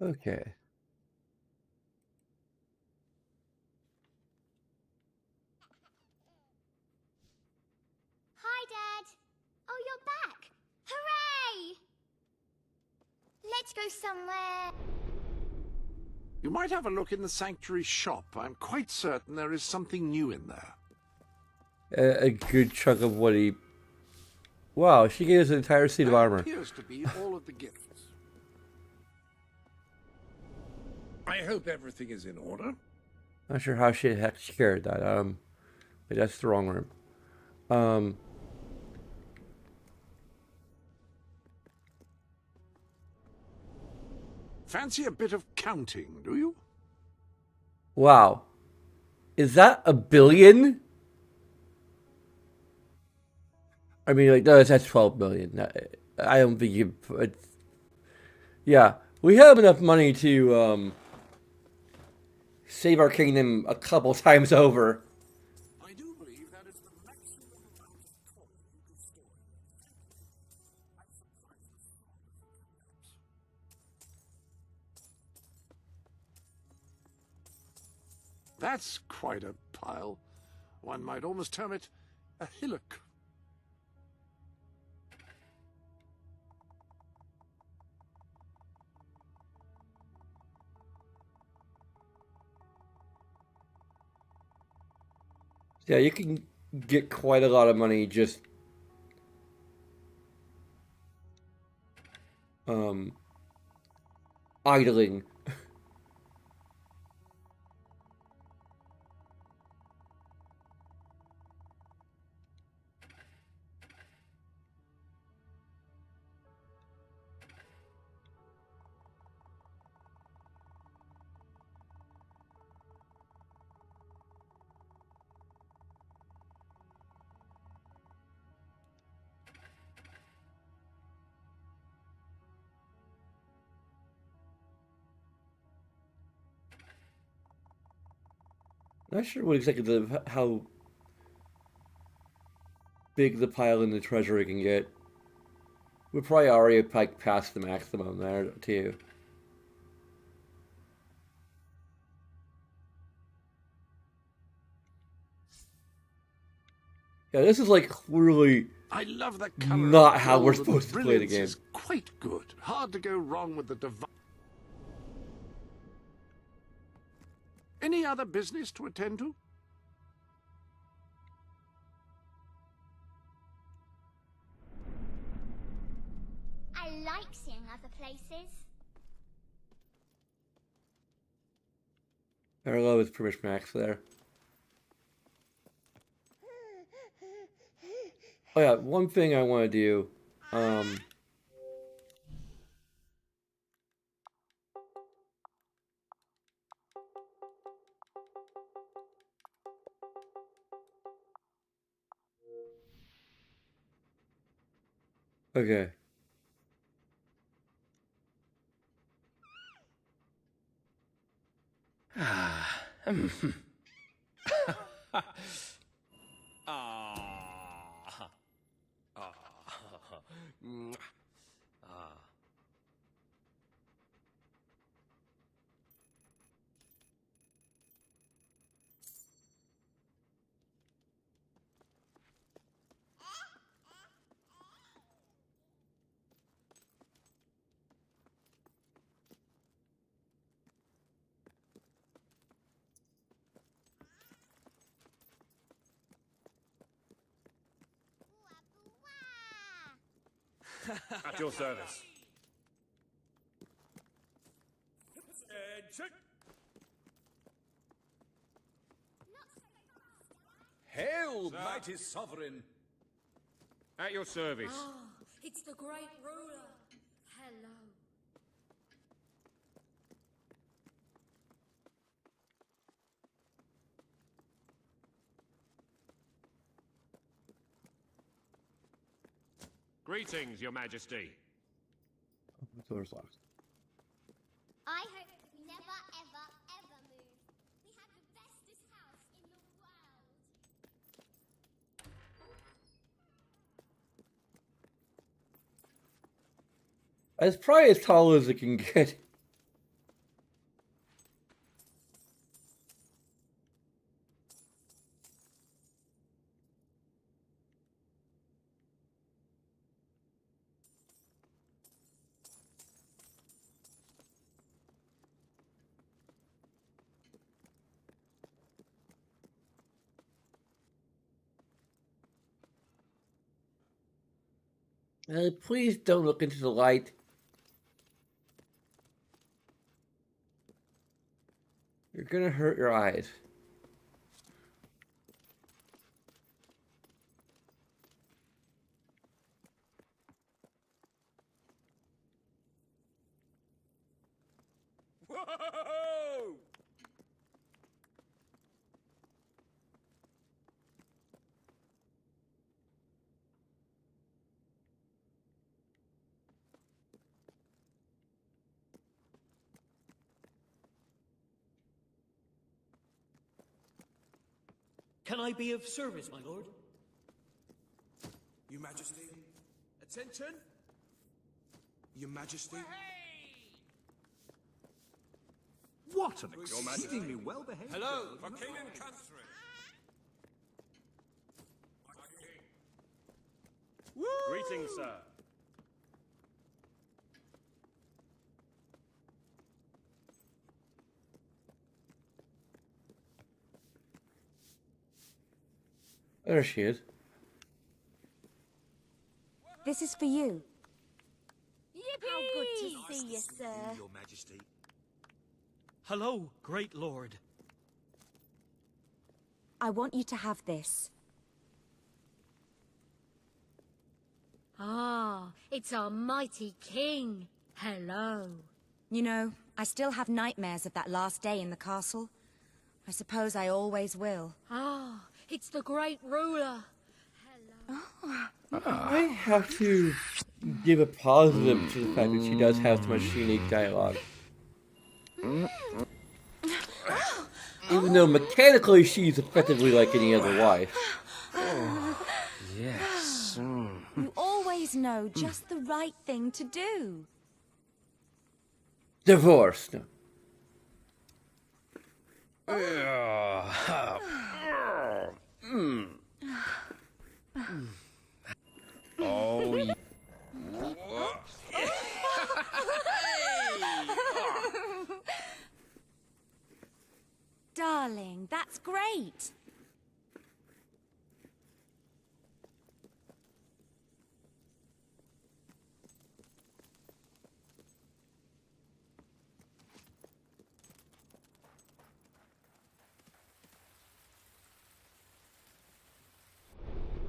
Okay. Hi, Dad. Oh, you're back. Hooray! Let's go somewhere. You might have a look in the sanctuary shop. I'm quite certain there is something new in there. A good chunk of what he... Wow, she gave us an entire suit of armor. Appears to be all of the gifts. I hope everything is in order. Not sure how she heck she carried that. But that's the wrong room. Fancy a bit of counting, do you? Wow. Is that a billion? I mean, like, no, that's 12 million. I don't think you... Yeah, we have enough money to, save our kingdom a couple times over. I do believe that is the maximum amount of coin you can store. That's quite a pile. One might almost term it a hillock. Yeah, you can get quite a lot of money just idling. Not sure what exactly how big the pile in the treasury can get. We're probably already like past the maximum there too. Yeah, this is like clearly I love the color. not how we're supposed to play the game. Is quite good. Hard to go wrong with the device. Any other business to attend to? I like seeing other places. Parallel is pretty much max there. Oh yeah, one thing I want to do. Okay. At your service. Hail, mighty sovereign! At your service. Oh, it's the great ruler. Hello. Greetings, Your Majesty. The door's locked. I hope we never, ever, ever move. We have the bestest house in the world. It's probably as tall as it can get. Please don't look into the light. You're gonna hurt your eyes. Whoa! Can I be of service, my lord? Your Majesty. Attention. Your Majesty. What an Exceedingly well behaved. Hello. For king and country. Greetings, sir. There she is. This is for you. How good to see you, sir. Your Majesty. Hello, great lord. I want you to have this. Ah, it's our mighty king. Hello. You know, I still have nightmares of that last day in the castle. I suppose I always will. Ah, it's the great ruler. I have to give a positive to the fact that she does have so much unique dialogue. Even though mechanically she's effectively like any other wife. Yes. You always know just the right thing to do. Divorced. Oh, yeah. Darling, that's great.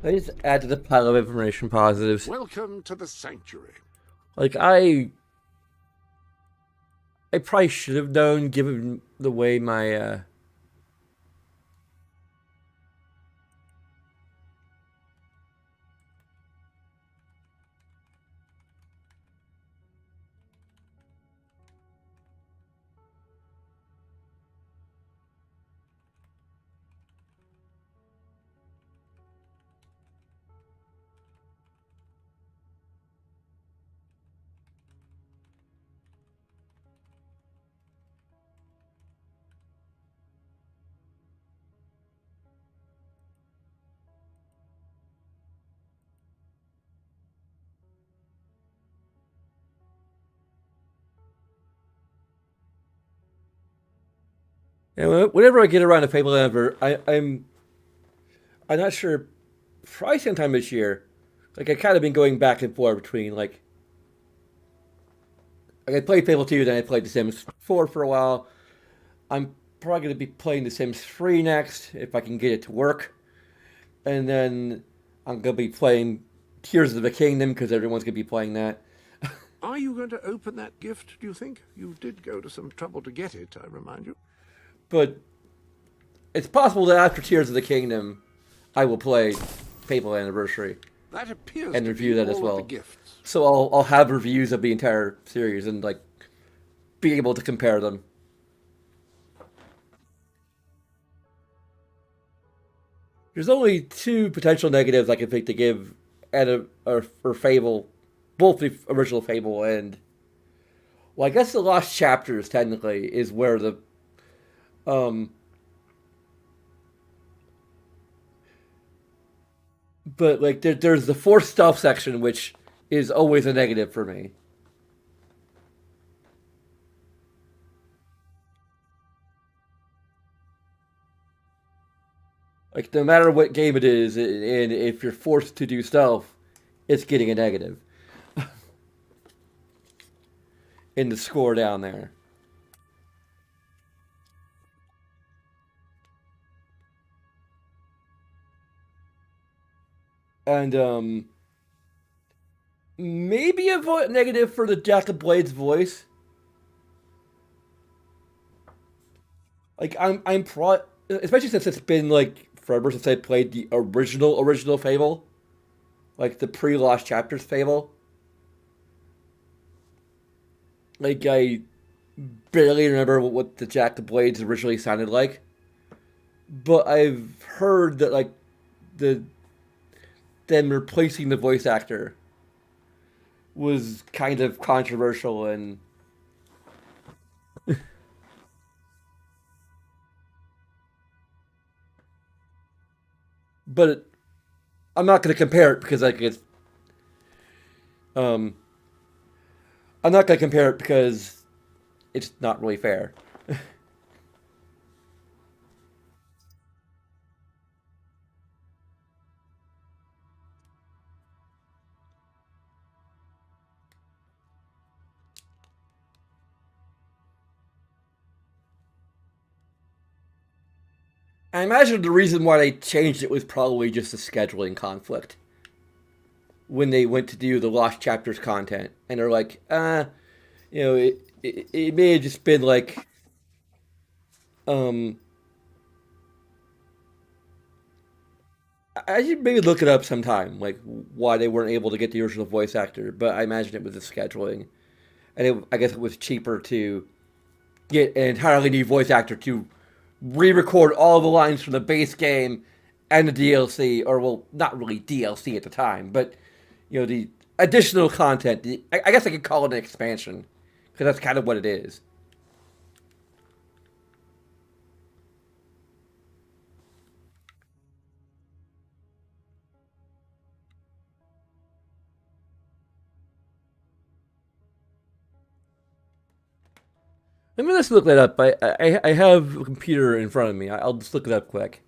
I just add to the pile of information positives. Welcome to the sanctuary. Like I probably should have known, given the way my whenever I get around to Fable Ever, I'm not sure. Probably sometime this year. Like I kind of been going back and forth between like I played Fable 2, then I played The Sims 4 for a while. I'm probably going to be playing The Sims 3 next if I can get it to work, and then I'm going to be playing Tears of the Kingdom because everyone's going to be playing that. Are you going to open that gift, do you think? You did go to some trouble to get it, I remind you. But it's possible that after Tears of the Kingdom, I will play Fable Anniversary That appears and to review be that as all well. of the gifts. So I'll have reviews of the entire series and like be able to compare them. There's only two potential negatives I can think to give for Fable, both the original Fable and, well, I guess the Lost Chapters technically is where the but like there's the forced stuff section, which is always a negative for me. Like no matter what game it is, and if you're forced to do stealth, it's getting a negative. in the score down there. And maybe a negative for the Jack of Blades voice. Like I'm especially since it's been like forever since I played the original Fable, like the pre-Lost Chapters Fable. Like I barely remember what the Jack of Blades originally sounded like, but I've heard that like the them replacing the voice actor was kind of controversial and but I'm not going to compare it because like it's um I'm not going to compare it because it's not really fair. I imagine the reason why they changed it was probably just a scheduling conflict when they went to do the Lost Chapters content, and they're like, it may have just been like, um, I should maybe look it up sometime, like why they weren't able to get the original voice actor, but I imagine it was the scheduling, and I guess it was cheaper to get an entirely new voice actor to re-record all the lines from the base game and the DLC, or well, not really DLC at the time, but the additional content. I guess I could call it an expansion because that's kind of what it is. Let me just look that up. I have a computer in front of me. I'll just look it up quick.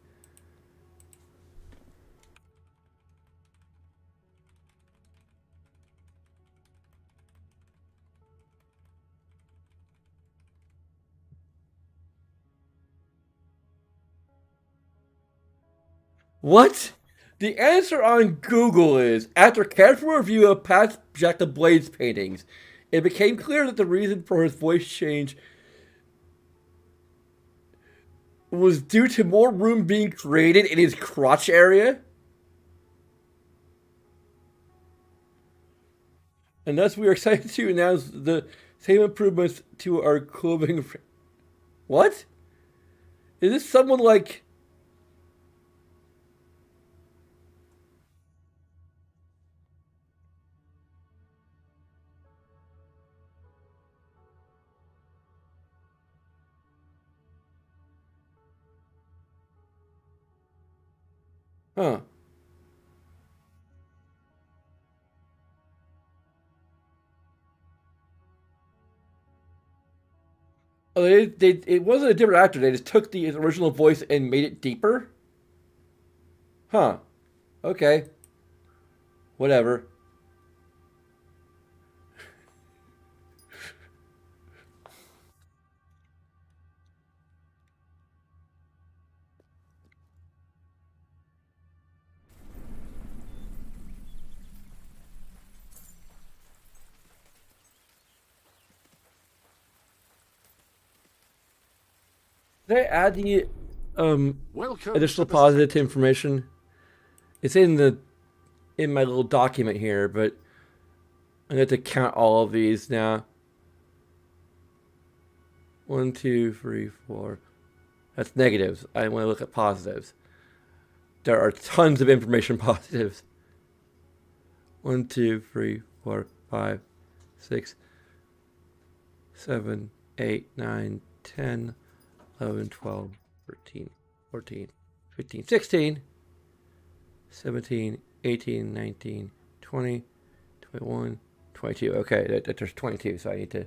What? The answer on Google is after careful review of past Jack of Blades paintings, it became clear that the reason for his voice change was due to more room being created in his crotch area. And thus we are excited to announce the same improvements to our clothing. What? Is this someone like... Huh. Oh, it wasn't a different actor. They just took the original voice and made it deeper? Huh. Okay. Whatever. Did I add the Welcome additional to the positive information? It's in my little document here, but I have to count all of these now. 1, 2, 3, 4. That's negatives. I want to look at positives. There are tons of information positives. 1, 2, 3, 4, 5, 6, 7, 8, 9, 10, 11, 12, 13, 14, 15, 16, 17, 18, 19, 20, 21, 22. Okay, there's 22, so I need to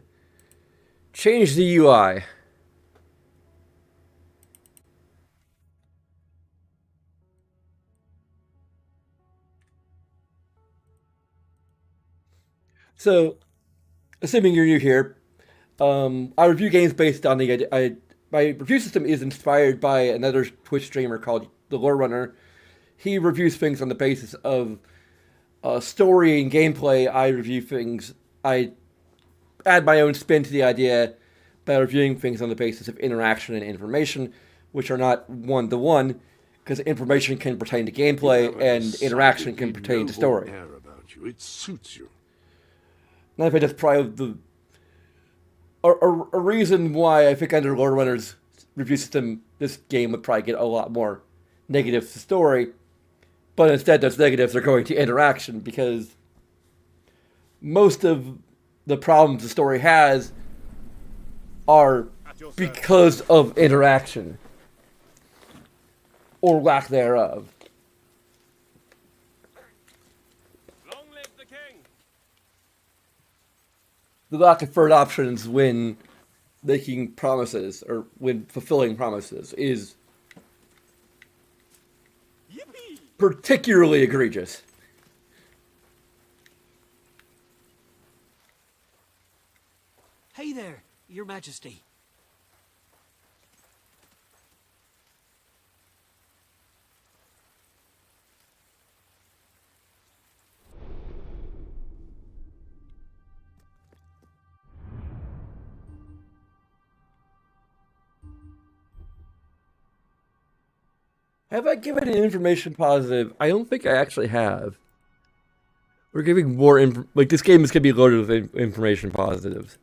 change the UI. So, assuming you're new here, I review games based on my review system is inspired by another Twitch streamer called the Lore Runner. He reviews things on the basis of story and gameplay. I review things. I add my own spin to the idea by reviewing things on the basis of interaction and information, which are not one-to-one, because information can pertain to gameplay and interaction can pertain to story. Air about you. It suits you. And I think that's probably a reason why I think under Lore Runner's review system, this game would probably get a lot more negatives to story, but instead those negatives are going to interaction, because most of the problems the story has are because of interaction or lack thereof. Long live the king! The lack of third options when making promises or when fulfilling promises is Yippee! particularly egregious. Hey there, Your Majesty. Have I given an information positive? I don't think I actually have. We're giving more like this game is gonna be loaded with information positives.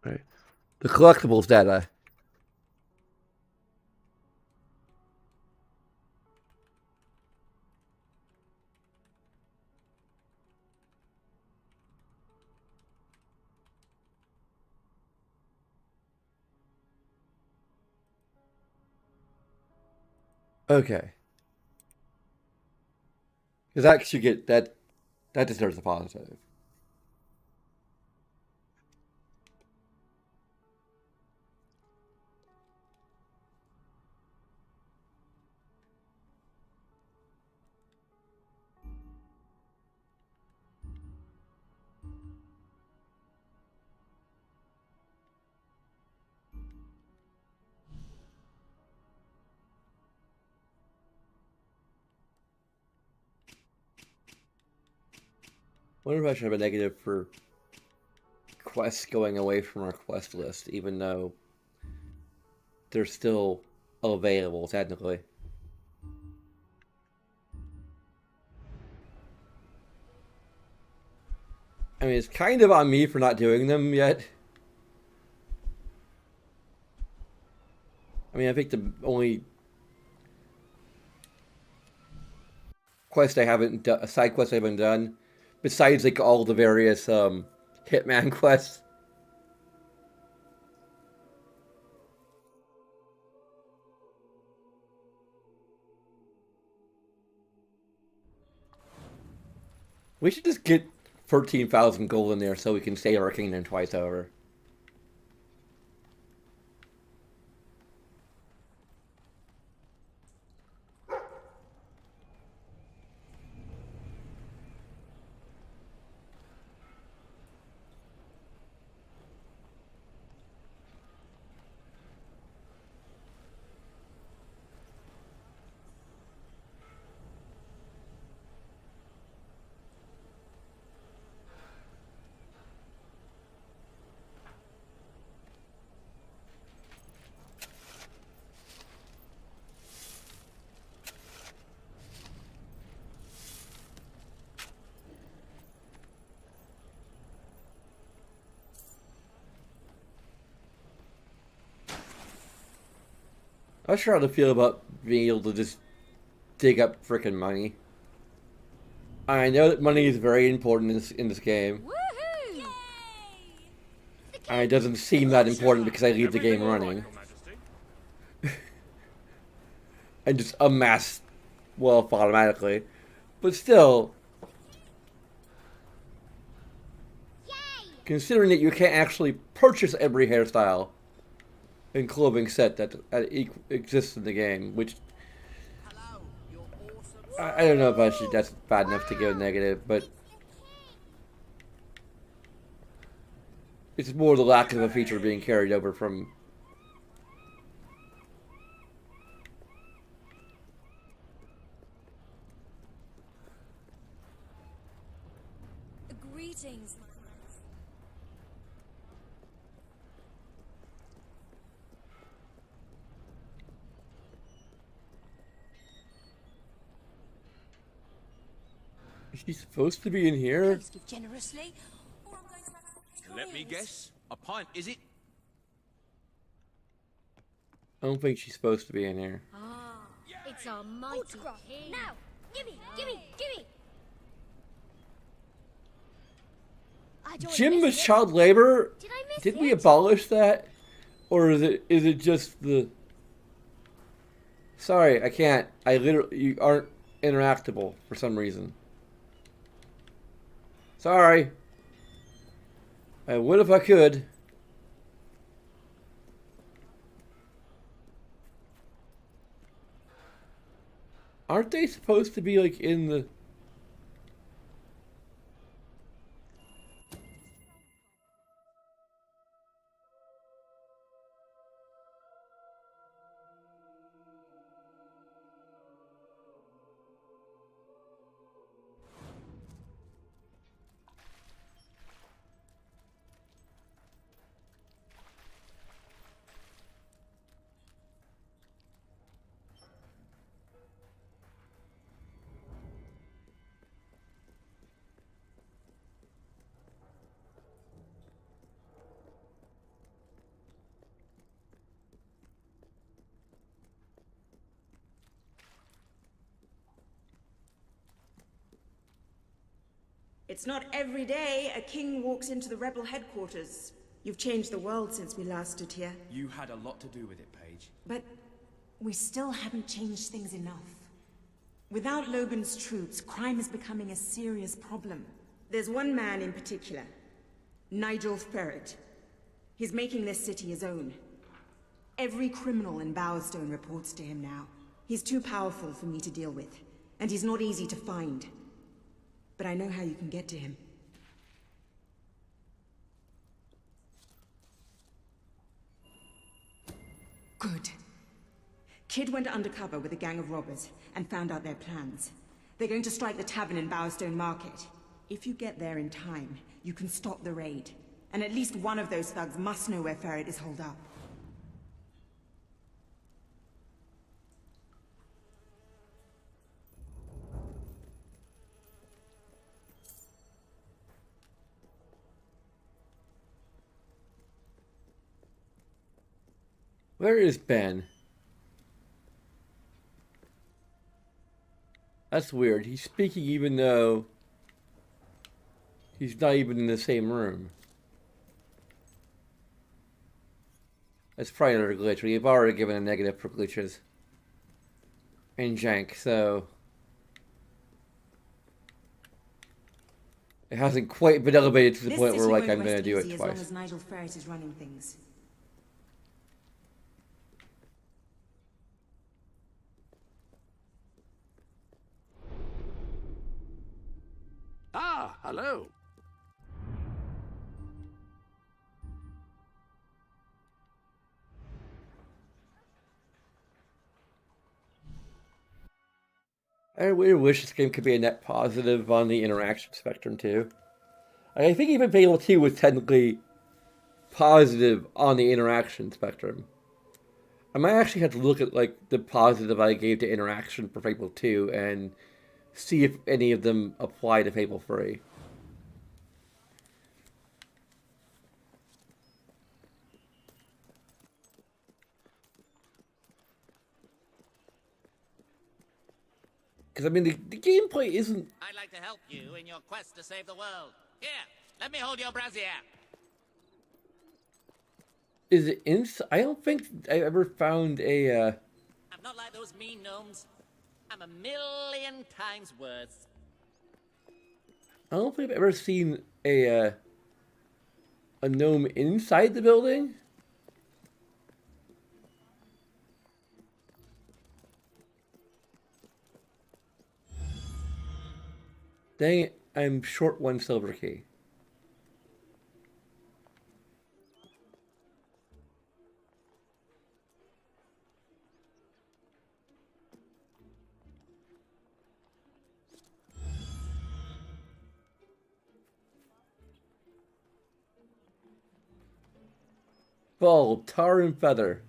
Right. The collectibles data. Okay. Because that should get that deserves a positive. Wonder if I should have a negative for quests going away from our quest list, even though they're still available technically. I mean, it's kind of on me for not doing them yet. I mean, I think the only quest I haven't done, a side quest I haven't done, besides like all the various Hitman quests. We should just get 13,000 gold in there so we can save our kingdom twice over. I'm not sure how to feel about being able to just dig up frickin' money. I know that money is very important in this game. Woohoo! And it doesn't seem that important because I leave the game running. Your Majesty. and just amass wealth automatically. But still, considering that you can't actually purchase every hairstyle and clothing set that exists in the game, which I don't know if that's bad enough to give a negative, but it's more the lack of a feature being carried over from. Greetings, my friends. Is she supposed to be in here? Please give generously, or I'm going to have to Let me guess. A pint, is it? I don't think she's supposed to be in here. Ah, it's our mighty king. Now, gimme, gimme, gimme. Gym was child labor? Did I miss Did we it? abolish that? Or is it just the... Sorry, I can't. You aren't interactable for some reason. Sorry. I would if I could. Aren't they supposed to be like in the... It's not every day a king walks into the rebel headquarters. You've changed the world since we last stood here. You had a lot to do with it, Paige. But we still haven't changed things enough. Without Logan's troops, crime is becoming a serious problem. There's one man in particular, Nigel Ferret. He's making this city his own. Every criminal in Bowerstone reports to him now. He's too powerful for me to deal with, and he's not easy to find. But I know how you can get to him. Good. Kid went undercover with a gang of robbers and found out their plans. They're going to strike the tavern in Bowerstone Market. If you get there in time, you can stop the raid. And at least one of those thugs must know where Ferret is holed up. Where is Ben? That's weird. He's speaking even though he's not even in the same room. That's probably another glitch. We've already given a negative for glitches and jank, so it hasn't quite been elevated to the point where like I'm going to do it As twice. long as Nigel Ferret is running things. Ah, hello. I really wish this game could be a net positive on the interaction spectrum too. I think even Fable 2 was technically positive on the interaction spectrum. I might actually have to look at like the positive I gave to interaction for Fable 2 and see if any of them apply to Fable 3. Because, I mean, the gameplay isn't... I'd like to help you in your quest to save the world. Here, let me hold your brazier. Is it I don't think I ever found a... Not like those mean gnomes. I'm a million times worse. I don't think I've ever seen a gnome inside the building. Dang it, I'm short 1 silver key. Ball, tar and feather.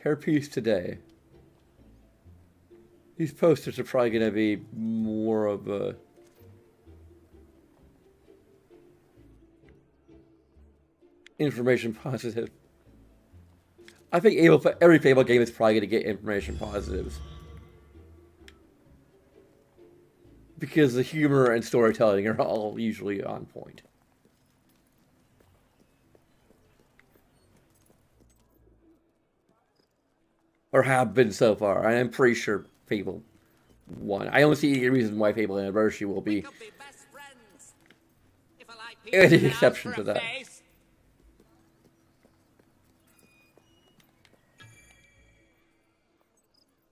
Hairpiece today. These posters are probably going to be more of a... information positive. I think every Fable game is probably going to get information positives. Because the humor and storytelling are all usually on point. Or have been so far. And I'm pretty sure Fable 1. I don't see any reason why Fable Anniversary will be any exception to that.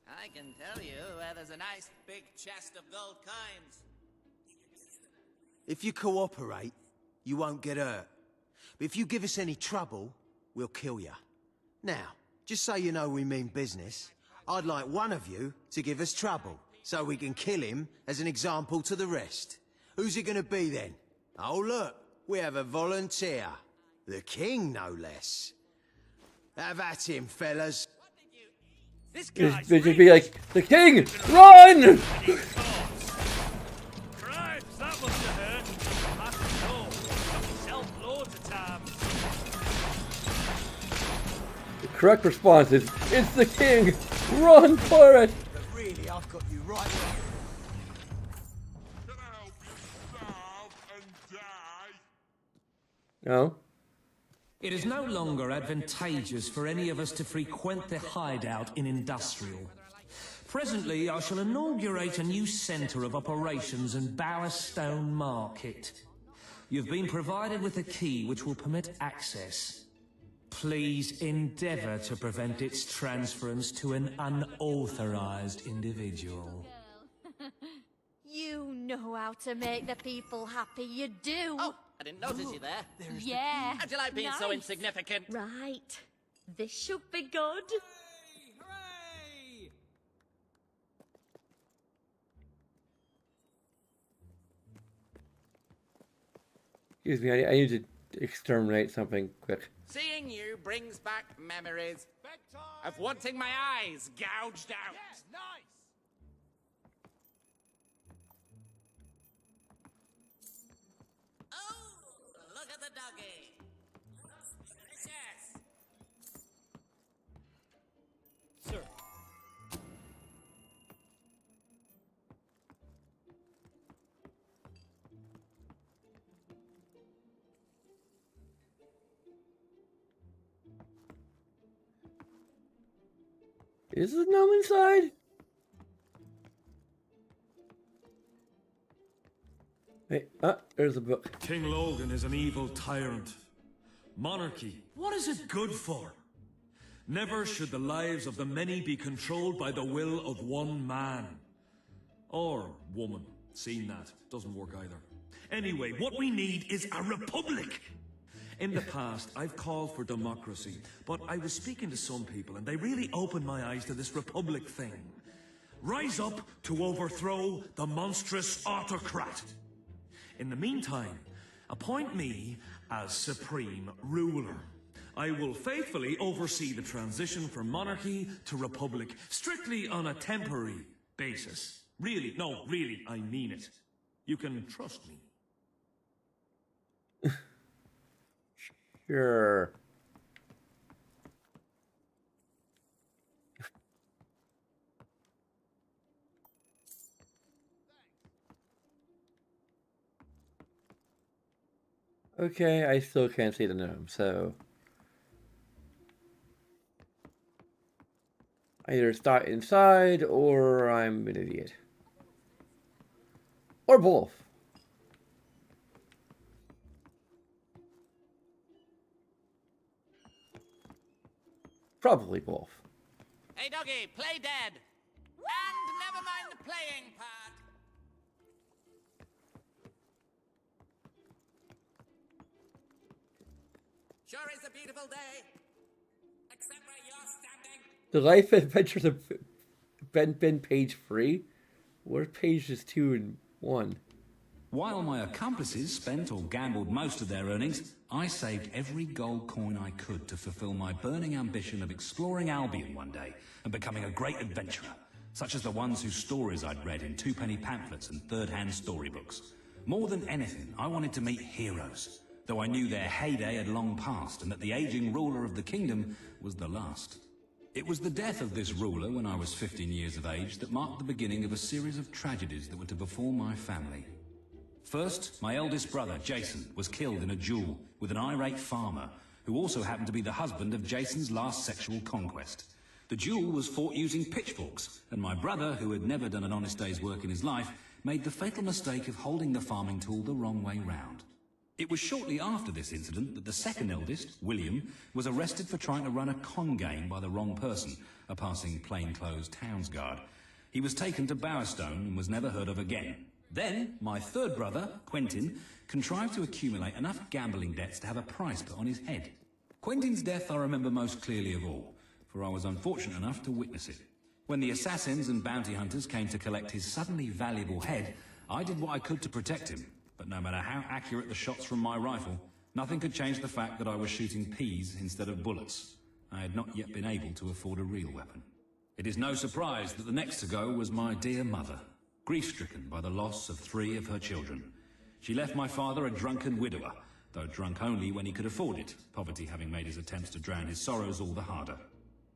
I can tell you where there's a nice big chest of gold coins. If you cooperate, you won't get hurt. But if you give us any trouble, we'll kill you. Now, just so you know we mean business, I'd like one of you to give us trouble, so we can kill him as an example to the rest. Who's it gonna be then? Oh look, we have a volunteer. The king, no less. Have at him, fellas. This It guy's should be like, the king, run! Cripes, that must have hurt. I don't know. Got myself loads of times. The correct response is, it's the king, run for it! But really, I've got you right. Can I help you starve and die? No? It is no longer advantageous for any of us to frequent the hideout in Industrial. Presently, I shall inaugurate a new centre of operations in Bowerstone Market. You've been provided with a key which will permit access. Please endeavour to prevent its transference to an unauthorised individual. You know how to make the people happy, you do. Oh, I didn't notice you there. Yeah. How'd you like being so nice. insignificant? Right. This should be good. Hooray! Excuse me, I need to exterminate something quick. Seeing you brings back memories of wanting my eyes gouged out. Yes, nice! Oh, look at the doggy. Yes. Sir. Is the gnome inside? Hey, there's a book. King Logan is an evil tyrant. Monarchy, what is it good for? Never should the lives of the many be controlled by the will of one man. Or woman. Seen that. Doesn't work either. Anyway, what we need is a republic. In the past, I've called for democracy, but I was speaking to some people and they really opened my eyes to this republic thing. Rise up to overthrow the monstrous autocrat. In the meantime, appoint me as supreme ruler. I will faithfully oversee the transition from monarchy to republic, strictly on a temporary basis. Really, no, really, I mean it. You can trust me. Sure. Okay, I still can't see the gnome, so... I either start inside or I'm an idiot. Or both. Probably both. Hey, doggy, play dead. And never mind the playing part. Sure is a beautiful day. Except where you're standing. The Life Adventures of Ben page 3? Where's pages 2 and 1? While my accomplices spent or gambled most of their earnings, I saved every gold coin I could to fulfill my burning ambition of exploring Albion one day and becoming a great adventurer, such as the ones whose stories I'd read in two-penny pamphlets and third-hand storybooks. More than anything, I wanted to meet heroes, though I knew their heyday had long passed and that the aging ruler of the kingdom was the last. It was the death of this ruler when I was 15 years of age that marked the beginning of a series of tragedies that were to befall my family. First, my eldest brother, Jason, was killed in a duel with an irate farmer, who also happened to be the husband of Jason's last sexual conquest. The duel was fought using pitchforks, and my brother, who had never done an honest day's work in his life, made the fatal mistake of holding the farming tool the wrong way round. It was shortly after this incident that the second eldest, William, was arrested for trying to run a con game by the wrong person, a passing plainclothes townsguard. He was taken to Bowerstone and was never heard of again. Then, my third brother, Quentin, contrived to accumulate enough gambling debts to have a price put on his head. Quentin's death I remember most clearly of all, for I was unfortunate enough to witness it. When the assassins and bounty hunters came to collect his suddenly valuable head, I did what I could to protect him, but no matter how accurate the shots from my rifle, nothing could change the fact that I was shooting peas instead of bullets. I had not yet been able to afford a real weapon. It is no surprise that the next to go was my dear mother, grief-stricken by the loss of 3 of her children. She left my father a drunken widower, though drunk only when he could afford it, poverty having made his attempts to drown his sorrows all the harder.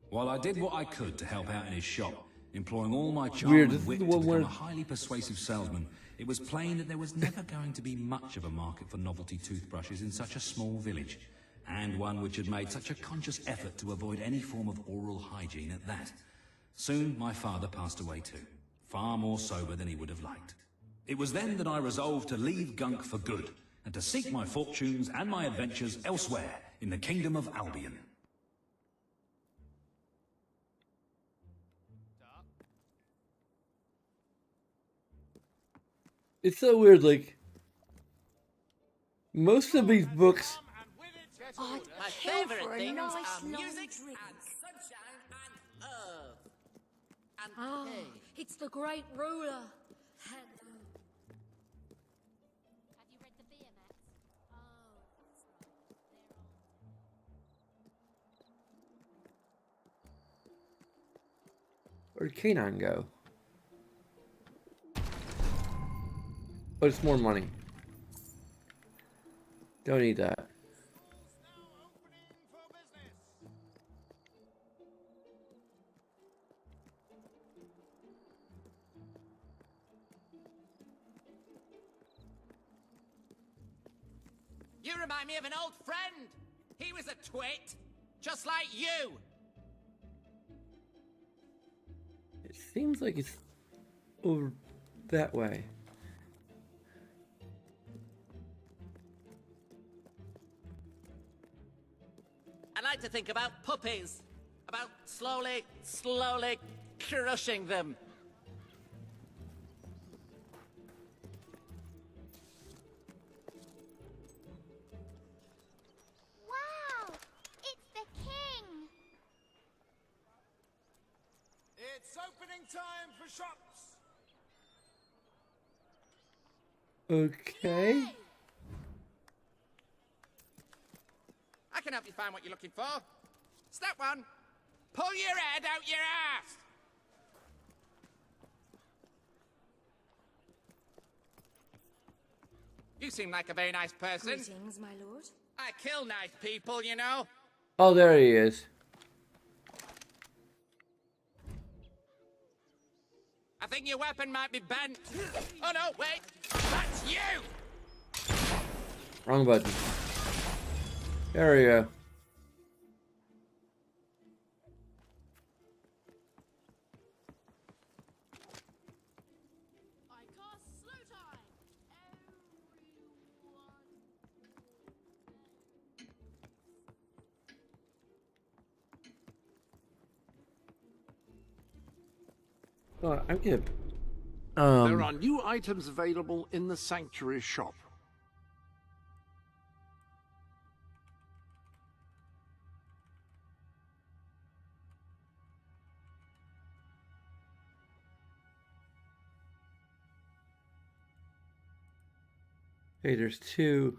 While I did what I could to help out in his shop, employing all my charm and wit to become a highly persuasive salesman, it was plain that there was never going to be much of a market for novelty toothbrushes in such a small village, and one which had made such a conscious effort to avoid any form of oral hygiene at that. Soon my father passed away too, far more sober than he would have liked. It was then that I resolved to leave Gunk for good, and to seek my fortunes and my adventures elsewhere in the kingdom of Albion. It's so weird, like, most of these books... My favorite things are music and sunshine and earth. And Ah, it's the great ruler. Hello. Have you read the beer mats? Oh, that's right. Where'd Kanon go? Oh, it's more money. Don't need that. You remind me of an old friend. He was a twit, just like you. It seems like it's over that way. I like to think about puppies, about slowly crushing them. Wow! It's the king! It's opening time for shops. Okay. I can help you find what you're looking for. Step 1. Pull your head out your ass. You seem like a very nice person. Greetings, my lord. I kill nice people, you know. Oh, there he is. I think your weapon might be bent. Oh no, wait. That's you! Wrong button. There we go. I'm good. There are new items available in the Sanctuary shop. Hey, there's 2.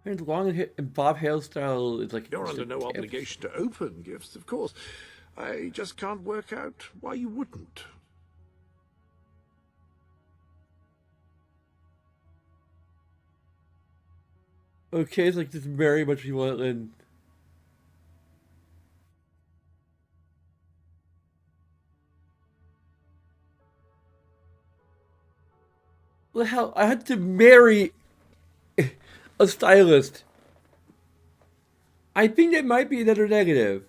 And long and Bob hairstyle is like You're under no obligation to open gifts, of course. I just can't work out why you wouldn't. Okay, it's like this very much people in. Well, hell, I had to marry a stylist. I think that might be another negative.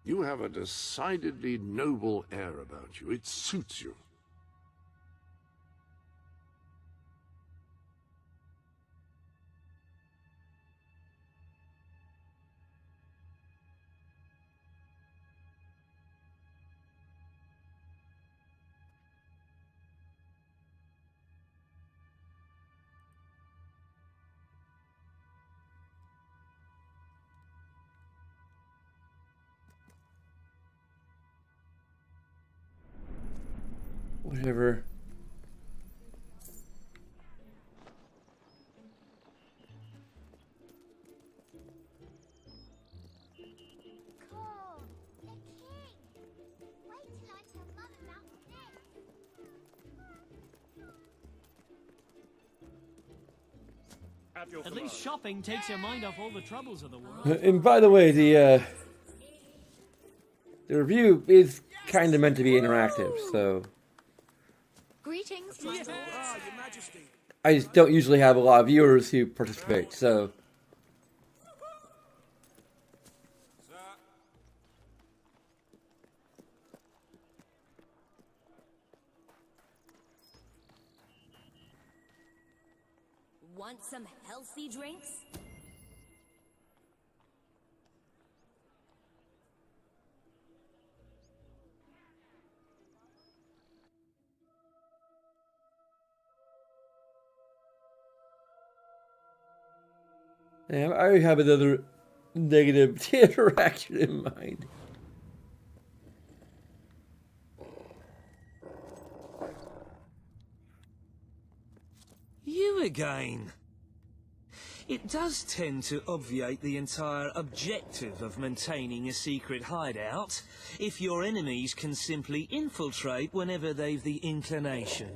You have a decidedly noble air about you. It suits you. Whatever. Cool. The king. Wait till I tell Mother about this. At least shopping takes your mind off all the troubles of the world. And by the way, the review is kind of meant to be interactive, so Greetings, my lord. Your Majesty. I just don't usually have a lot of viewers who participate. So Want some healthy drinks? yeah, I already have another negative interaction in mind. You again. It does tend to obviate the entire objective of maintaining a secret hideout if your enemies can simply infiltrate whenever they've the inclination.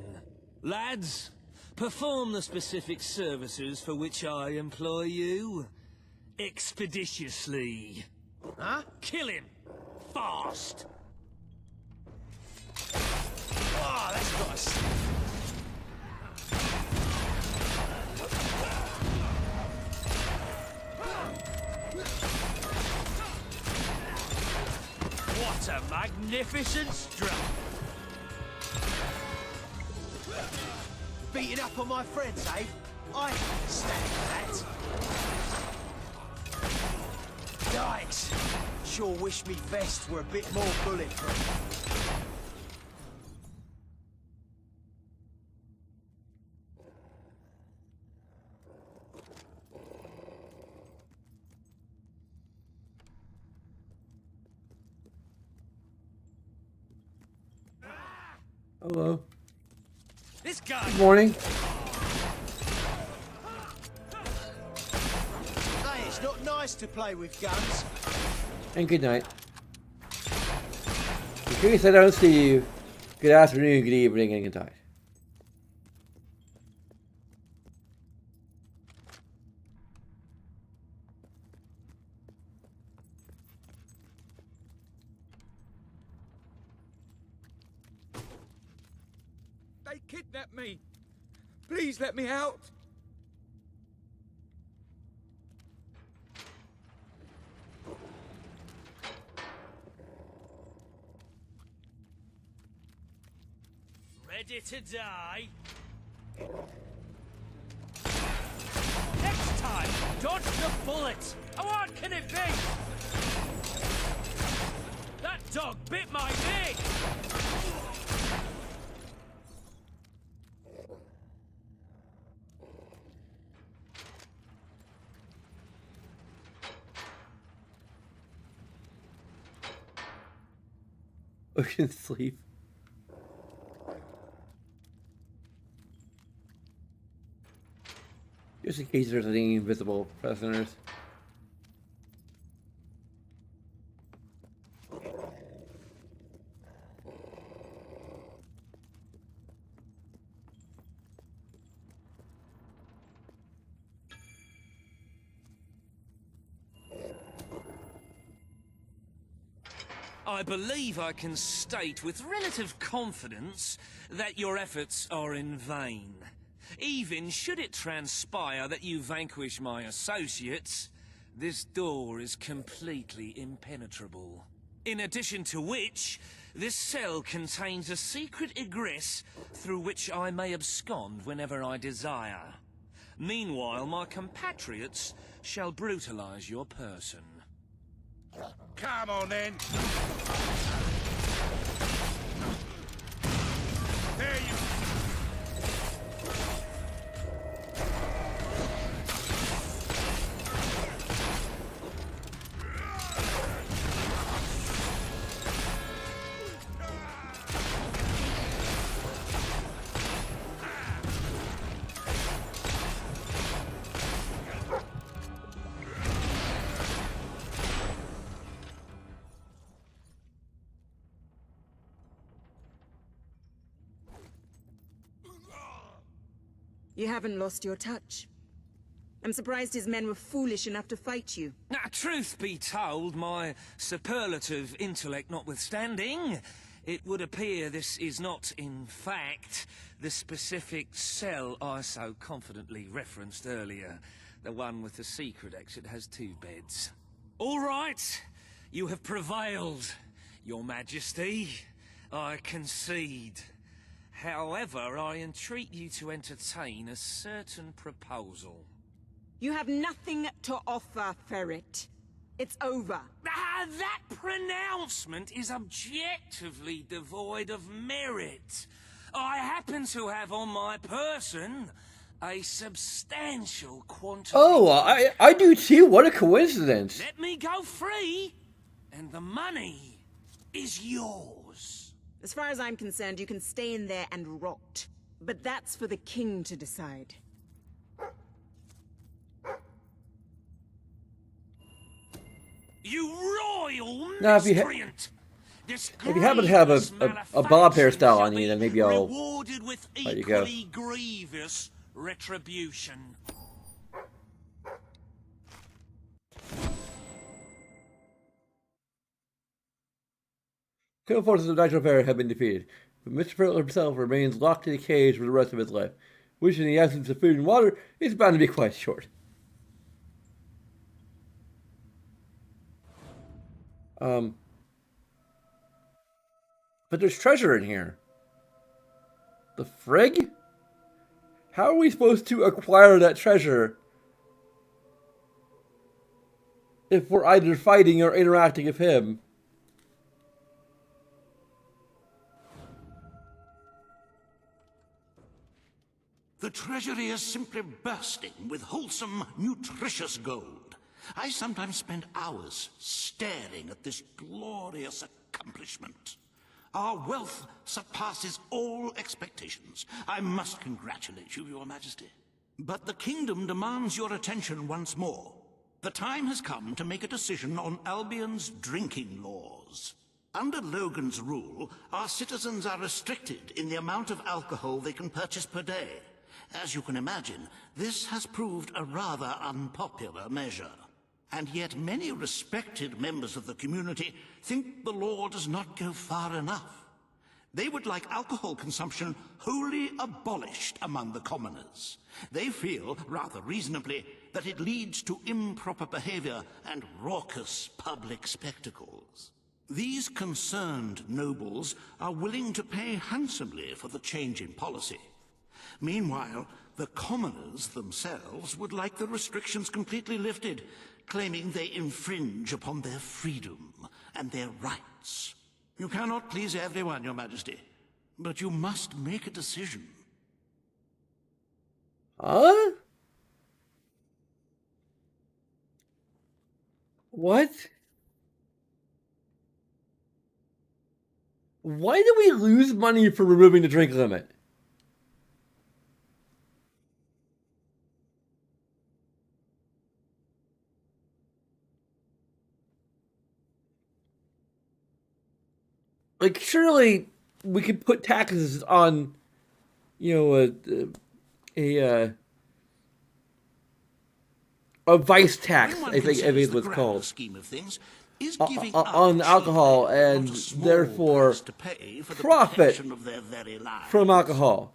Lads, perform the specific services for which I employ you expeditiously. Huh? Kill him! Fast! Oh, that's got us. What a magnificent strike! Beating up on my friends, eh? I can't stand that. Yikes. Sure wish me vests were a bit more bulletproof. Hello. This guy. Good morning. Hey, it's not nice to play with guns. And good night. In case I don't see you, good afternoon, good evening, and good night. They kidnapped me. Please let me out. Ready to die? Next time, dodge the bullet! Oh, what can it be? That dog bit my leg! I can sleep. Just in case there's any invisible prisoners. I believe I can state with relative confidence that your efforts are in vain. Even should it transpire that you vanquish my associates, this door is completely impenetrable. In addition to which, this cell contains a secret egress through which I may abscond whenever I desire. Meanwhile, my compatriots shall brutalize your person. Come on then. There you. You haven't lost your touch. I'm surprised his men were foolish enough to fight you. Now, truth be told, my superlative intellect notwithstanding, it would appear this is not, in fact, the specific cell I so confidently referenced earlier. The one with the secret exit has 2 beds. All right, you have prevailed, Your Majesty. I concede. However, I entreat you to entertain a certain proposal. You have nothing to offer, Ferret. It's over. Ah, that pronouncement is objectively devoid of merit. I happen to have on my person a substantial quantity... Oh, I do too. What a coincidence. Let me go free, and the money is yours. As far as I'm concerned, you can stay in there and rot. But that's for the king to decide. You royal Now, if you happen to have a bob hairstyle on you, then maybe I'll rewarded with let you go. equally grievous retribution. Two forces of Nitro Fair have been defeated. but Mr. Fiddler himself remains locked in a cage for the rest of his life, which in the absence of food and water is bound to be quite short. But there's treasure in here. The frig? How are we supposed to acquire that treasure if we're either fighting or interacting with him? The treasury is simply bursting with wholesome, nutritious gold. I sometimes spend hours staring at this glorious accomplishment. Our wealth surpasses all expectations. I must congratulate you, Your Majesty. But the kingdom demands your attention once more. The time has come to make a decision on Albion's drinking laws. Under Logan's rule, our citizens are restricted in the amount of alcohol they can purchase per day. As you can imagine, this has proved a rather unpopular measure. And yet many respected members of the community think the law does not go far enough. They would like alcohol consumption wholly abolished among the commoners. They feel, rather reasonably, that it leads to improper behavior and raucous public spectacles. These concerned nobles are willing to pay handsomely for the change in policy. Meanwhile, the commoners themselves would like the restrictions completely lifted, claiming they infringe upon their freedom and their rights. You cannot please everyone, Your Majesty, but you must make a decision. Huh? What? Why do we lose money for removing the drink limit? Like, surely we could put taxes on, you know, a vice tax, I think it was called, Scheme of things is on alcohol, and therefore profit from alcohol.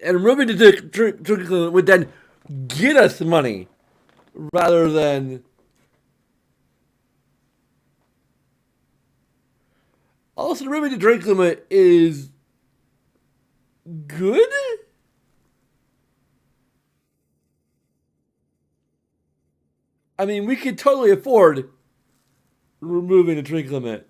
And removing the drink limit would then get us money, rather than... Also, removing the drink limit is good? I mean, we could totally afford removing the drink limit.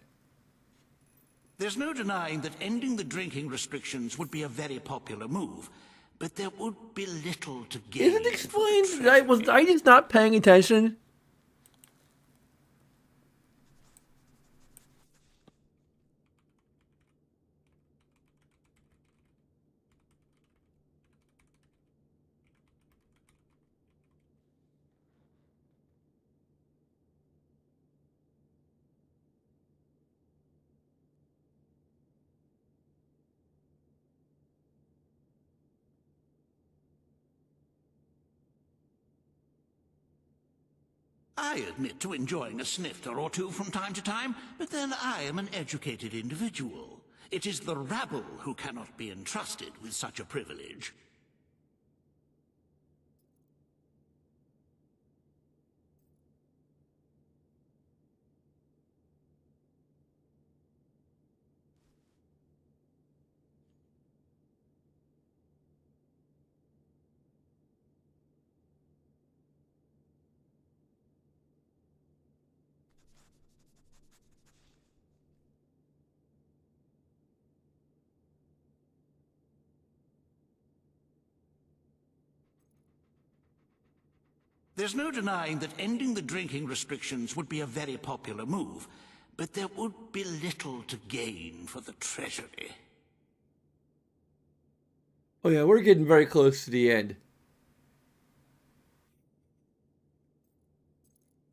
There's no denying that ending the drinking restrictions would be a very popular move, but there would be little to gain. Is it explained? Was I just not paying attention? I admit to enjoying a snifter or two from time to time, but then I am an educated individual. It is the rabble who cannot be entrusted with such a privilege. There's no denying that ending the drinking restrictions would be a very popular move, but there would be little to gain for the treasury. Oh yeah, we're getting very close to the end.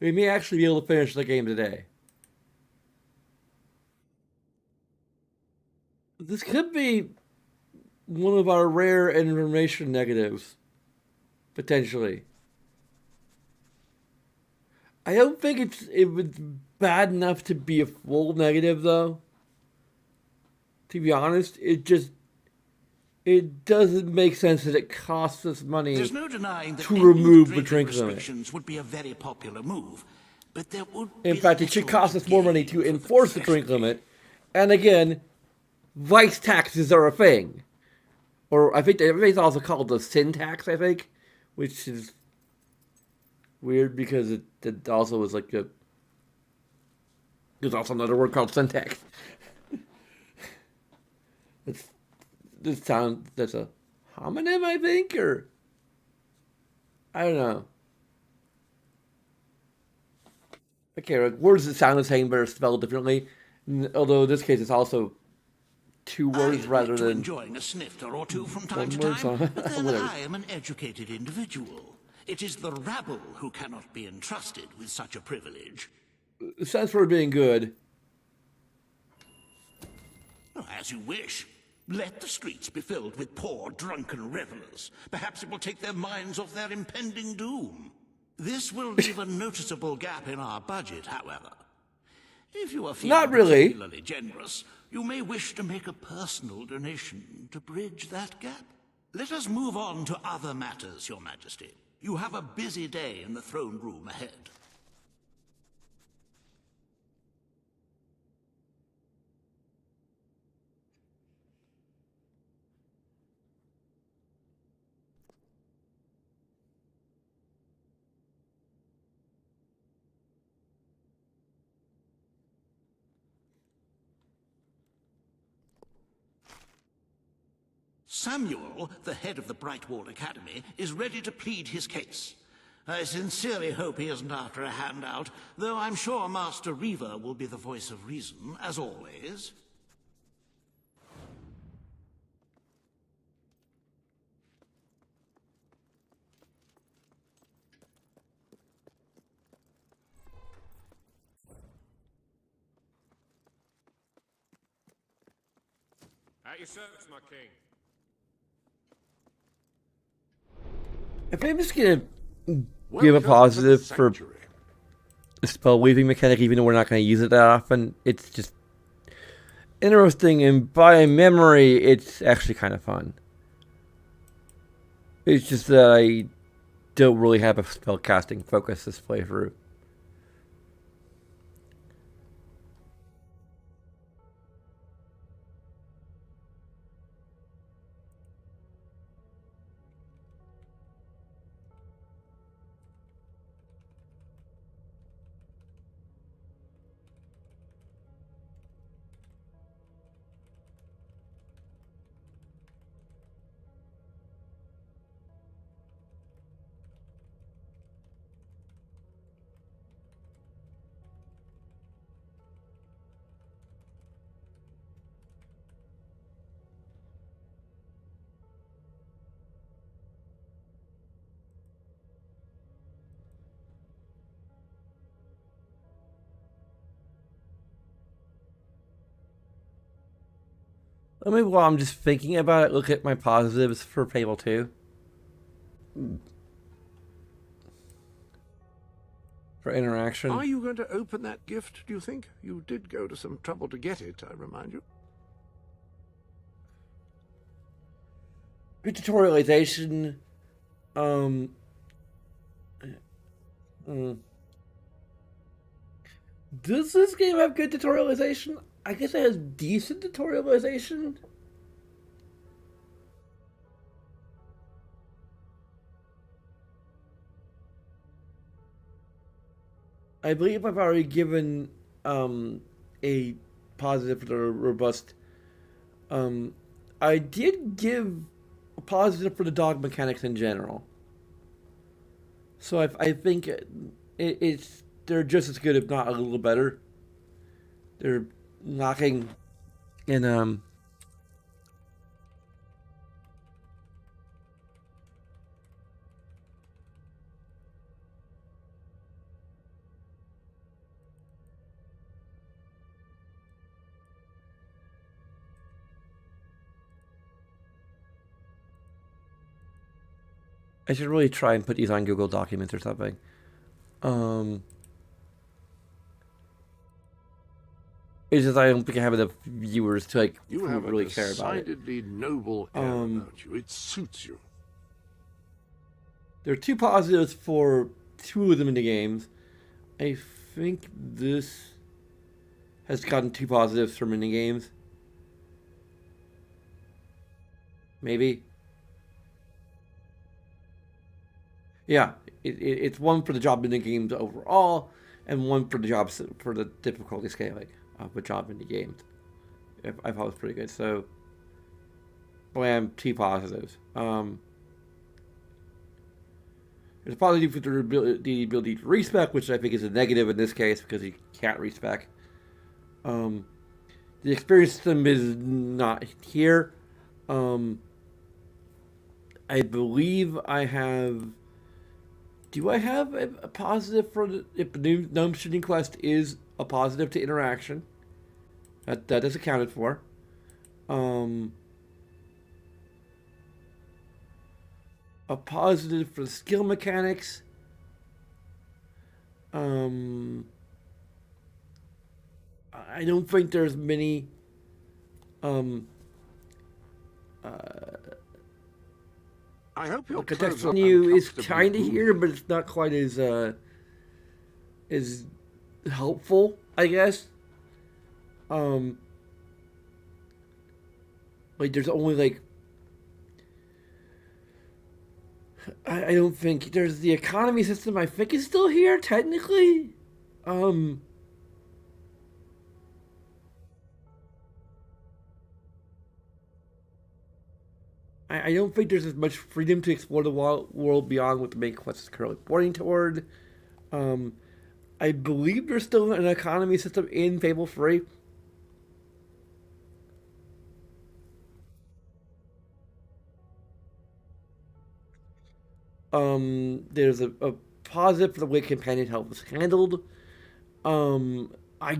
We may actually be able to finish the game today. This could be one of our rare information negatives, potentially. I don't think it was bad enough to be a full negative, though. To be honest, it doesn't make sense that it costs us money There's no denying that to remove the ending drink drinking limit. restrictions would be a very popular move, but there would In be fact, it should little cost us more money to gain for enforce the drink limit. And again, vice taxes are a thing. Or I think it's also called the sin tax, I think, which is weird because it also is like there's also another word called syntax. That's a homonym, I think, or I don't know. Okay, like words that sound the same but are spelled differently. Although in this case, it's also two words rather than enjoying a snifter or two from time to one time, word. but then Whatever. I am an educated individual. It is the rabble who cannot be entrusted with such a privilege. It sounds for being good. As you wish. Let the streets be filled with poor, drunken revelers. Perhaps it will take their minds off their impending doom. This will leave a noticeable gap in our budget, however. If you are feeling Not really. particularly generous, you may wish to make a personal donation to bridge that gap. Let us move on to other matters, Your Majesty. You have a busy day in the throne room ahead. Samuel, the head of the Brightwall Academy, is ready to plead his case. I sincerely hope he isn't after a handout, though I'm sure Master Reaver will be the voice of reason, as always. At your service, my king. I think I'm just gonna give a positive for the spell weaving mechanic, even though we're not gonna use it that often. It's just interesting, and by memory, it's actually kind of fun. It's just that I don't really have a spell casting focus this playthrough. Let me, while I'm just thinking about it, look at my positives for Fable 2. For interaction. Are you going to open that gift, do you think? You did go to some trouble to get it, I remind you. Good tutorialization. Does this game have good tutorialization? I guess it has decent tutorialization. I believe I've already given a positive for the robust. I did give a positive for the dog mechanics in general. So I think it's they're just as good, if not a little better. They're knocking in I should really try and put these on Google Documents or something. It's just I don't think I have enough viewers to like You have really a care about it. decidedly noble air about you. It suits you. There are 2 positives for 2 of them in the games. I think this has gotten 2 positives for mini games. Maybe. Yeah, it's 1 for the job mini games overall, and 1 for the jobs for the difficulty scaling of the job mini games. I thought it was pretty good. So, blam, 2 positives. There's a positive for the ability to respec, which I think is a negative in this case because you can't respec. The experience system is not here. I believe I have. Do I have a positive for the, if the gnome shooting quest is a positive to interaction? That is accounted for. A positive for the skill mechanics. I don't think there's many. I hope your The clothes are contextual is uncomfortably kind of roomy. here, but it's not quite as helpful, I guess. Like there's only like I don't think there's the economy system. I think is still here technically. I don't think there's as much freedom to explore the world beyond what the main quest is currently pointing toward. I believe there's still an economy system in Fable 3. There's a positive for the way companion help was handled. I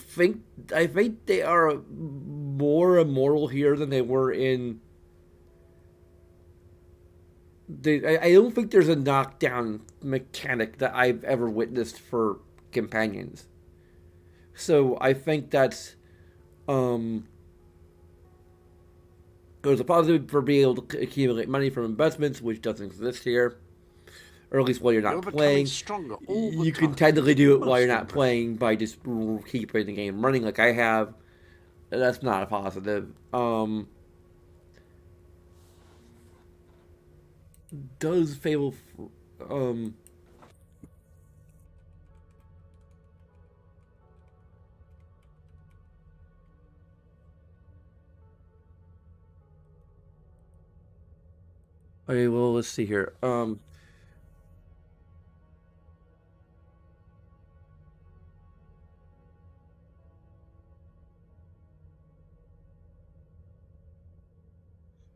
think they are more immoral here than they were in. I don't think there's a knockdown mechanic that I've ever witnessed for companions. So I think that's there's a positive for being able to accumulate money from investments, which doesn't exist here. Or at least while you're not playing. Stronger all the You can time. technically do it while Most you're not playing by just keeping the game running like I have. That's not a positive. Does Fable okay, well, let's see here.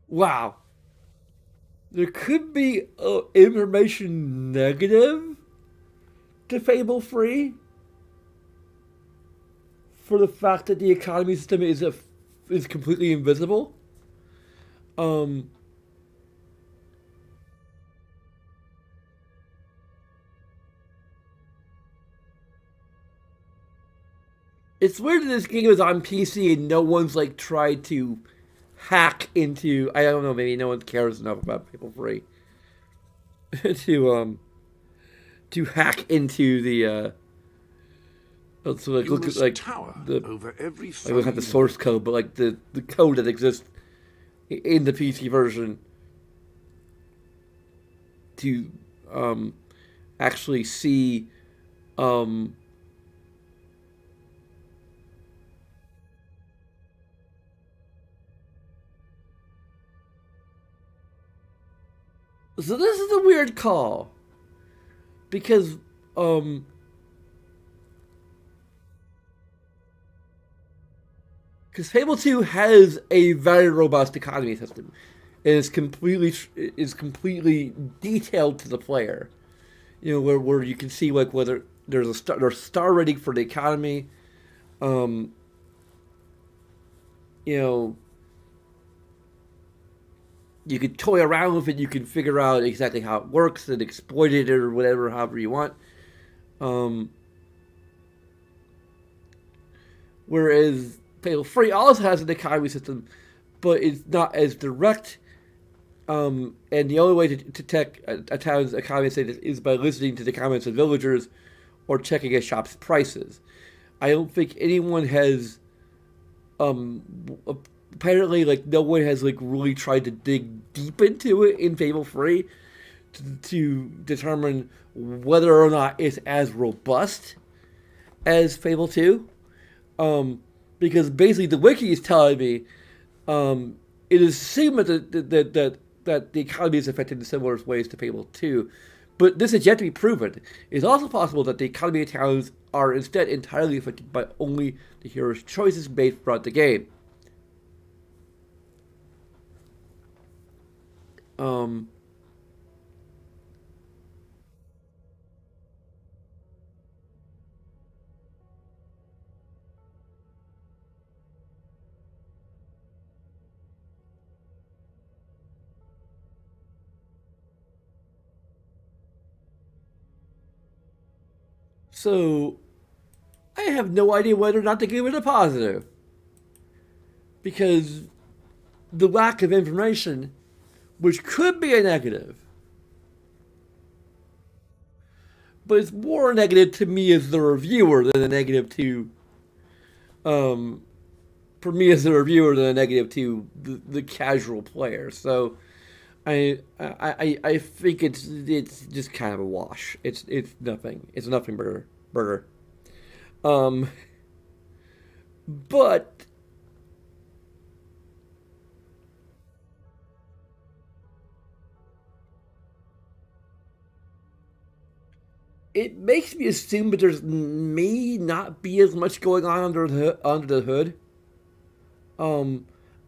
Wow. There could be information negative to Fable 3 for the fact that the economy system is completely invisible. It's weird that this game is on PC and no one's like tried to hack into. I don't know. Maybe no one cares enough about Fable 3 to hack into the. So like look at like the over every I don't have the source code, but like the code that exists in the PC version to actually see So this is a weird call because Fable 2 has a very robust economy system and is completely detailed to the player. You know, where you can see like whether there's star rating for the economy. You know, you can toy around with it. You can figure out exactly how it works and exploit it or whatever, however you want. whereas Fable 3 also has an economy system, but it's not as direct. And the only way to check a town's economy status is by listening to the comments of villagers or checking a shop's prices. I don't think anyone has, apparently, like, no one has, like, really tried to dig deep into it in Fable 3 to determine whether or not it's as robust as Fable 2. Because basically the wiki is telling me it is assumed that the economy is affected in similar ways to Fable 2, but this is yet to be proven. It is also possible that the economy of towns are instead entirely affected by only the hero's choices made throughout the game. So, I have no idea whether or not to give it a positive. Because the lack of information, which could be a negative, but it's more a negative to me as the reviewer than a negative to, for me as the reviewer than a negative to the casual player. So, I think it's just kind of a wash. It's nothing. It's nothing burger. But it makes me assume that there's may not be as much going on under the hood.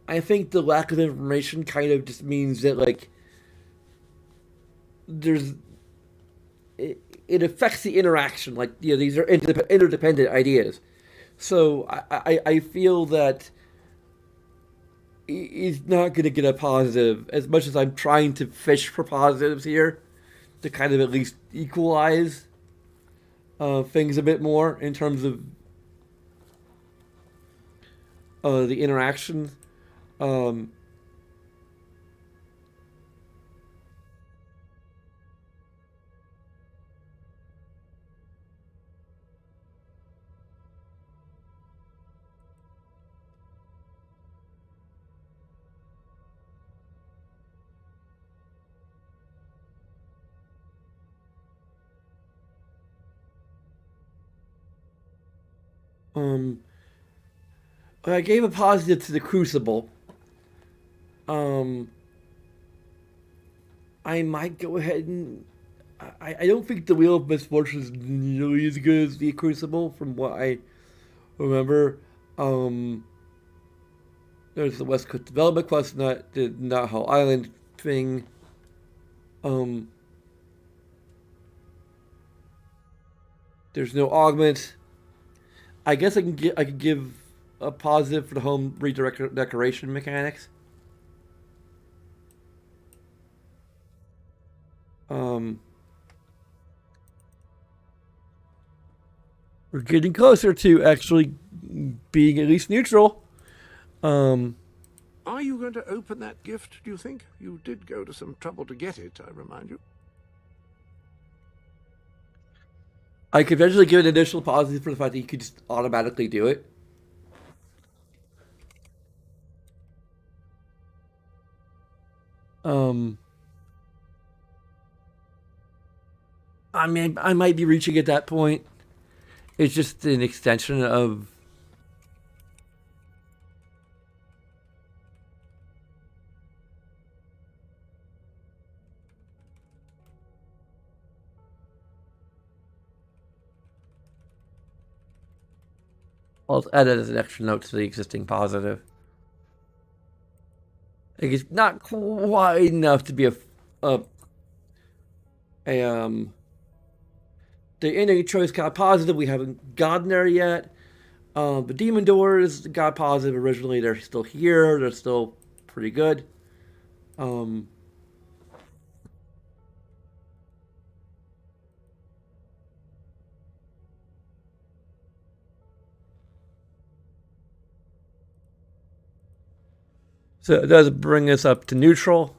I think the lack of information kind of just means that, like, there's it affects the interaction. Like, you know, these are interdependent ideas. So I feel that he's not going to get a positive as much as I'm trying to fish for positives here to kind of at least equalize things a bit more in terms of the interactions. Um, I gave a positive to the Crucible. Um, I might go ahead and I don't think the Wheel of Misfortune is nearly as good as the Crucible from what I remember. There's the West Coast Development Quest, not the Naho Island thing. There's no augment. I guess I could give a positive for the home redecoration mechanics. We're getting closer to actually being at least neutral. Are you going to open that gift, do you think? You did go to some trouble to get it, I remind you. I could eventually give an additional positive for the fact that you could just automatically do it. I mean, I might be reaching at that point. It's just an extension of. I'll add it as an extra note to the existing positive. It's not quite enough to be a the ending choice got positive. We haven't gotten there yet. The demon doors got positive originally. They're still here. They're still pretty good. So it does bring us up to neutral.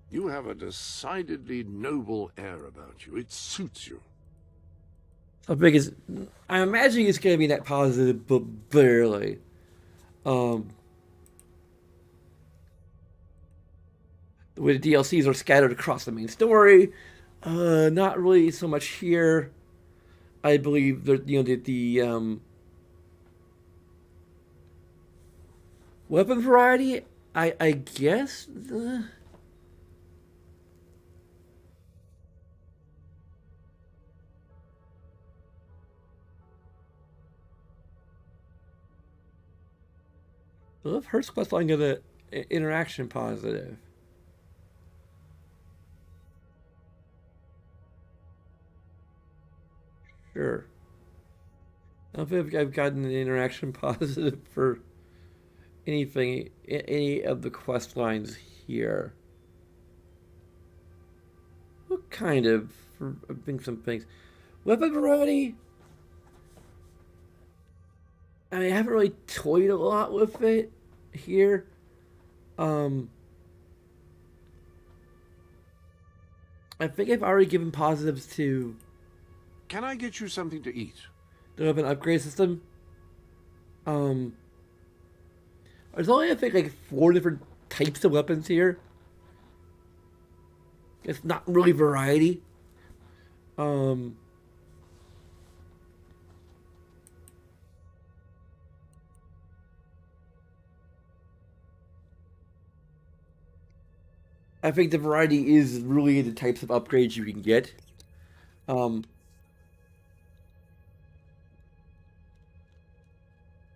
You have a decidedly noble air about you. It suits you. How big is... I'm imagining it's going to be net positive, but barely. The way the DLCs are scattered across the main story. Not really so much here. I believe that, you know, the weapon variety, I guess... I love Hertz quest line of the interaction positive. Sure. I don't think I've gotten an interaction positive for anything, any of the quest lines here. What kind of, I think some things. Weapon variety? I mean, I haven't really toyed a lot with it here. I think I've already given positives to... Can I get you something to eat? The weapon upgrade system. There's only, I think, like 4 different types of weapons here. It's not really variety. I think the variety is really the types of upgrades you can get. And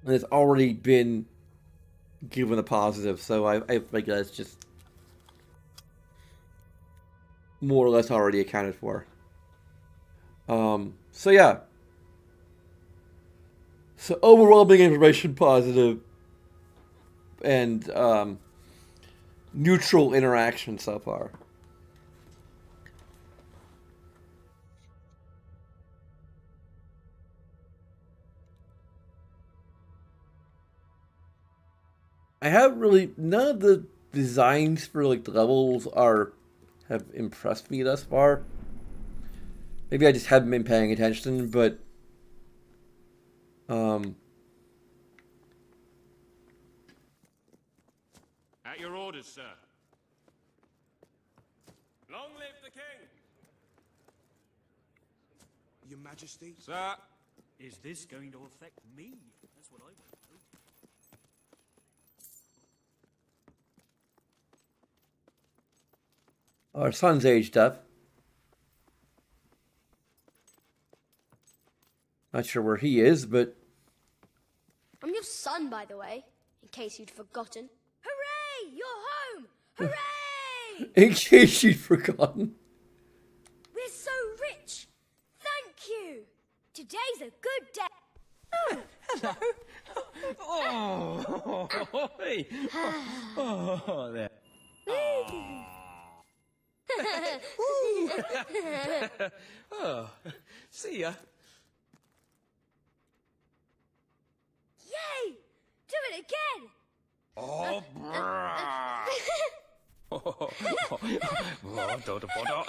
it's already been given a positive, so I think that's just more or less already accounted for. So yeah. So overwhelming information positive and neutral interaction so far. I have really none of the designs for like the levels have impressed me thus far. Maybe I just haven't been paying attention, but At your orders, sir. Long live the king! Your Majesty? Sir! Is this going to affect me? That's what I want to know. Our son's aged up. Not sure where he is, but... I'm your son, by the way, in case you'd forgotten. Hooray! You're home! Hooray! In case you'd forgotten. We're so rich! Thank you! Today's a good day. Oh, Hello. Oh, hey. Oh, there. Oh, see ya. Yay! Do it again! Oh, brah. Oh, dodo, dodo.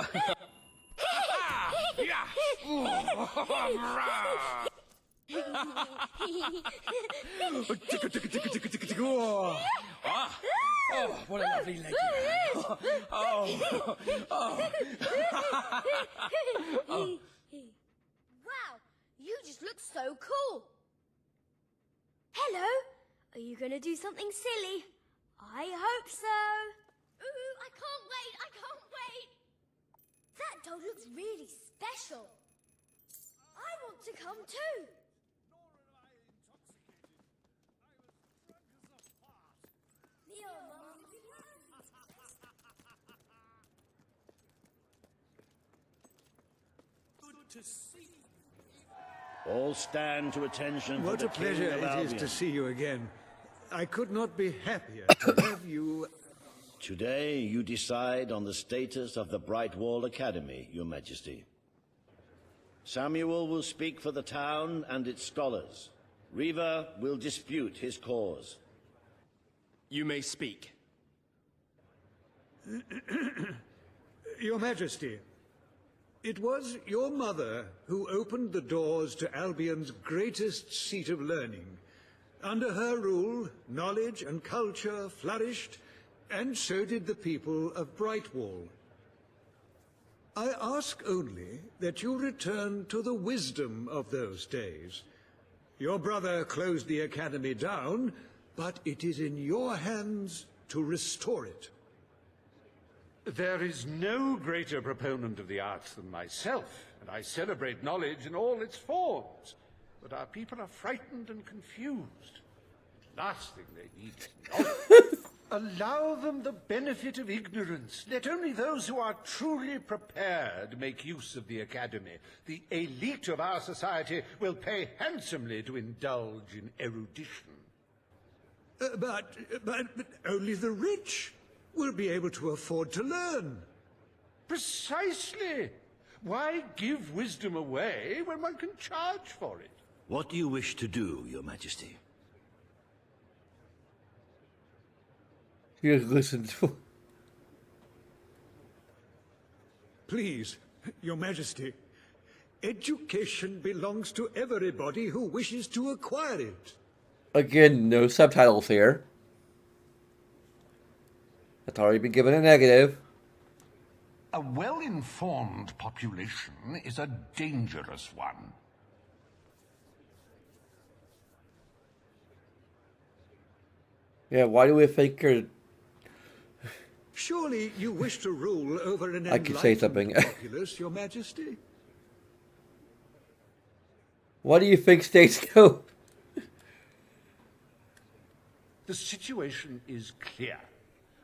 Yeah. Oh, what a lovely leg you have. Oh. Wow, you just look so cool. Hello, are you gonna do something silly? I hope so. Ooh, I can't wait! I can't wait! That doll looks really special. I want to come too. Good to see you. All stand to attention. What for a the King pleasure of it is Albion. to see you again. I could not be happier to have you. Today you decide on the status of the Brightwall Academy, Your Majesty. Samuel will speak for the town and its scholars. Reaver will dispute his cause. You may speak. Your Majesty, it was your mother who opened the doors to Albion's greatest seat of learning. Under her rule, knowledge and culture flourished, and so did the people of Brightwall. I ask only that you return to the wisdom of those days. Your brother closed the academy down, but it is in your hands to restore it. There is no greater proponent of the arts than myself, and I celebrate knowledge in all its forms. But our people are frightened and confused. The last thing they need is knowledge. Allow them the benefit of ignorance. Let only those who are truly prepared make use of the academy. The elite of our society will pay handsomely to indulge in erudition. But only the rich will be able to afford to learn. Precisely. Why give wisdom away when one can charge for it? What do you wish to do, Your Majesty? You listen to. Please, Your Majesty, education belongs to everybody who wishes to acquire it. Again, no subtitles here. That's already been given a negative. A well-informed population is a dangerous one. Yeah, why do we think you're... Surely you wish to rule over an I could say something. populace, Your Majesty? Why do you think states go? The situation is clear.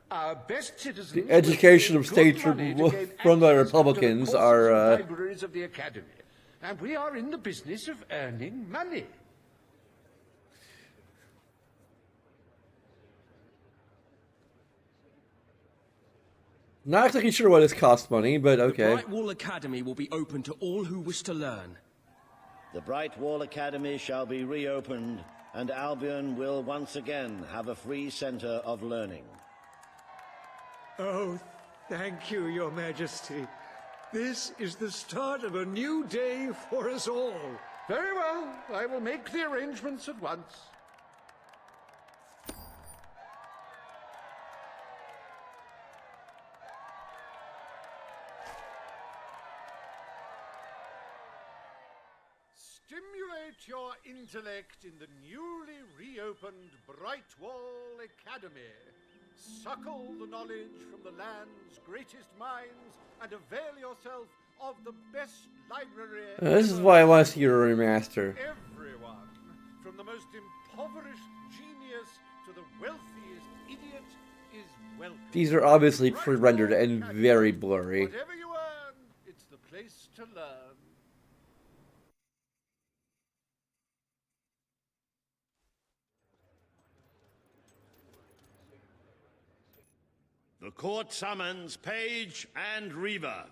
Our best citizens The education of will pay states good money to gain from the access to Republicans courses are... and libraries of the academy, and we are in the business of earning money. Not exactly sure why this costs money, but okay. The Brightwall Academy will be open to all who wish to learn. The Brightwall Academy shall be reopened, and Albion will once again have a free center of learning. Oh, thank you, Your Majesty. This is the start of a new day for us all. Very well. I will make the arrangements at once. Stimulate your intellect in the newly reopened Brightwall Academy. Suckle the knowledge from the land's greatest minds and avail yourself of the best library. This is why I want to see your remaster. Everyone, from the most impoverished genius to the wealthiest idiot, is welcome. These are obviously pre-rendered and very blurry. Whatever you earn, it's the place to learn. The court summons Page and Reaver.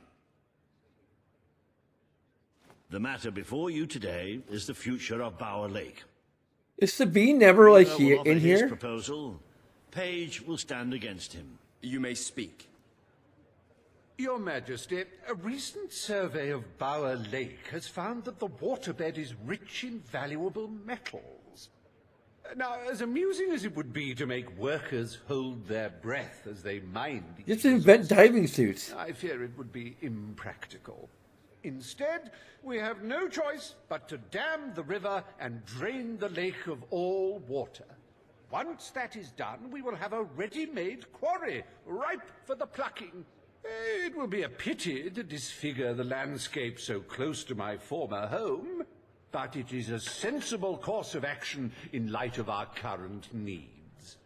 The matter before you today is the future of Bower Lake. Is Sabine never like Reaver here will offer in his here? proposal. Page will stand against him. You may speak. Your Majesty, a recent survey of Bower Lake has found that the waterbed is rich in valuable metals. Now, as amusing as it would be to make workers hold their breath as they mine these Just invent diving suits. I fear it would be impractical. Instead, we have no choice but to dam the river and drain the lake of all water. Once that is done, we will have a ready-made quarry, ripe for the plucking. It will be a pity to disfigure the landscape so close to my former home, but it is a sensible course of action in light of our current needs.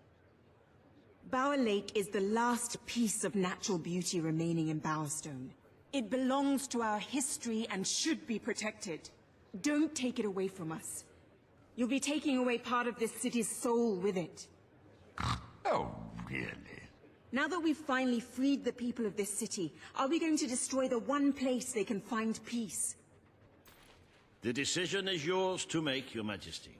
Bower Lake is the last piece of natural beauty remaining in Bowerstone. It belongs to our history and should be protected. Don't take it away from us. You'll be taking away part of this city's soul with it. Oh, really? Now that we've finally freed the people of this city, are we going to destroy the one place they can find peace? The decision is yours to make, Your Majesty.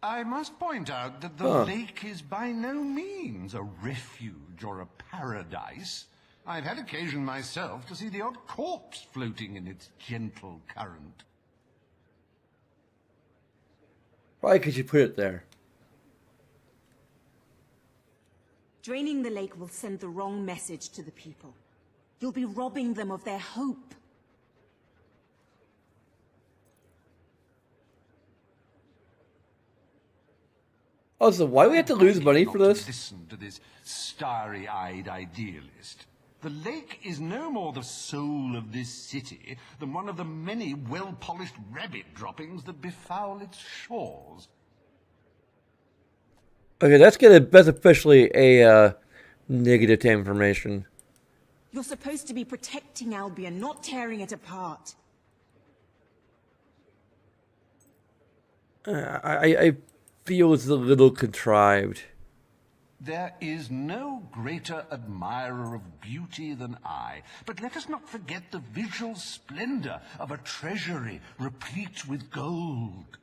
I must point out that the Huh. lake is by no means a refuge or a paradise. I've had occasion myself to see the odd corpse floating in its gentle current. Why could you put it there? Draining the lake will send the wrong message to the people. You'll be robbing them of their hope. Also, why do we have to lose money for Not to this? listen to this starry-eyed idealist. The lake is no more the soul of this city than one of the many well-polished rabbit droppings that befoul its shores. Okay, that's officially a negative to information. You're supposed to be protecting Albion, not tearing it apart. I feel it's a little contrived. There is no greater admirer of beauty than I, but let us not forget the visual splendor of a treasury replete with gold.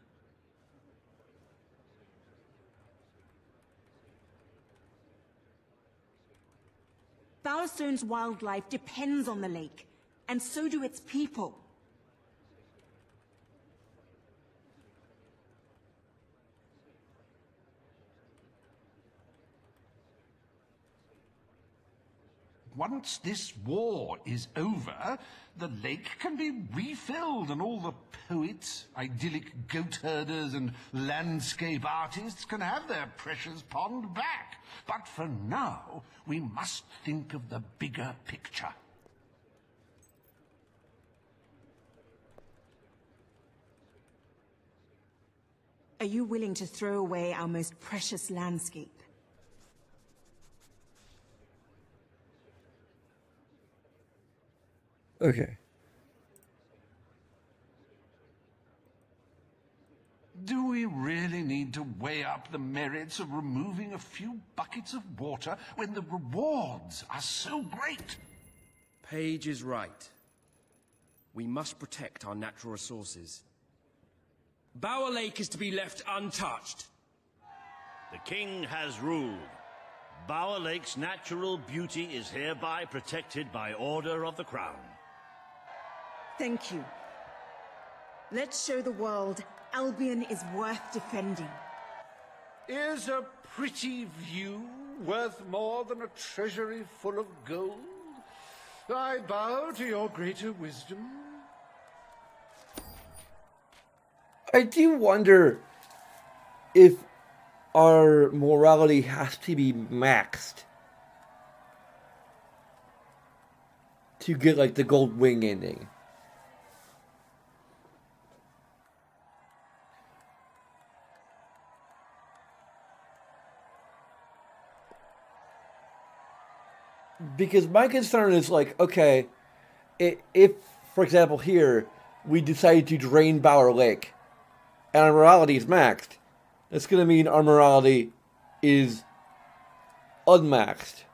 Bowerstone's wildlife depends on the lake, and so do its people. Once this war is over, the lake can be refilled and all the poets, idyllic goat herders and landscape artists can have their precious pond back. But for now, we must think of the bigger picture. Are you willing to throw away our most precious landscape? Okay. Do we really need to weigh up the merits of removing a few buckets of water when the rewards are so great? Page is right. We must protect our natural resources. Bower Lake is to be left untouched. The king has ruled. Bower Lake's natural beauty is hereby protected by order of the crown. Thank you. Let's show the world Albion is worth defending. Is a pretty view worth more than a treasury full of gold? I bow to your greater wisdom. I do wonder if our morality has to be maxed to get like the gold wing ending. Because my concern is like, okay, if, for example, here, we decided to drain Bower Lake, and our morality is maxed, that's going to mean our morality is unmaxed.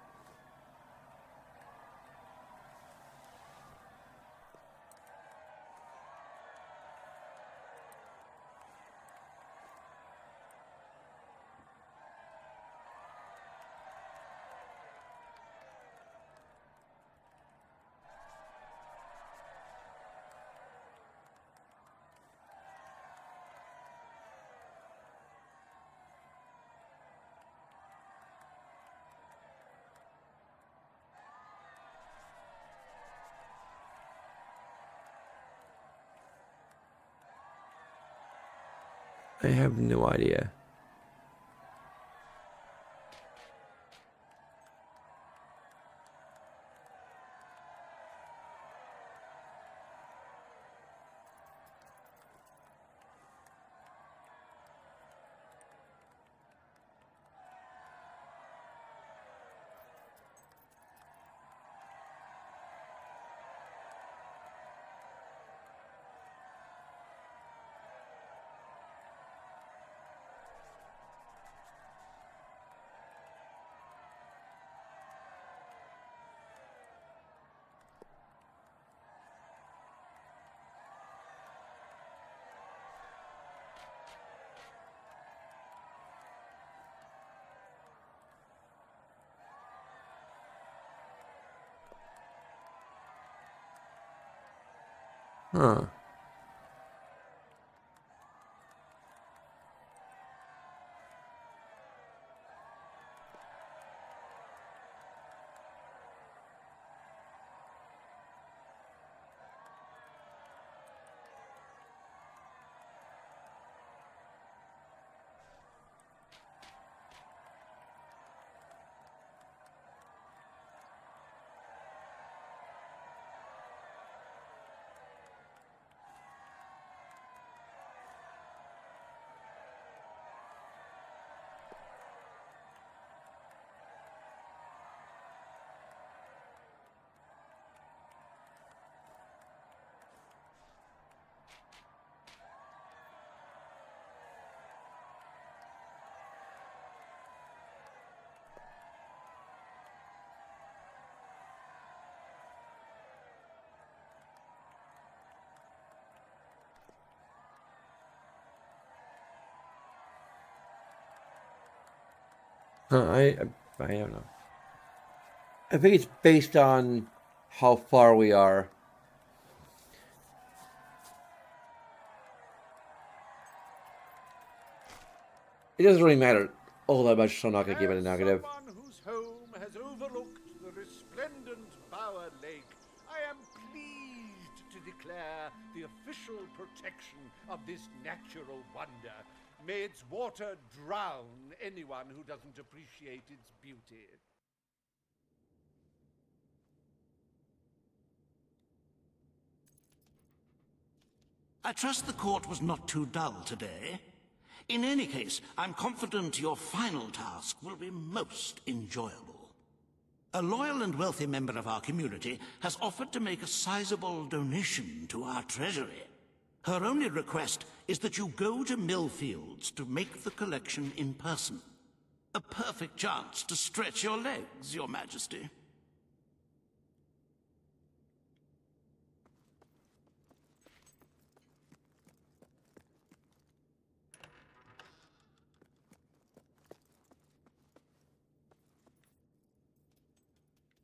I have no idea. Huh. I don't know. I think it's based on how far we are. It doesn't really matter all that much, so I'm not going to give it a negative. Someone whose home has overlooked the resplendent Bower Lake, I am pleased to declare the official protection of this natural wonder. May its water drown anyone who doesn't appreciate its beauty. I trust the court was not too dull today. In any case, I'm confident your final task will be most enjoyable. A loyal and wealthy member of our community has offered to make a sizable donation to our treasury. Her only request is that you go to Millfields to make the collection in person. A perfect chance to stretch your legs, Your Majesty.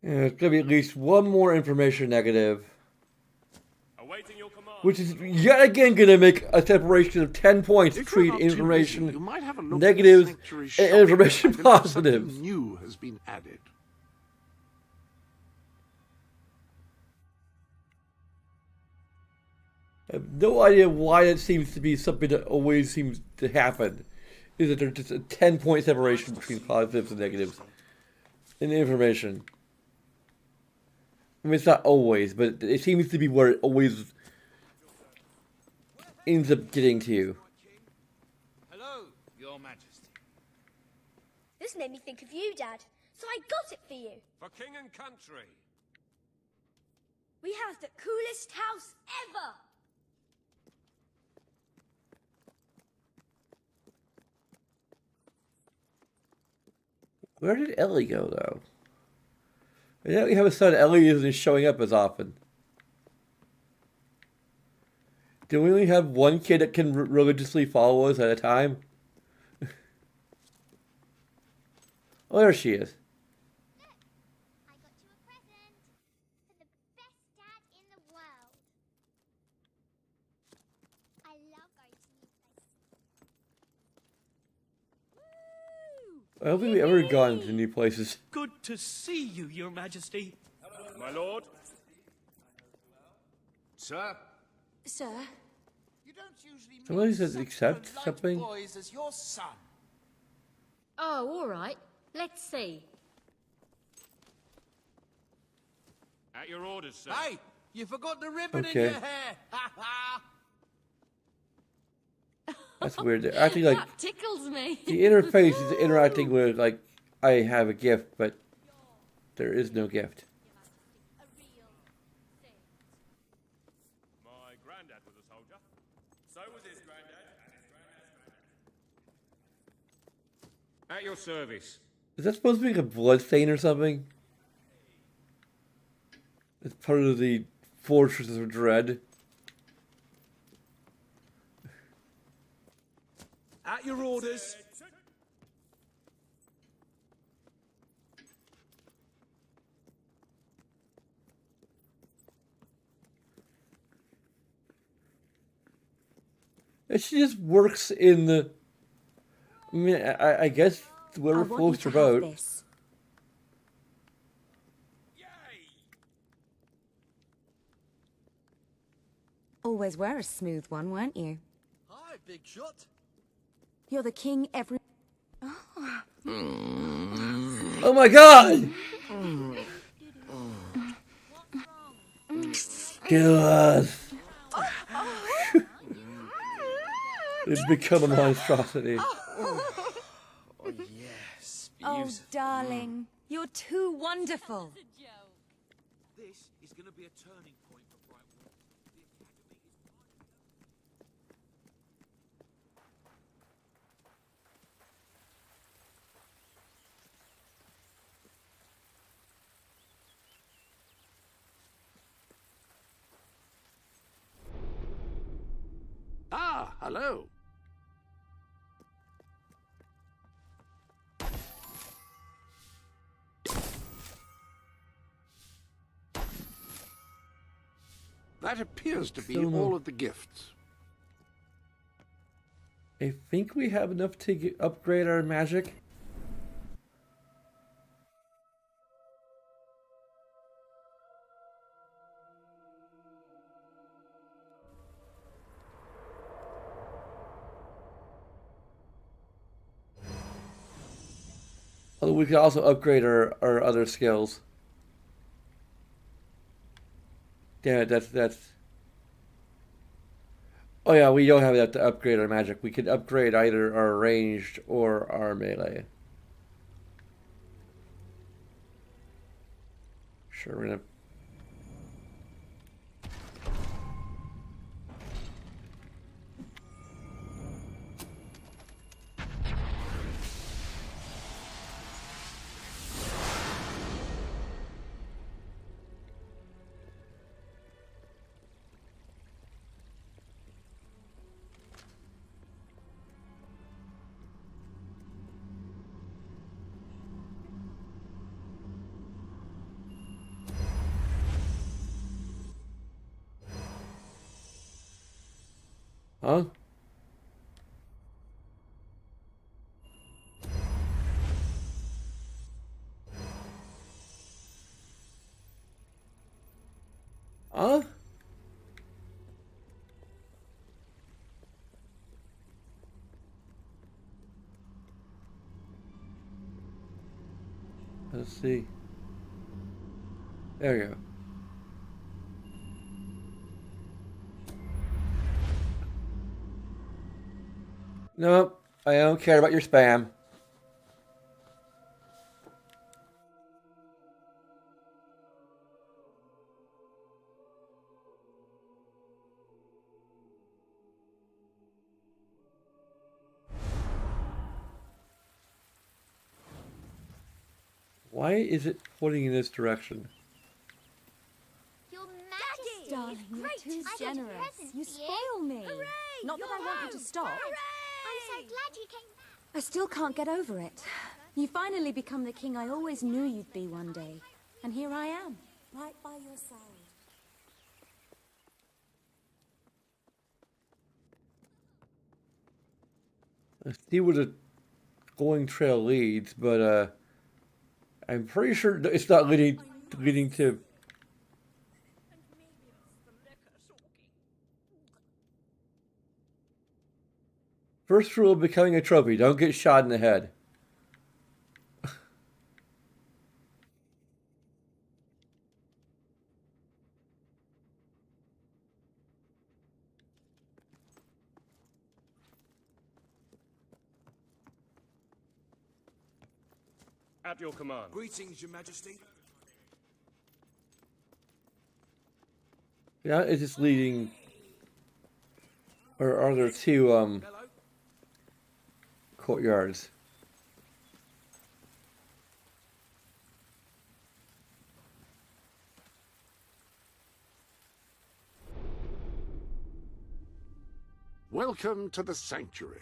Yeah, it's going to be at least one more information negative. Awaiting your command. Which is yet again going to make a separation of 10 points If you're between not too busy, information you might have a look at the negatives sanctuary and shop. information I believe positives. something new has been added. I have no idea why it seems to be something that always seems to happen. Is that there's just a 10-point separation between positives and negatives in the information. I mean, it's not always, but it seems to be where it always ends up getting to you. Hello, Your Majesty. This made me think of you, Dad, so I got it for you. For king and country. We have the coolest house ever. Where did Ellie go, though? I know we have a son, Ellie isn't showing up as often. Do we only have one kid that can religiously follow us at a time? Oh, there she is. I got you a present for the best dad in the world. I love going to new places. I don't think we've ever gone to new places. Good to see you, Your Majesty. My lord. Sir? Sir? You don't usually meet Somebody says such accept polite something. boys as your son. Oh, all right. Let's see. At your orders, sir. Hey, you forgot the ribbon Okay. in your hair. Ha ha. That's weird. Actually, like, That tickles me. the interface is interacting with, like, I have a gift, but there is no gift. My granddad was a soldier. So was his granddad and his granddad's granddad. At your service. Is that supposed to be like a blood stain or something? It's part of the Fortress of Dread. At your orders. And she just works in the. I mean, I guess whoever floats her boat. This. Always were a smooth one, weren't you? Hi, big shot. You're the king every... Oh my god! Kill us! It's become a monstrosity. Oh, yes. Oh, darling. You're too wonderful. This is going to be a turning point for Brightwater. Ah, hello. That appears to be all of the gifts. I think we have enough to upgrade our magic. Although we could also upgrade our other skills. Damn it, that's... Oh yeah, we don't have that to upgrade our magic. We could upgrade either our ranged or our melee. Sure, we're gonna... Huh? Huh? Let's see. There we go. Nope, I don't care about your spam. Why is it pointing in this direction? Your Majesty! Darling, you're too I got a generous. present You for spoil me. Hooray! Not that I You're want you home. to stop. I'm so glad you came back. I still can't get over it. You finally become the king I always knew you'd be one day. And here I am, right by your side. I see where the going trail leads, but I'm pretty sure it's not leading to. First rule of becoming a trophy: don't get shot in the head. At your command. Greetings, Your Majesty. Yeah, it's just leading. Or are there two courtyards? Welcome to the sanctuary.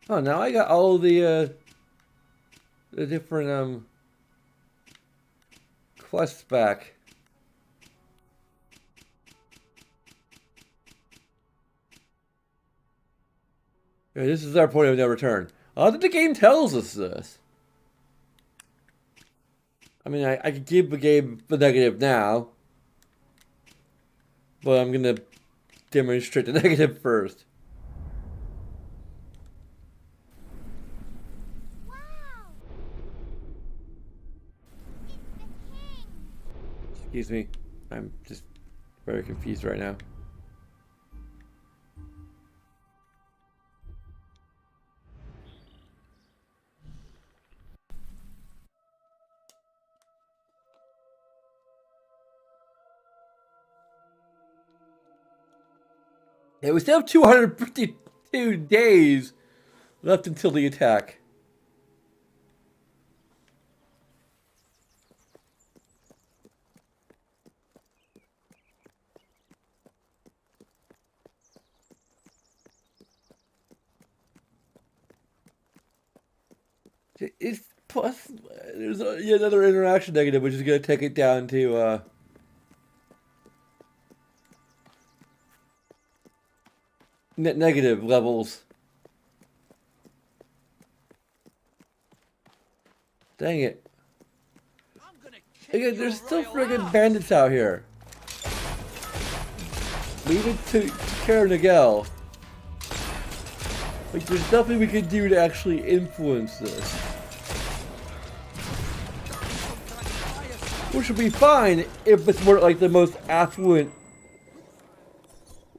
Oh, now I got all the different quests back. Yeah, this is our point of no return. I think the game tells us this. I mean, I could give the game the negative now, but I'm gonna demonstrate the negative first. Excuse me, I'm just very confused right now. Yeah, we still have 252 days left until the attack. It's plus there's yet another interaction negative, which is going to take it down to net negative levels. Dang it! Again, there's still friggin' bandits out here. Leave it to care Nigel. Like, there's nothing we can do to actually influence this. Which would be fine if it's more like the most affluent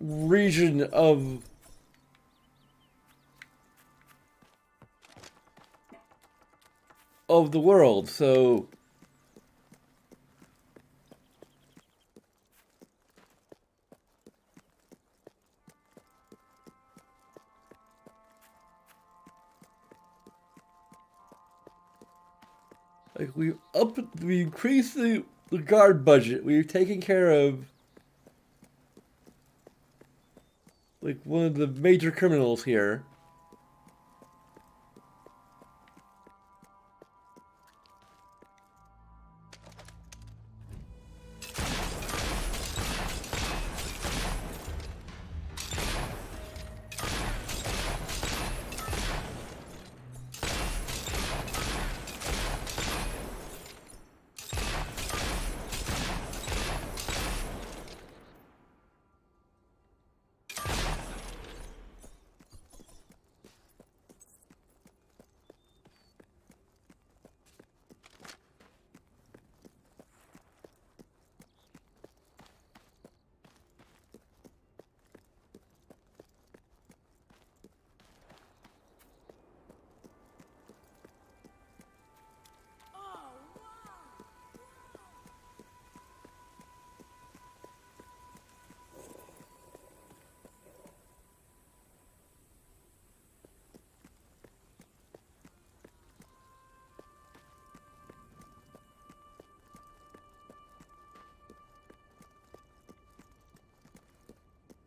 region of the world, so like we increased the guard budget. We're taking care of like one of the major criminals here.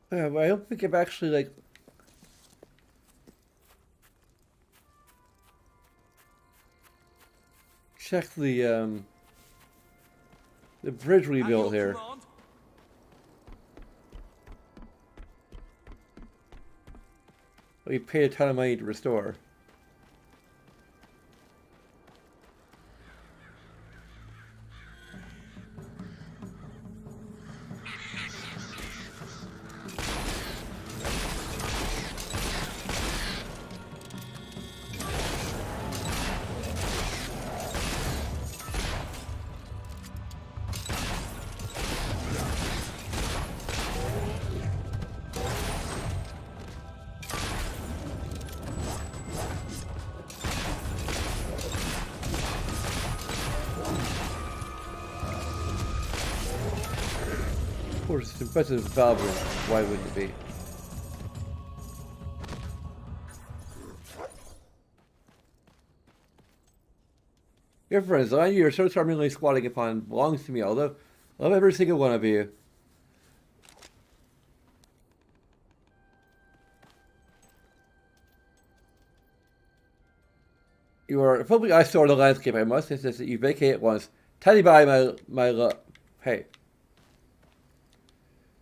Yeah, but I don't think I've actually like checked the bridge we built here. We paid a ton of money to restore. Of course, it's impressive valve. Why wouldn't it be? Your friends, I you're so charmingly squatting upon belongs to me, although I love every single one of you. You are a public eyesore on the landscape. I must insist that you vacate at once. Tell me by my love. Hey.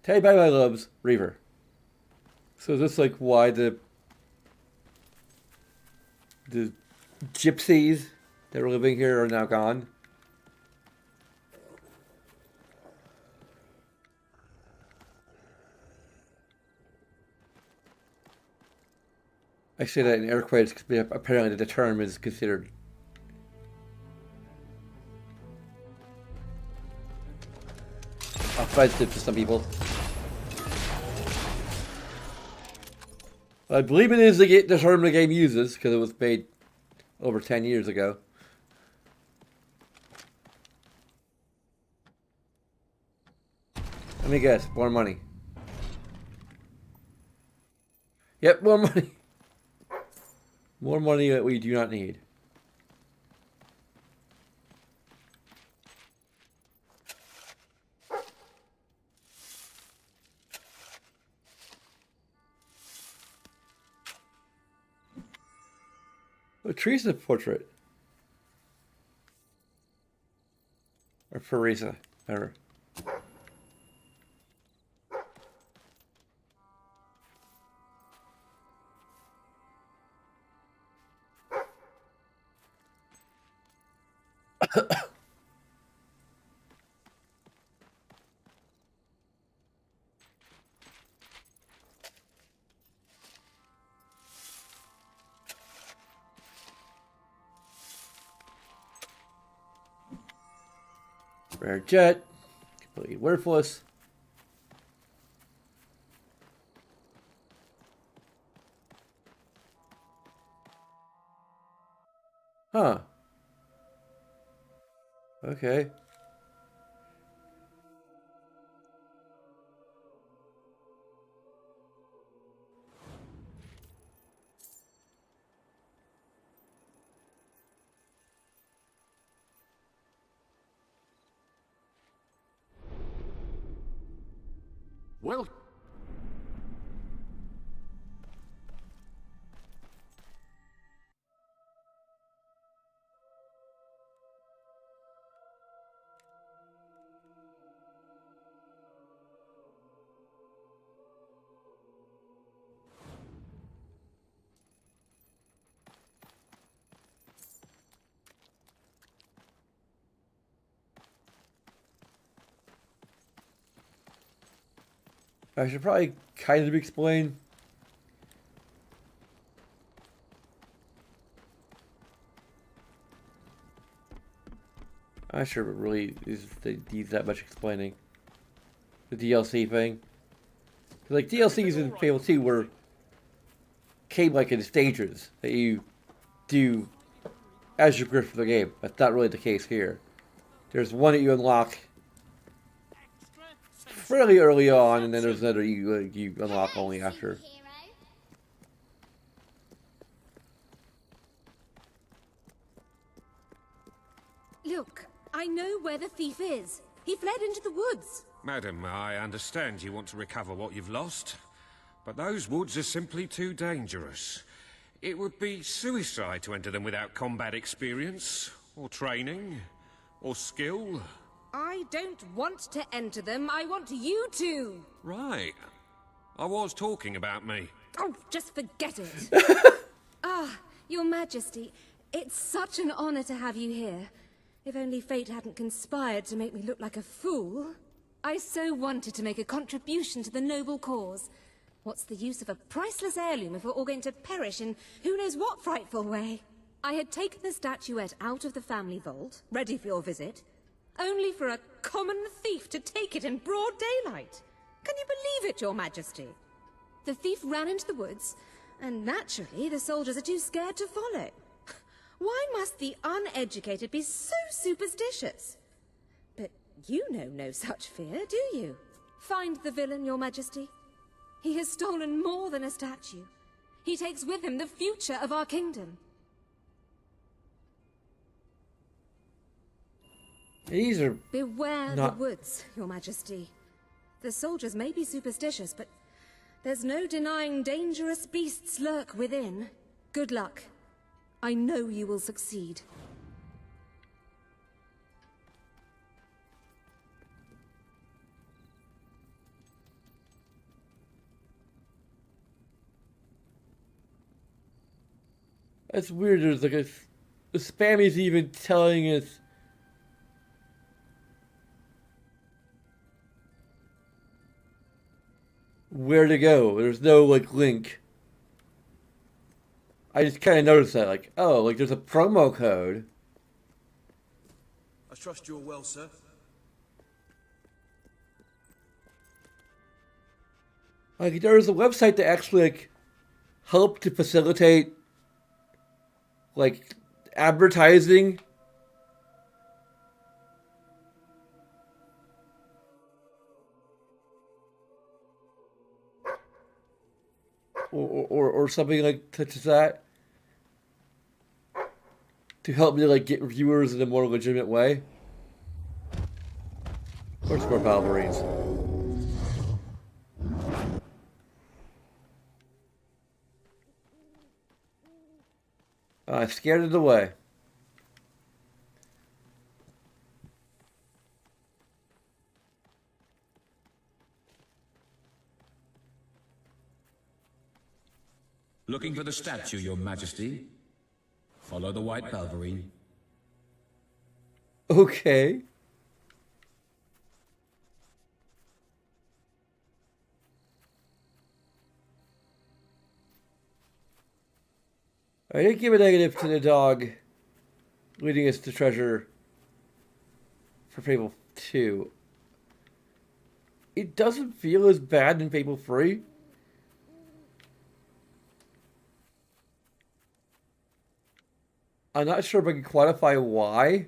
Tell me by my loves, Reaver. So is this like why the gypsies that were living here are now gone? I say that in air quotes because apparently the term is considered offensive to some people. I believe it is the term the game uses because it was made over 10 years ago. Let me guess, more money. Yep, more money. More money that we do not need. A Teresa portrait. Or Teresa. Or rare jet. Completely worthless. Huh. Okay. Well, I should probably kind of explain. I'm not sure it really needs that much explaining. The DLC thing. Like, DLCs in Fable 2 came like in stages that you do as you progress through the game. That's not really the case here. There's one that you unlock fairly early on, and then there's another you unlock only after. Look, I know where the thief is. He fled into the woods. Madam, I understand you want to recover what you've lost, but those woods are simply too dangerous. It would be suicide to enter them without combat experience, or training, or skill. I don't want to enter them. I want you to. Right. I was talking about me. Oh, just forget it. Your Majesty, it's such an honor to have you here. If only fate hadn't conspired to make me look like a fool. I so wanted to make a contribution to the noble cause. What's the use of a priceless heirloom if we're all going to perish in who knows what frightful way? I had taken the statuette out of the family vault, ready for your visit, only for a common thief to take it in broad daylight. Can you believe it, Your Majesty? The thief ran into the woods, and naturally the soldiers are too scared to follow. Why must the uneducated be so superstitious? But you know no such fear, do you? Find the villain, Your Majesty. He has stolen more than a statue. He takes with him the future of our kingdom. These are Beware the woods, Your Majesty. The soldiers may be superstitious, but there's no denying dangerous beasts lurk within. Good luck. I know you will succeed. That's weird. There's like the spam is even telling us where to go. There's no like link. I just kind of noticed that, like, oh, like there's a promo code. I trust you're well, sir. Like there's a website that actually like help to facilitate like advertising. Or something like such as that to help me like get viewers in a more legitimate way. Of course, more Valverines. I scared it away. Looking for the statue, Your Majesty. Follow the white Valverine. Okay. I did give a negative to the dog, leading us to treasure for Fable 2. It doesn't feel as bad in Fable 3. I'm not sure if I can quantify why.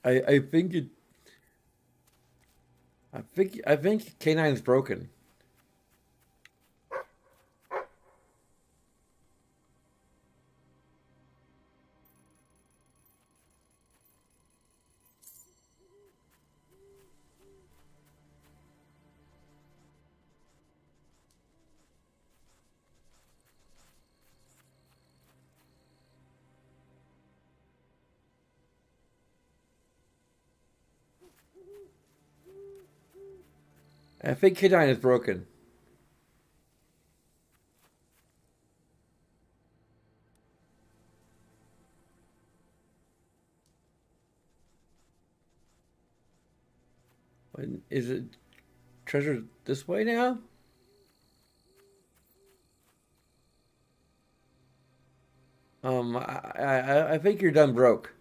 I think it. I think K9 is broken. I think K9 is broken. Is it treasure this way now? I think you're done broke.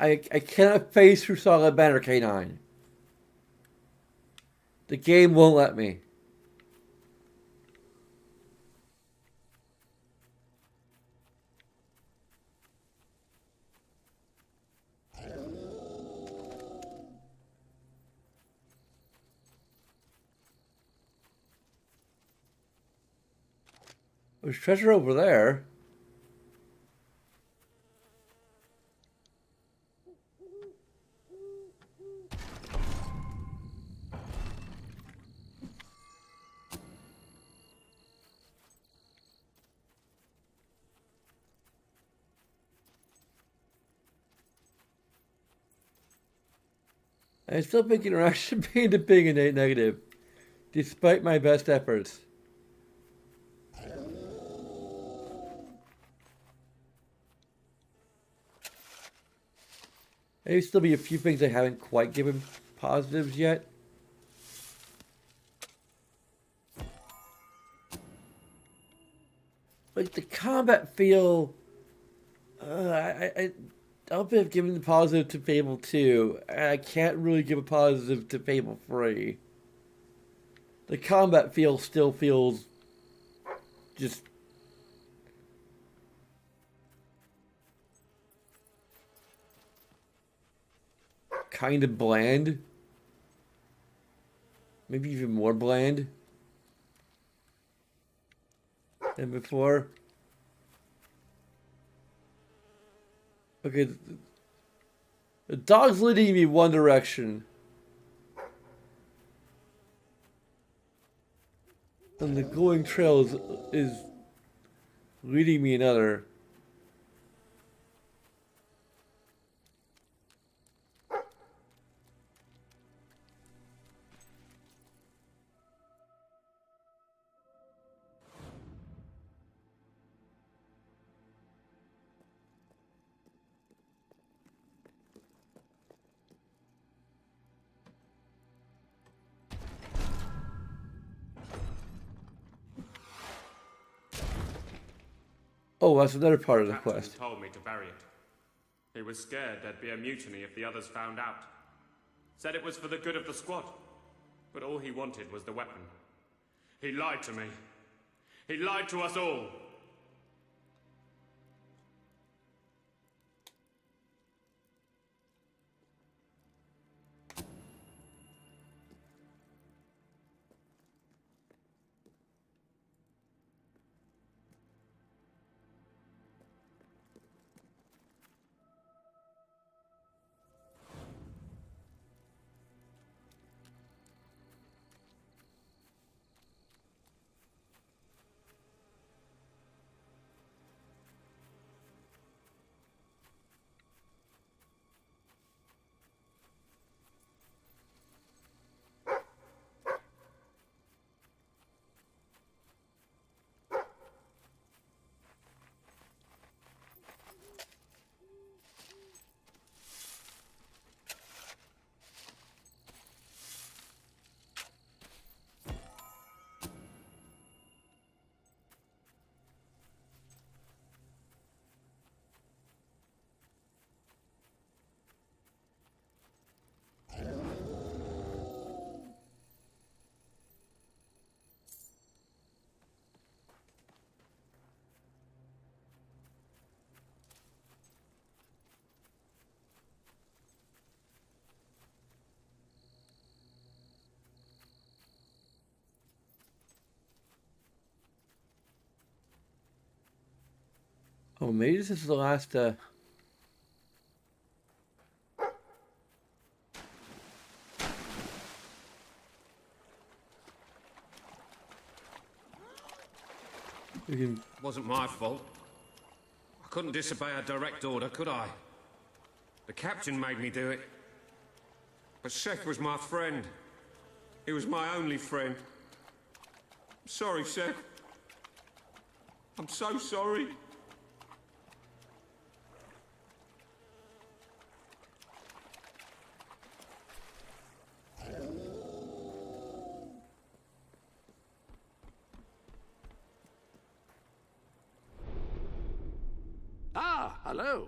I cannot face through Solid Banner K9. The game won't let me. There's treasure over there. I'm still thinking I should be being a negative, despite my best efforts. Maybe still be a few things I haven't quite given positives yet. Like the combat feel, I'll be giving the positive to Fable 2. I can't really give a positive to Fable 3. the combat still feels just kind of bland. Maybe even more bland than before. Okay, the dog's leading me one direction. And the glowing trail is leading me another. Oh, that's another part of the Captain quest. told me to bury it. He was scared there'd be a mutiny if the others found out. Said it was for the good of the squad. But all he wanted was the weapon. He lied to me. He lied to us all. Oh, maybe this is the last, we can... Wasn't my fault. I couldn't disobey a direct order, could I? The captain made me do it. But Seth was my friend. He was my only friend. I'm sorry, Seth. I'm so sorry. Ah, hello.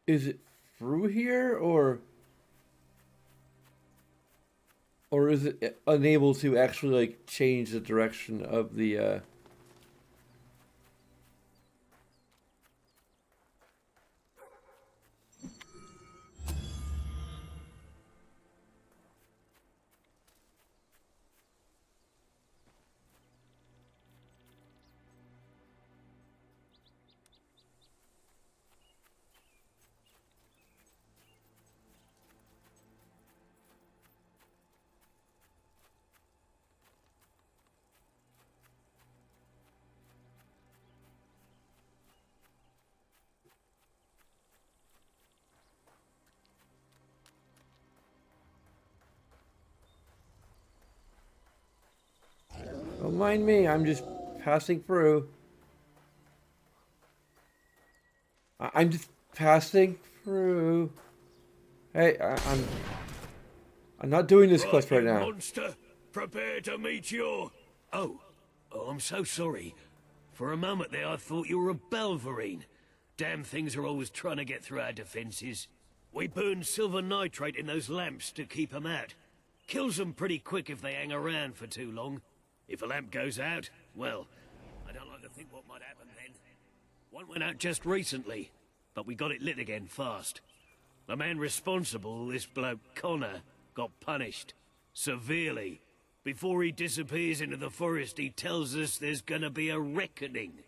Is it through here, or is it unable to actually, like, change the direction of the, Don't mind me, I'm just passing through. I'm just passing through. Hey, I'm not doing this quest right now. Monster, prepare to meet your... Oh, I'm so sorry. For a moment there I thought you were a Belverine. Damn things are always trying to get through our defenses. We burn silver nitrate in those lamps to keep them out. Kills them pretty quick if they hang around for too long. If a lamp goes out, well, I don't like to think what might happen then. One went out just recently, but we got it lit again fast. The man responsible, this bloke Connor, got punished. Severely. Before he disappears into the forest, he tells us there's gonna be a reckoning.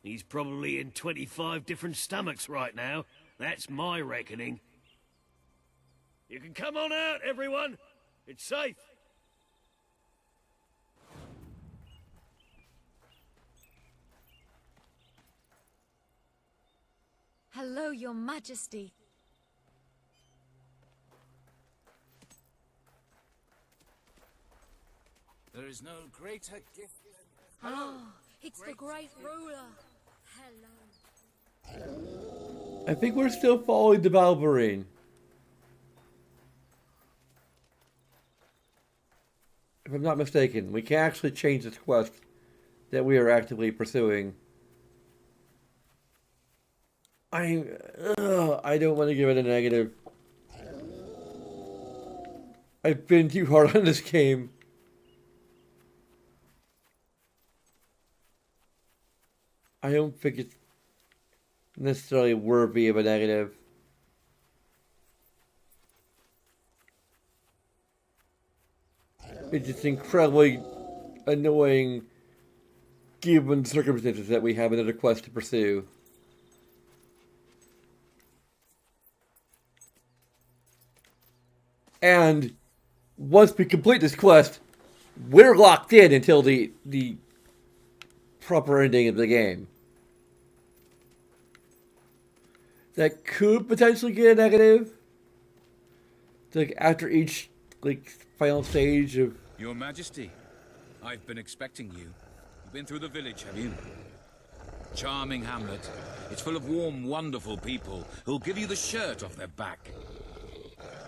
He's probably in 25 different stomachs right now. That's my reckoning. You can come on out, everyone. It's safe. Hello, Your Majesty. There is no greater gift than... Oh, it's the great ruler. Hello. I think we're still following the Balverine. If I'm not mistaken, we can actually change this quest that we are actively pursuing. I don't want to give it a negative. I've been too hard on this game. I don't think it's necessarily worthy of a negative. It's just incredibly annoying given the circumstances that we have another quest to pursue. And once we complete this quest, we're locked in until the proper ending of the game. That could potentially get a negative. Like after each final stage of... Your Majesty, I've been expecting you. You've been through the village, have you? Charming hamlet. It's full of warm, wonderful people who'll give you the shirt off their back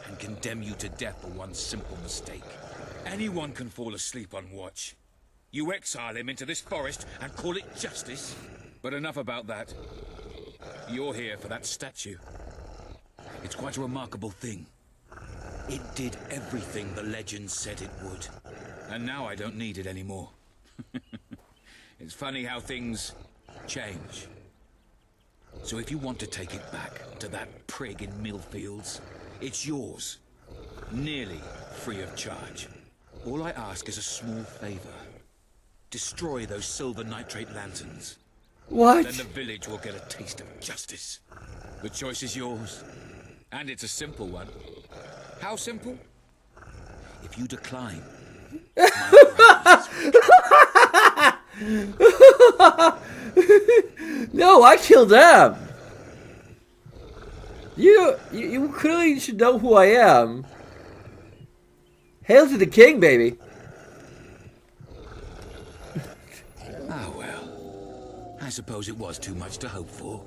and condemn you to death for one simple mistake. Anyone can fall asleep on watch. You exile him into this forest and call it justice? But enough about that. You're here for that statue. It's quite a remarkable thing. It did everything the legend said it would. And now I don't need it anymore. It's funny how things change. So if you want to take it back to that prig in Millfields, it's yours. Nearly free of charge. All I ask is a small favor. Destroy those silver nitrate lanterns. What? Then the village will get a taste of justice. The choice is yours. And it's a simple one. How simple? If you decline... No, I killed them! You clearly should know who I am. Hail to the king, baby! Ah, well. I suppose it was too much to hope for.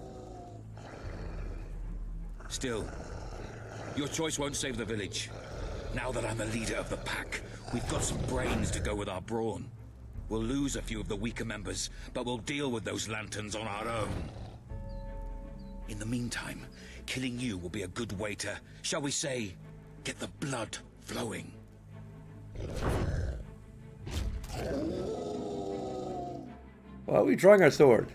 Still, your choice won't save the village. Now that I'm the leader of the pack, we've got some brains to go with our brawn. We'll lose a few of the weaker members, but we'll deal with those lanterns on our own. In the meantime, killing you will be a good way to, shall we say, get the blood flowing. Why are we drawing our sword?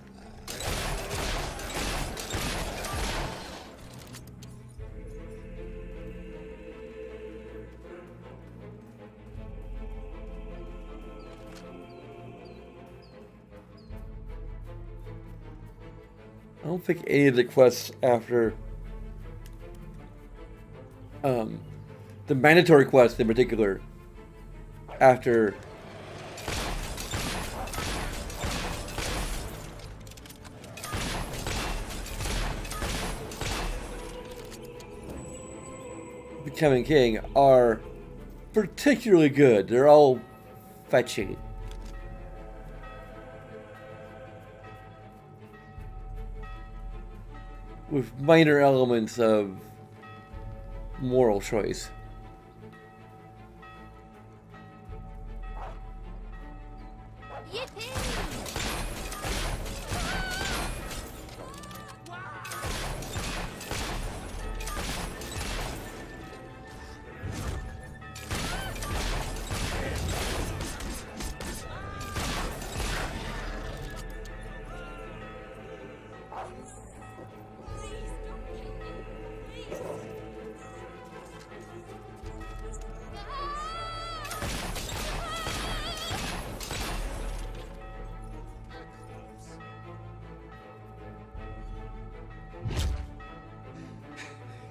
I don't think any of the quests after the mandatory quest in particular after becoming king are particularly good. They're all fetching. with minor elements of moral choice.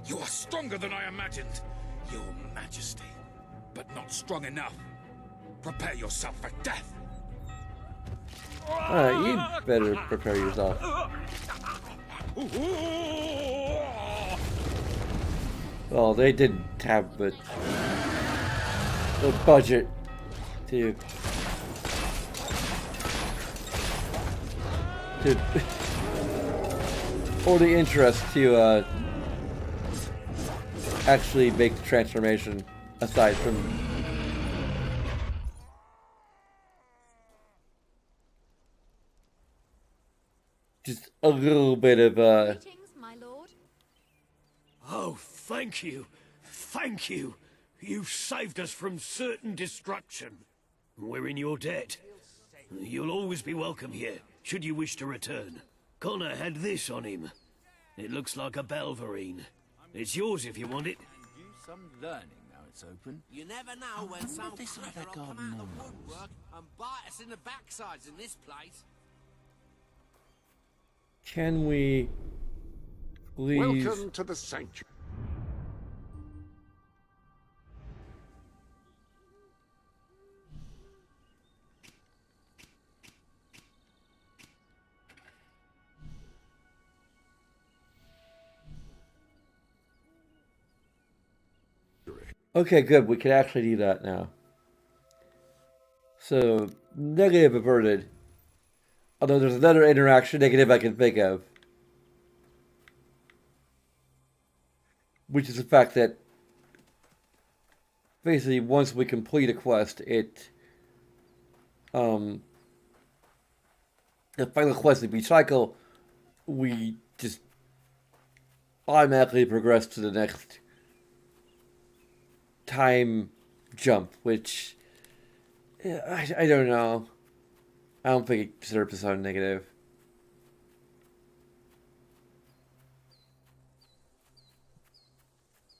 You are stronger than I imagined, Your Majesty. But not strong enough. Prepare yourself for death. Alright, you better prepare yourself. Well, they didn't have the budget to or the interest to actually make the transformation, aside from just a little bit of my lord. Oh, thank you. Thank you. You've saved us from certain destruction. We're in your debt. You'll always be welcome here, should you wish to return. Connor had this on him. It looks like a Belverine. It's yours if you want it. Do some learning now it's open. You never know when some critter will come out of the woodwork and bite us in the backsides in this place. can we please Welcome to the sanctuary. Okay, good. We can actually do that now. So, negative averted. Although there's another interaction negative I can think of. Which is the fact that basically once we complete a quest, it the final quest that we cycle, we just automatically progress to the next time jump, which I don't know. I don't think it deserves to sound negative.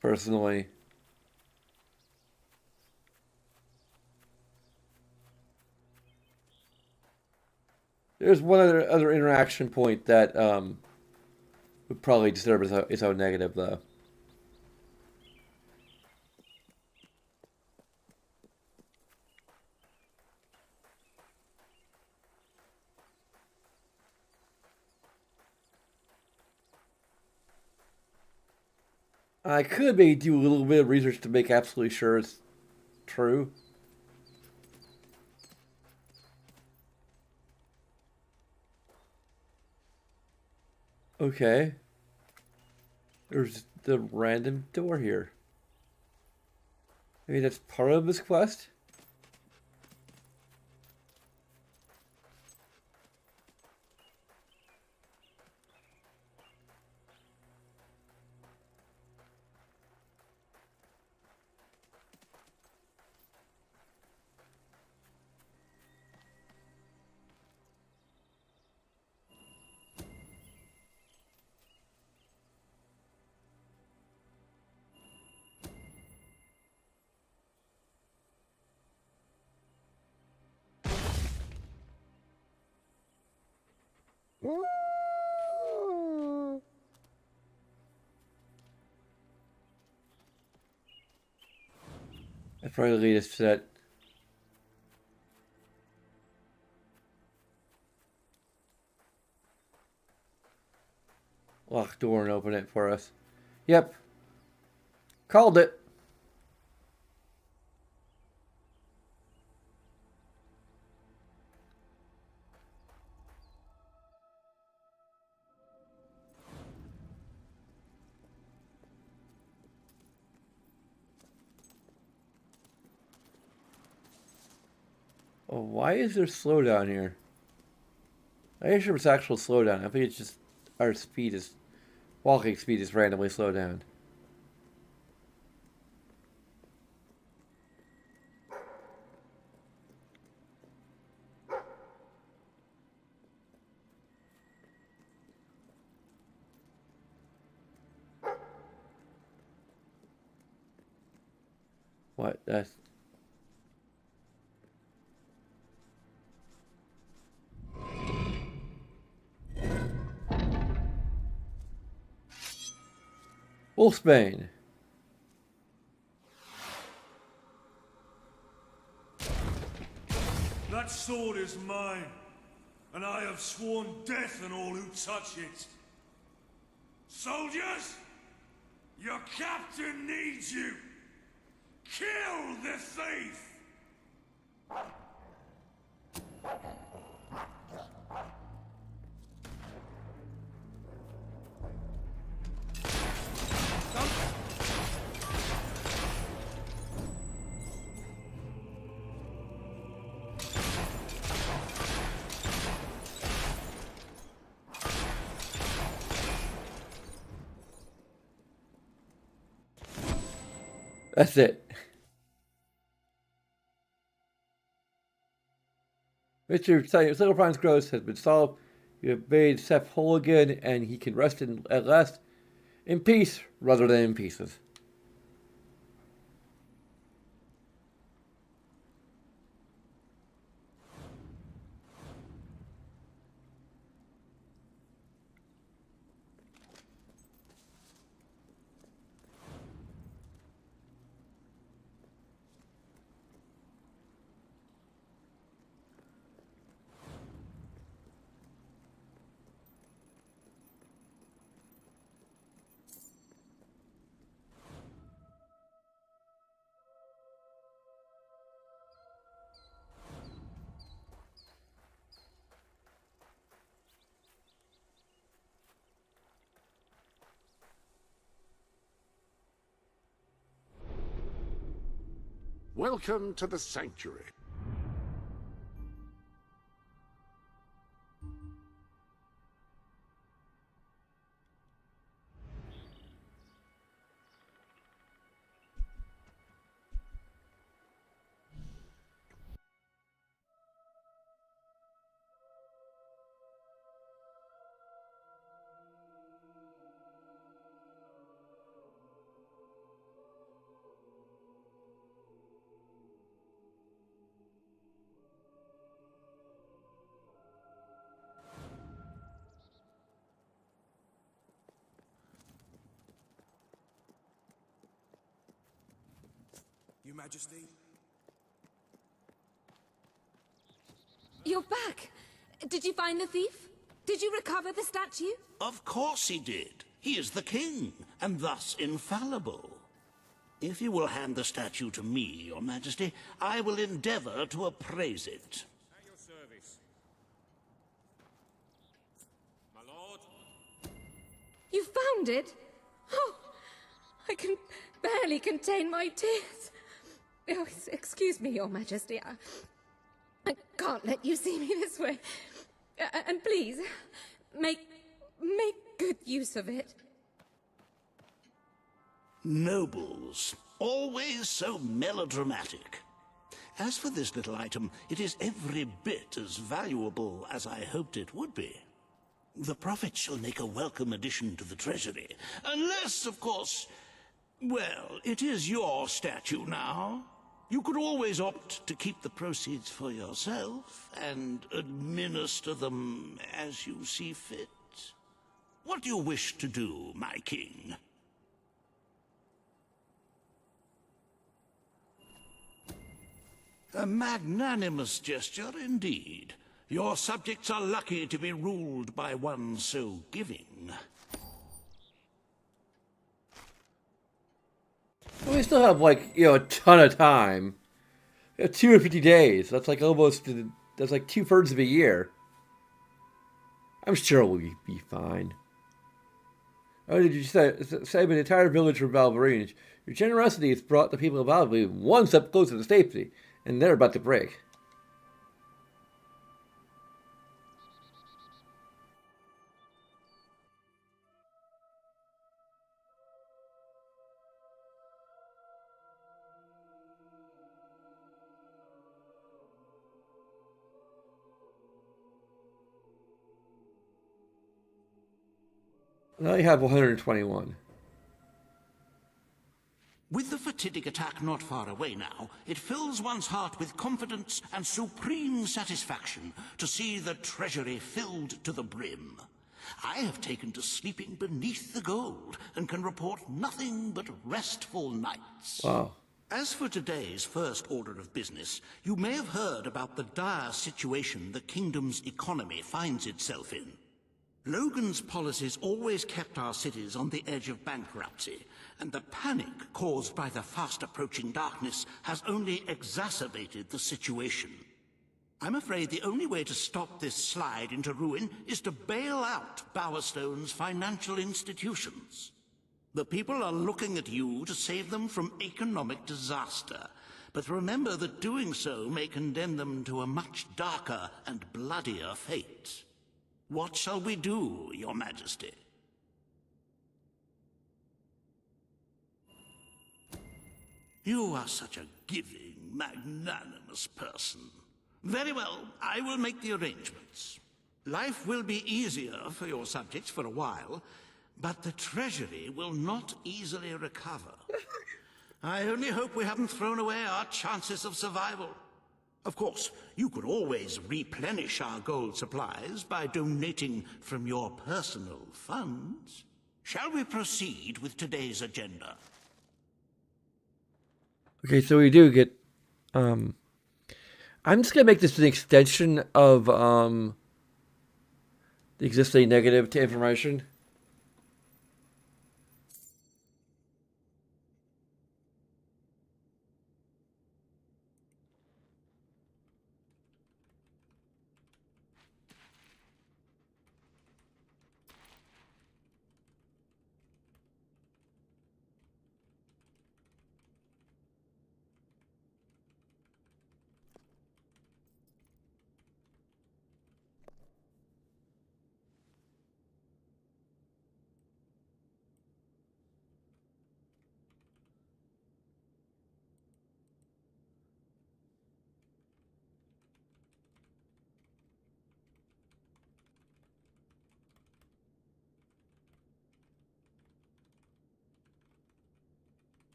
Personally. There's one other interaction point that would probably deserve its own negative, though. I could maybe do a little bit of research to make absolutely sure it's true. Okay. There's the random door here. Maybe that's part of this quest? That probably lead us to that. Lock door and open it for us. Yep. Called it. Oh, why is there slowdown here? I am sure it's actual slowdown. I think it's just our speed is... walking speed is randomly slowed down. What? That's... Wolfsbane. That sword is mine, and I have sworn death on all who touch it. Soldiers, your captain needs you. Kill the thief! That's it. Mr. Little Prime's Gross has been solved. You have made Seth whole again, and he can rest at last in peace rather than in pieces. Welcome to the sanctuary. Your Majesty? You're back! Did you find the thief? Did you recover the statue? Of course he did. He is the king, and thus infallible. If you will hand the statue to me, Your Majesty, I will endeavor to appraise it. At your service. My lord. You found it? Oh, I can barely contain my tears. Oh, excuse me, Your Majesty. I can't let you see me this way. And please, make good use of it. Nobles, always so melodramatic. As for this little item, it is every bit as valuable as I hoped it would be. The profits shall make a welcome addition to the treasury. Unless, of course, well, it is your statue now. You could always opt to keep the proceeds for yourself and administer them as you see fit. What do you wish to do, my king? A magnanimous gesture indeed. Your subjects are lucky to be ruled by one so giving. We still have, like, a ton of time. 250 days. That's like almost, that's like 2/3 of a year. I'm sure we'll be fine. Oh, did you save an entire village from Valverine? Your generosity has brought the people of Valverine one step closer to safety, and they're about to break. Now you have 121. With the fatidic attack not far away now, it fills one's heart with confidence and supreme satisfaction to see the treasury filled to the brim. I have taken to sleeping beneath the gold and can report nothing but restful nights. Wow. As for today's first order of business, you may have heard about the dire situation the kingdom's economy finds itself in. Logan's policies always kept our cities on the edge of bankruptcy, and the panic caused by the fast-approaching darkness has only exacerbated the situation. I'm afraid the only way to stop this slide into ruin is to bail out Bowerstone's financial institutions. The people are looking at you to save them from economic disaster, but remember that doing so may condemn them to a much darker and bloodier fate. What shall we do, Your Majesty? You are such a giving, magnanimous person. Very well, I will make the arrangements. Life will be easier for your subjects for a while, but the treasury will not easily recover. I only hope we haven't thrown away our chances of survival. Of course, you could always replenish our gold supplies by donating from your personal funds. Shall we proceed with today's agenda? Okay, so we do get... I'm just going to make this an extension of the existing negative to information.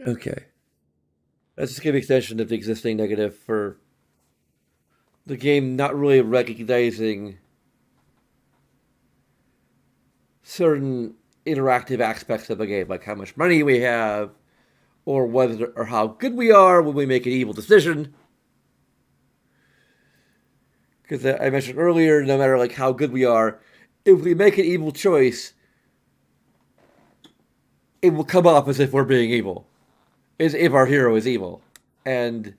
Okay. That's just going to be an extension of the existing negative for the game not really recognizing certain interactive aspects of the game, like how much money we have, or whether or how good we are when we make an evil decision. Because I mentioned earlier, no matter like how good we are, if we make an evil choice, it will come off as if we're being evil, as if our hero is evil, and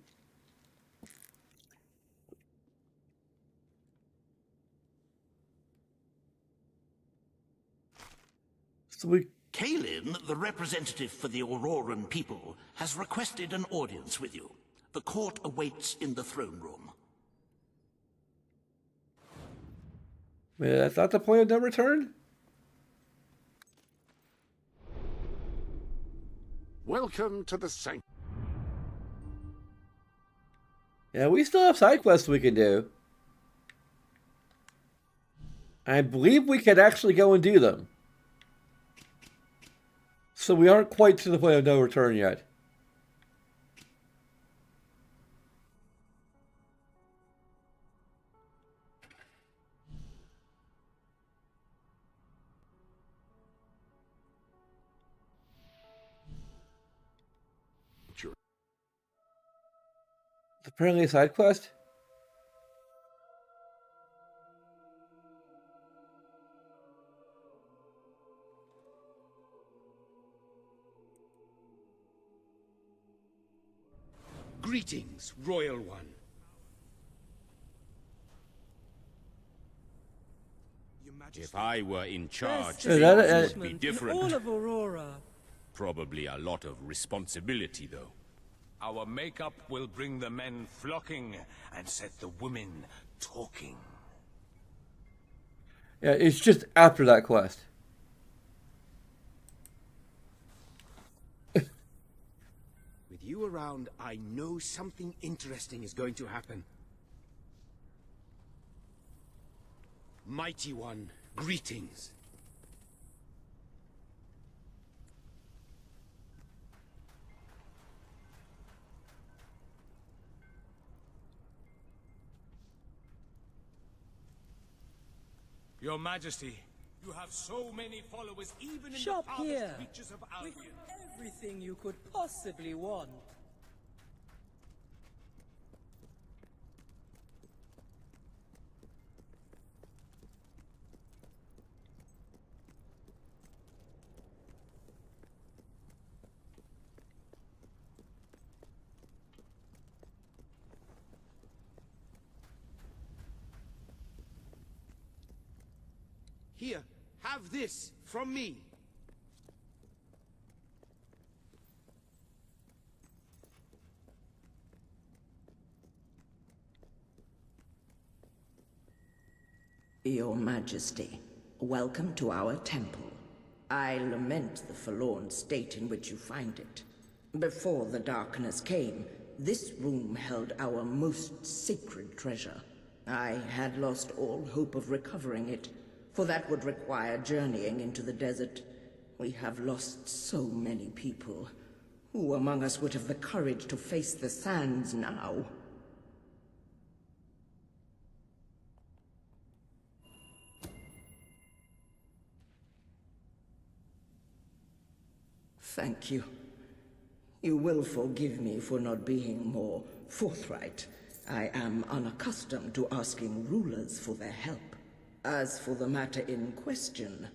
so we. Kalin, the representative for the Auroran people, has requested an audience with you. The court awaits in the throne room. That's not the point of no return? Welcome to the sanctuary. Yeah, we still have side quests we can do. I believe we can actually go and do them. So we aren't quite to the point of no return yet. Apparently a side quest? Greetings, Royal One. If I were in charge, That it would be different. All of Aurora. Probably a lot of responsibility, though. Our makeup will bring the men flocking and set the women talking. Yeah, it's just after that quest. With you around, I know something interesting is going to happen. Mighty One, greetings. Your Majesty, you have so many followers, even in Shop the farthest here. reaches of We Albion. have everything you could possibly want. Here, have this from me. Your Majesty, welcome to our temple. I lament the forlorn state in which you find it. Before the darkness came, this room held our most sacred treasure. I had lost all hope of recovering it, for that would require journeying into the desert. We have lost so many people. Who among us would have the courage to face the sands now? Thank you. You will forgive me for not being more forthright. I am unaccustomed to asking rulers for their help. As for the matter in question,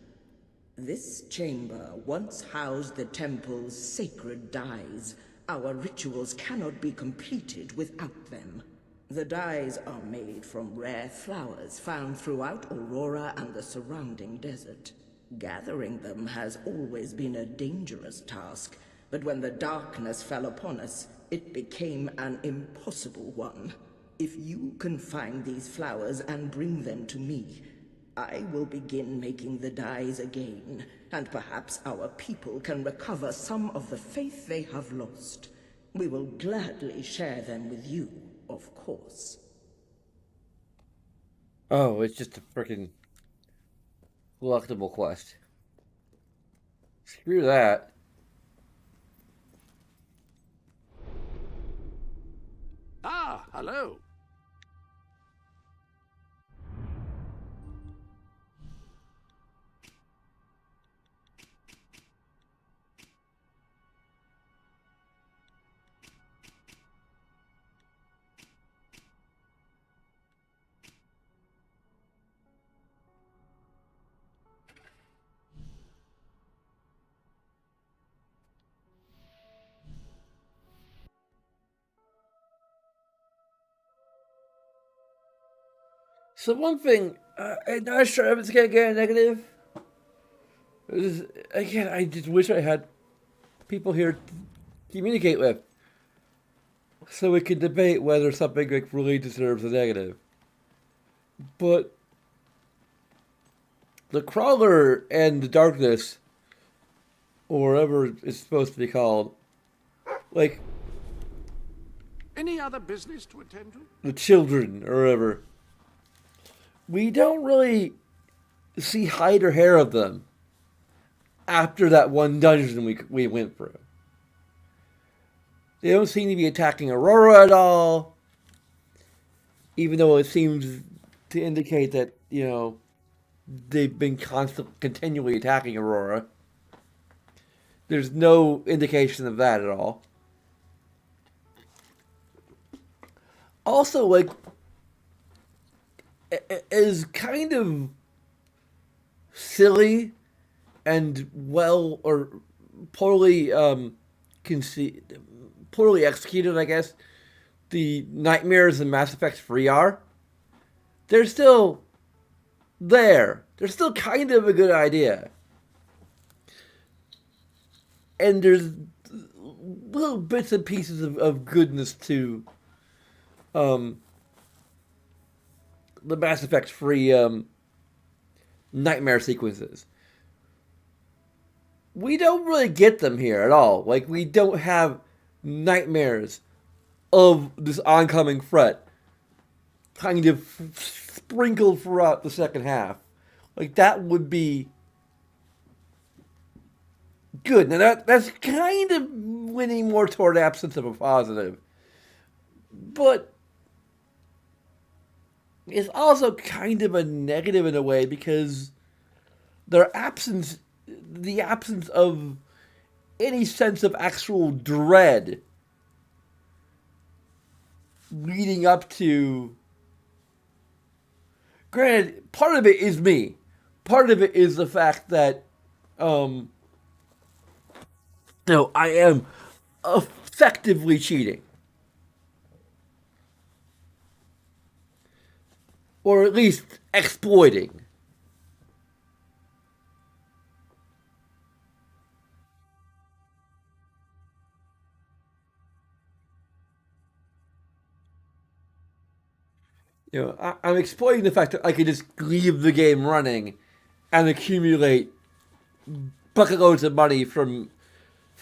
this chamber once housed the temple's sacred dyes. Our rituals cannot be completed without them. The dyes are made from rare flowers found throughout Aurora and the surrounding desert. Gathering them has always been a dangerous task, but when the darkness fell upon us, it became an impossible one. If you can find these flowers and bring them to me, I will begin making the dyes again, and perhaps our people can recover some of the faith they have lost. We will gladly share them with you, of course. Oh, it's just a freaking collectible quest. Screw that. Ah, hello. So one thing, I'm not sure if it's gonna get a negative. Again, I just wish I had people here to communicate with, so we could debate whether something like really deserves a negative. But the crawler and the darkness, or whatever it's supposed to be called, like Any other business to attend to? the children or whatever, we don't really see hide or hair of them after that one dungeon we went through. They don't seem to be attacking Aurora at all, even though it seems to indicate that, you know, they've been continually attacking Aurora. There's no indication of that at all. Also, like, it is kind of silly and poorly poorly executed, I guess, the nightmares in Mass Effect 3 are. They're still there. They're still kind of a good idea. And there's little bits and pieces of goodness to the Mass Effect 3 nightmare sequences. We don't really get them here at all. Like, we don't have nightmares of this oncoming threat kind of sprinkled throughout the second half. Like, that would be good. Now, that's kind of leaning more toward absence of a positive. But it's also kind of a negative in a way, because the absence of any sense of actual dread leading up to... Granted, part of it is me. Part of it is the fact that, I am effectively cheating. Or at least exploiting. I'm exploiting the fact that I could just leave the game running and accumulate bucketloads of money from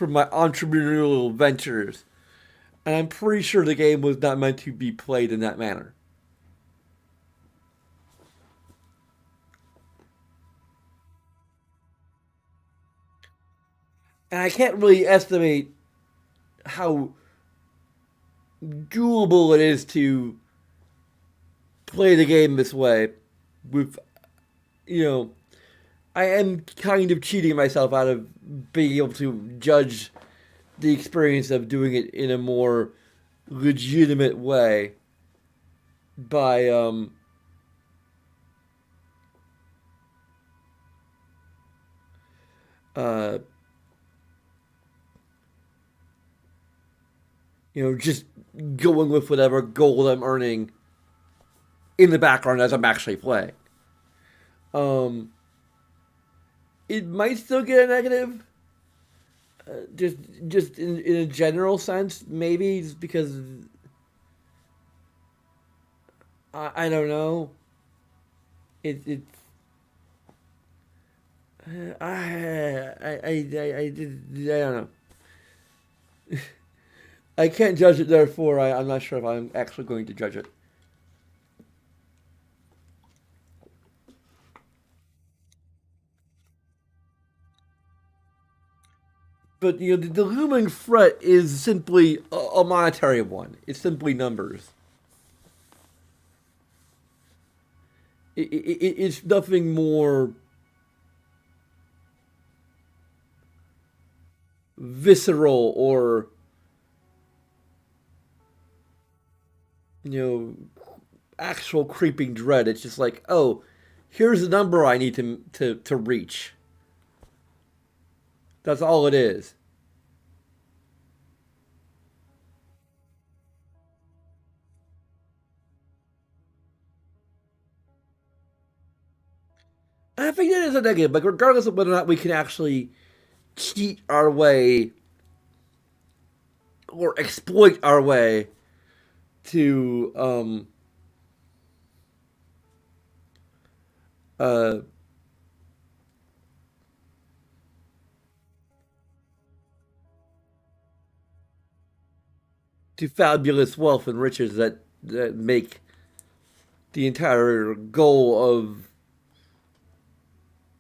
my entrepreneurial ventures. And I'm pretty sure the game was not meant to be played in that manner. And I can't really estimate how doable it is to play the game this way. With, I am kind of cheating myself out of being able to judge the experience of doing it in a more legitimate way by just going with whatever gold I'm earning in the background as I'm actually playing. It might still get a negative. Just in a general sense, maybe just because I don't know. I don't know. I can't judge it, therefore I'm not sure if I'm actually going to judge it. But the looming threat is simply a monetary one. It's simply numbers. It's nothing more visceral or actual creeping dread. It's just like, oh, here's the number I need to reach. That's all it is. I think that is a negative, but regardless of whether or not we can actually cheat our way or exploit our way to to fabulous wealth and riches that make the entire goal of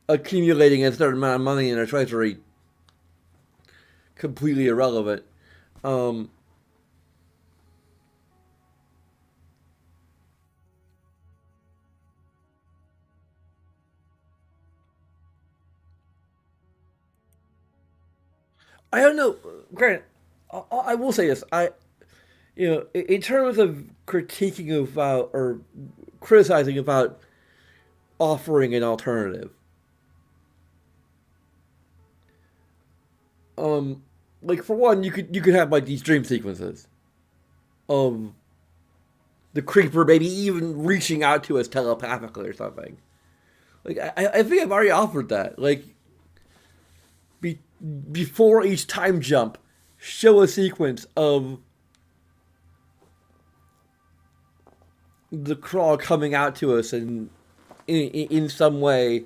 accumulating a certain amount of money in a treasury completely irrelevant. I don't know. Granted, I will say this. In terms of critiquing about or criticizing about offering an alternative, like for one, you could have like these dream sequences of the creeper maybe even reaching out to us telepathically or something. Like I think I've already offered that. Like before each time jump, show a sequence of the crawl coming out to us and in some way,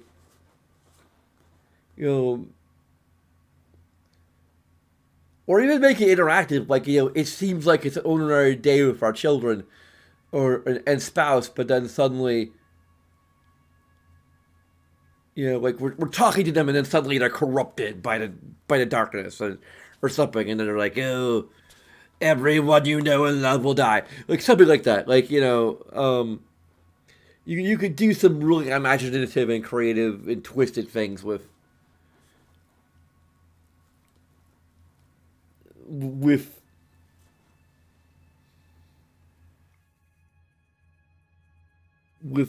or even make it interactive. Like, it seems like it's an ordinary day with our children or and spouse, but then suddenly, like we're talking to them, and then suddenly they're corrupted by the darkness or something, and then they're like, oh, everyone you know and love will die, like something like that. Like, you could do some really imaginative and creative and twisted things with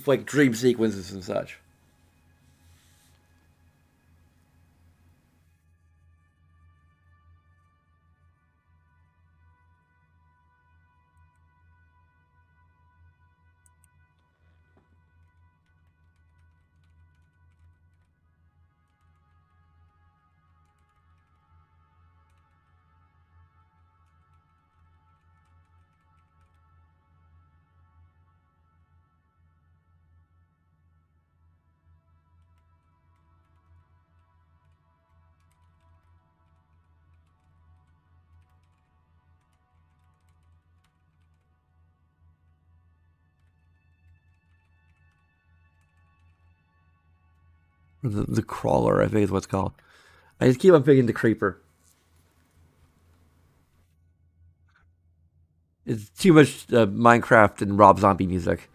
like dream sequences and such. Or the crawler, I think is what's called. I just keep on thinking the creeper. It's too much Minecraft and Rob Zombie music.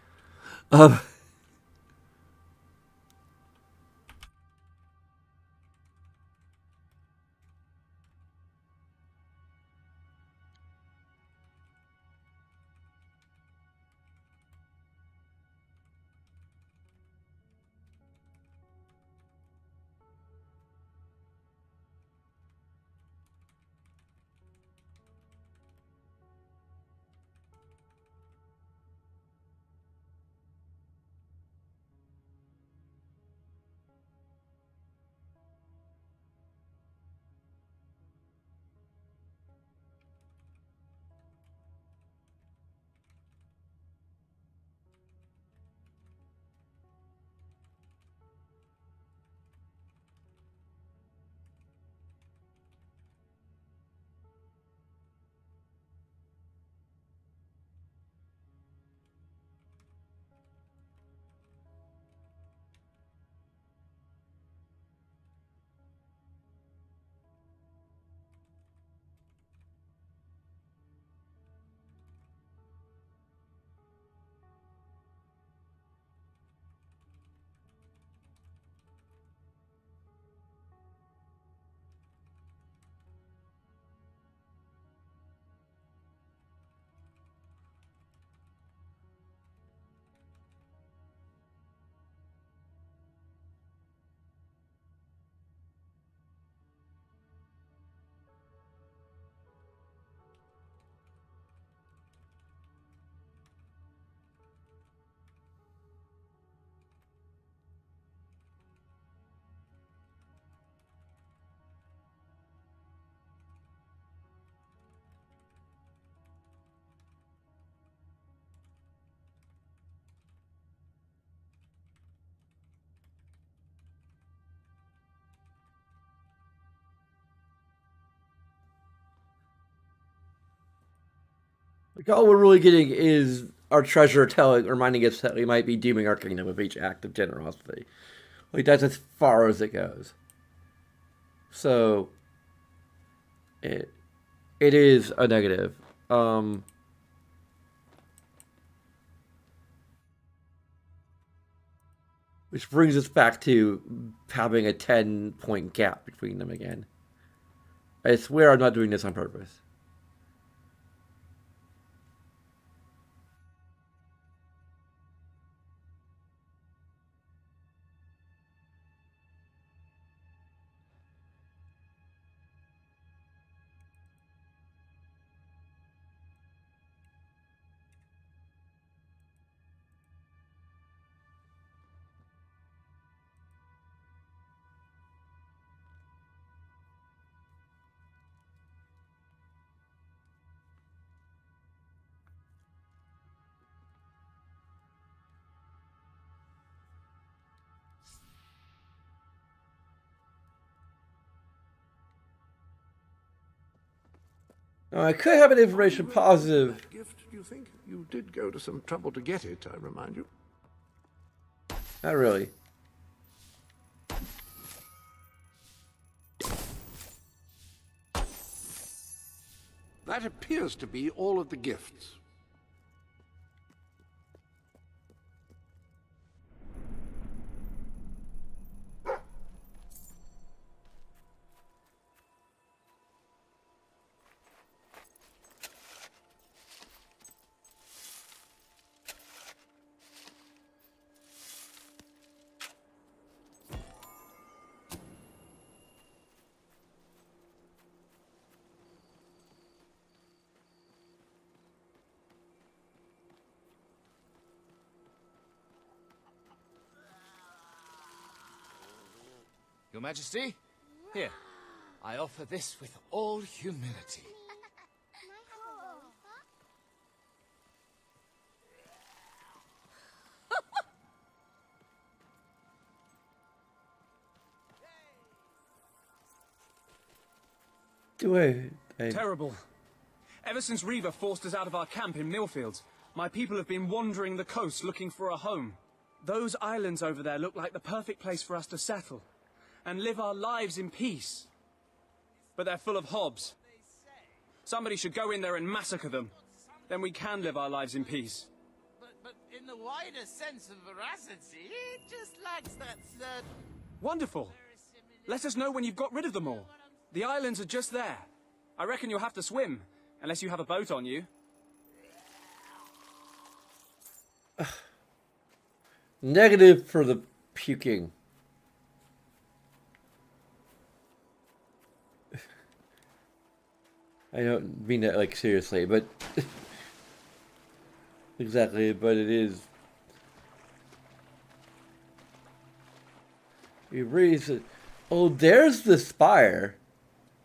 Um, like all we're really getting is our treasure telling, reminding us that we might be dooming our kingdom with each act of generosity. Like that's as far as it goes. So it it is a negative. Um, which brings us back to having a 10-point gap between them again. I swear I'm not doing this on purpose. Now, I could have an information positive. Gift, do you think? You did go to some trouble to get it, I remind you. Not really. That appears to be all of the gifts. Your Majesty, here, I offer this with all humility. Terrible. Ever since Reaver forced us out of our camp in Millfields, my people have been wandering the coast looking for a home. Those islands over there look like the perfect place for us to settle and live our lives in peace. But they're full of hobs. Somebody should go in there and massacre them. Then we can live our lives in peace. But in the wider sense of veracity, it just lacks that third... Wonderful. Let us know when you've got rid of them all. The islands are just there. I reckon you'll have to swim, unless you have a boat on you. Negative for the puking. I don't mean that like seriously, but exactly, but it is. You raise it. Oh, there's the spire.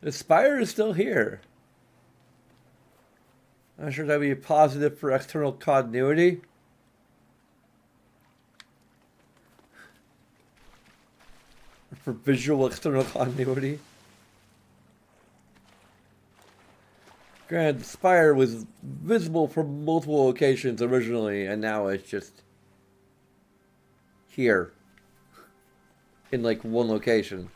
The spire is still here. I'm sure that'd be a positive for external continuity. For visual external continuity. Granted, the spire was visible from multiple locations originally, and now it's just here. In like one location.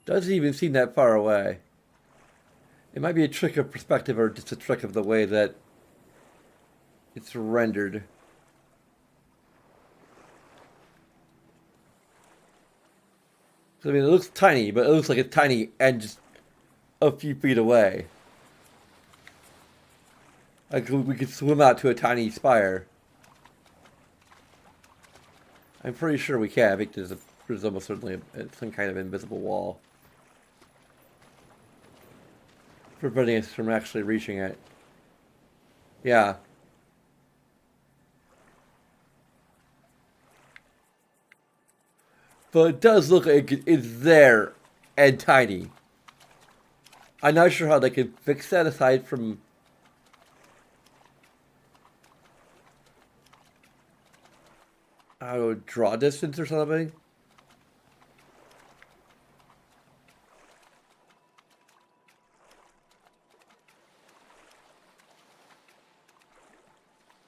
Doesn't even seem that far away. It might be a trick of perspective or just a trick of the way that it's rendered. I mean, it looks tiny, but it looks like it's tiny and just a few feet away. Like we could swim out to a tiny spire. I'm pretty sure we can. I think there's almost certainly some kind of invisible wall preventing us from actually reaching it. Yeah. But it does look like it's there and tiny. I'm not sure how they can fix that aside from... I don't know, draw distance or something?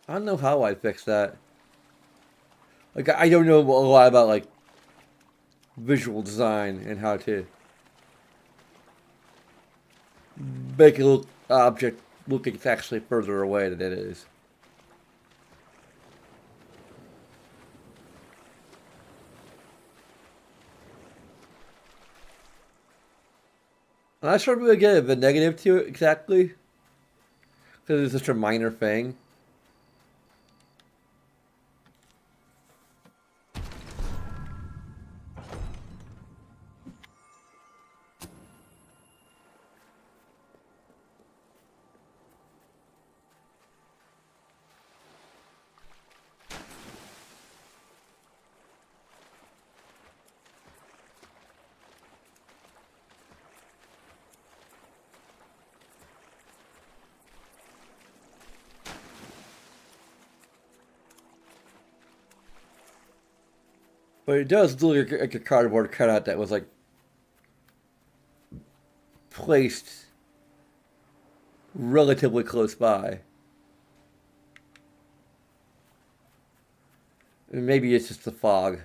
I don't know how I'd fix that. Like, I don't know a lot about, like, visual design and how to make a object look like it's actually further away than it is. I'm not sure if we get the negative to it exactly, because it's such a minor thing. But it does look like a cardboard cutout that was like placed relatively close by. And maybe it's just the fog.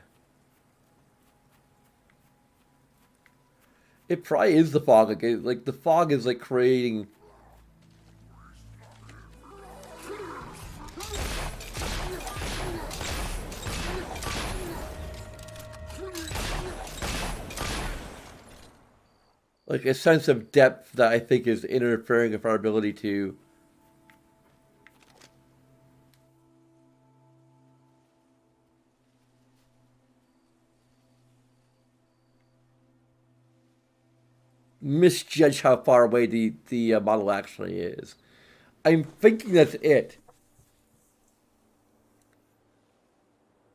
It probably is the fog. Like the fog is like creating. Like a sense of depth that I think is interfering with our ability to misjudge how far away the model actually is. I'm thinking that's it.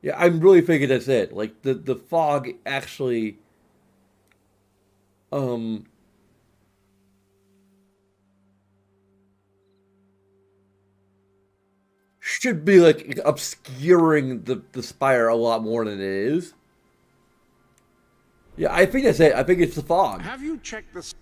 Yeah, I'm really thinking that's it. Like the fog actually should be like obscuring the spire a lot more than it is. Yeah, I think that's it. I think it's the fog. Have you checked the...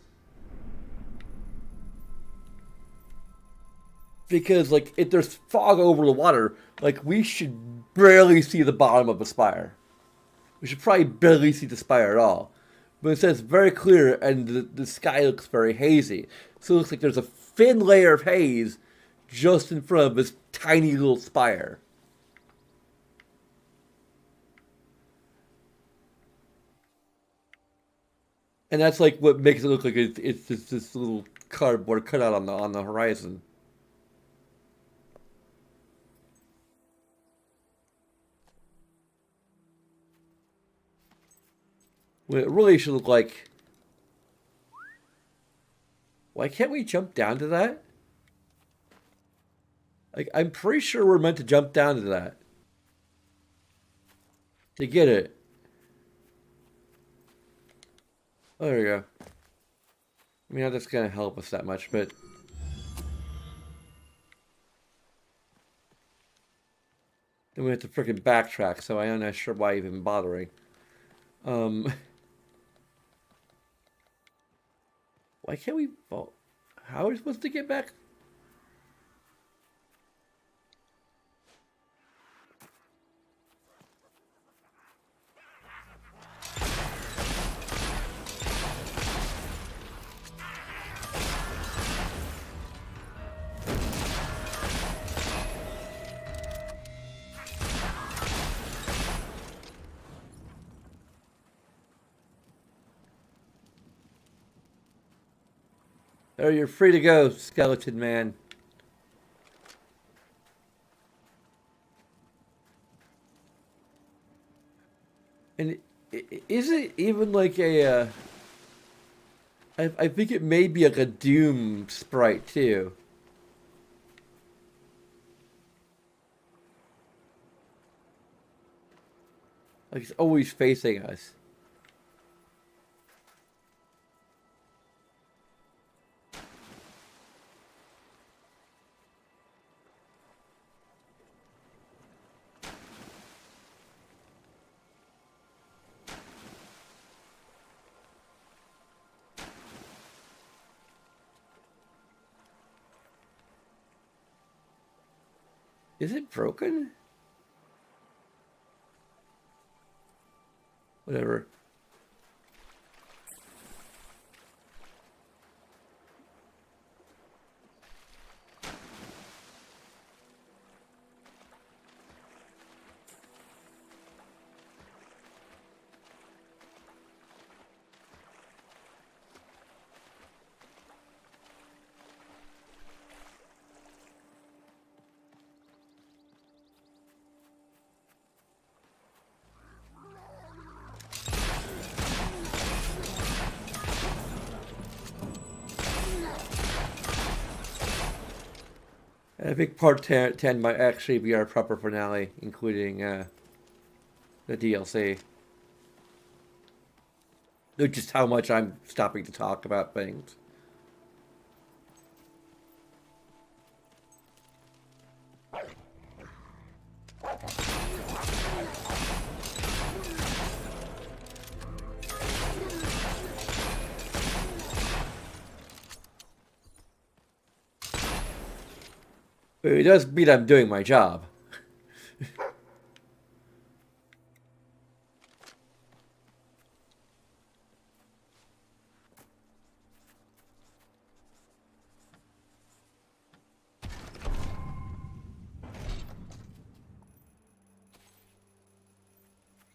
Because, like, if there's fog over the water, like, we should barely see the bottom of the spire. We should probably barely see the spire at all. But it says very clear, and the sky looks very hazy. So it looks like there's a thin layer of haze just in front of this tiny little spire. And that's like what makes it look like it's just this little cardboard cutout on the horizon. Well, it really should look like. Why can't we jump down to that? Like, I'm pretty sure we're meant to jump down to that to get it. Oh, there we go. I mean, that's gonna help us that much, but then we have to freaking backtrack, so I'm not sure why even bothering. Why can't we fall? How are we supposed to get back? Oh, you're free to go, skeleton man. And is it even like a... I think it may be like a Doom sprite, too. Like, it's always facing us. Is it broken? Whatever. I think part 10 might actually be our proper finale, including the DLC. Just how much I'm stopping to talk about things. It does mean I'm doing my job.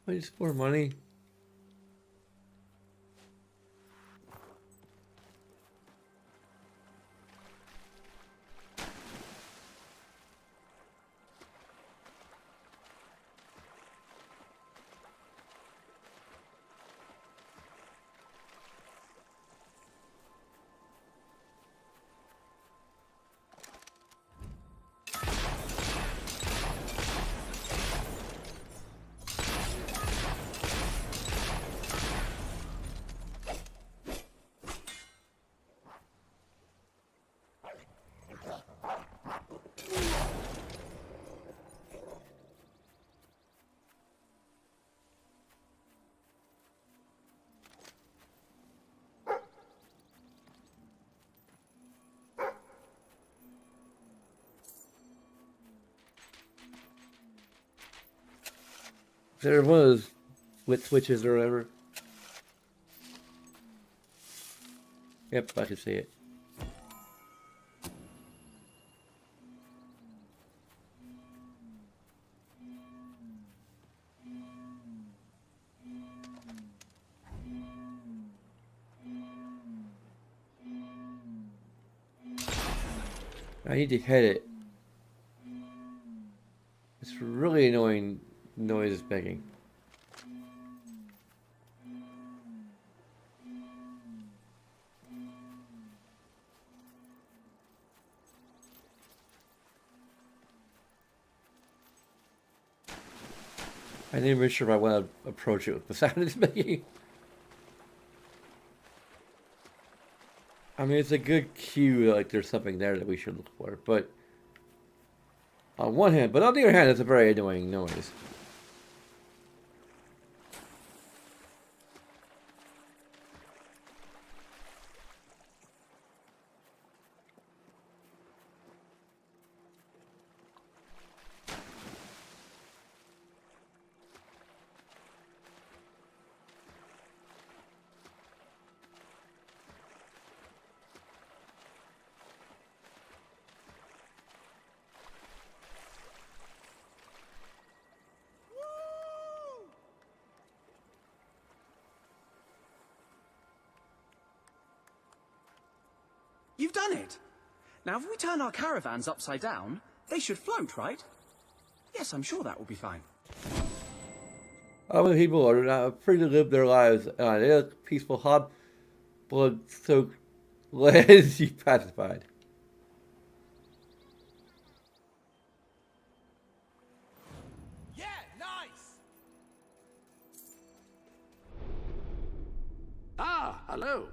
I just more money. There was with switches or whatever. Yep, I can see it. I need to hit it. It's really annoying noise making. I'm not even sure if I want to approach it with the sound it's making. I mean, it's a good cue, like there's something there that we should look for, but on one hand, but on the other hand, it's a very annoying noise. You've done it! Now, if we turn our caravans upside down, they should float, right? Yes, I'm sure that will be fine. Other people are free to live their lives on a peaceful hot, blood-soaked lands you pacified. Yeah, nice! Ah, hello.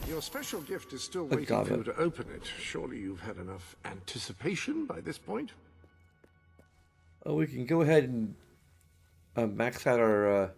Your special gift is still waiting for you to open it. Surely you've had enough anticipation by this point? Oh, we can go ahead and max out our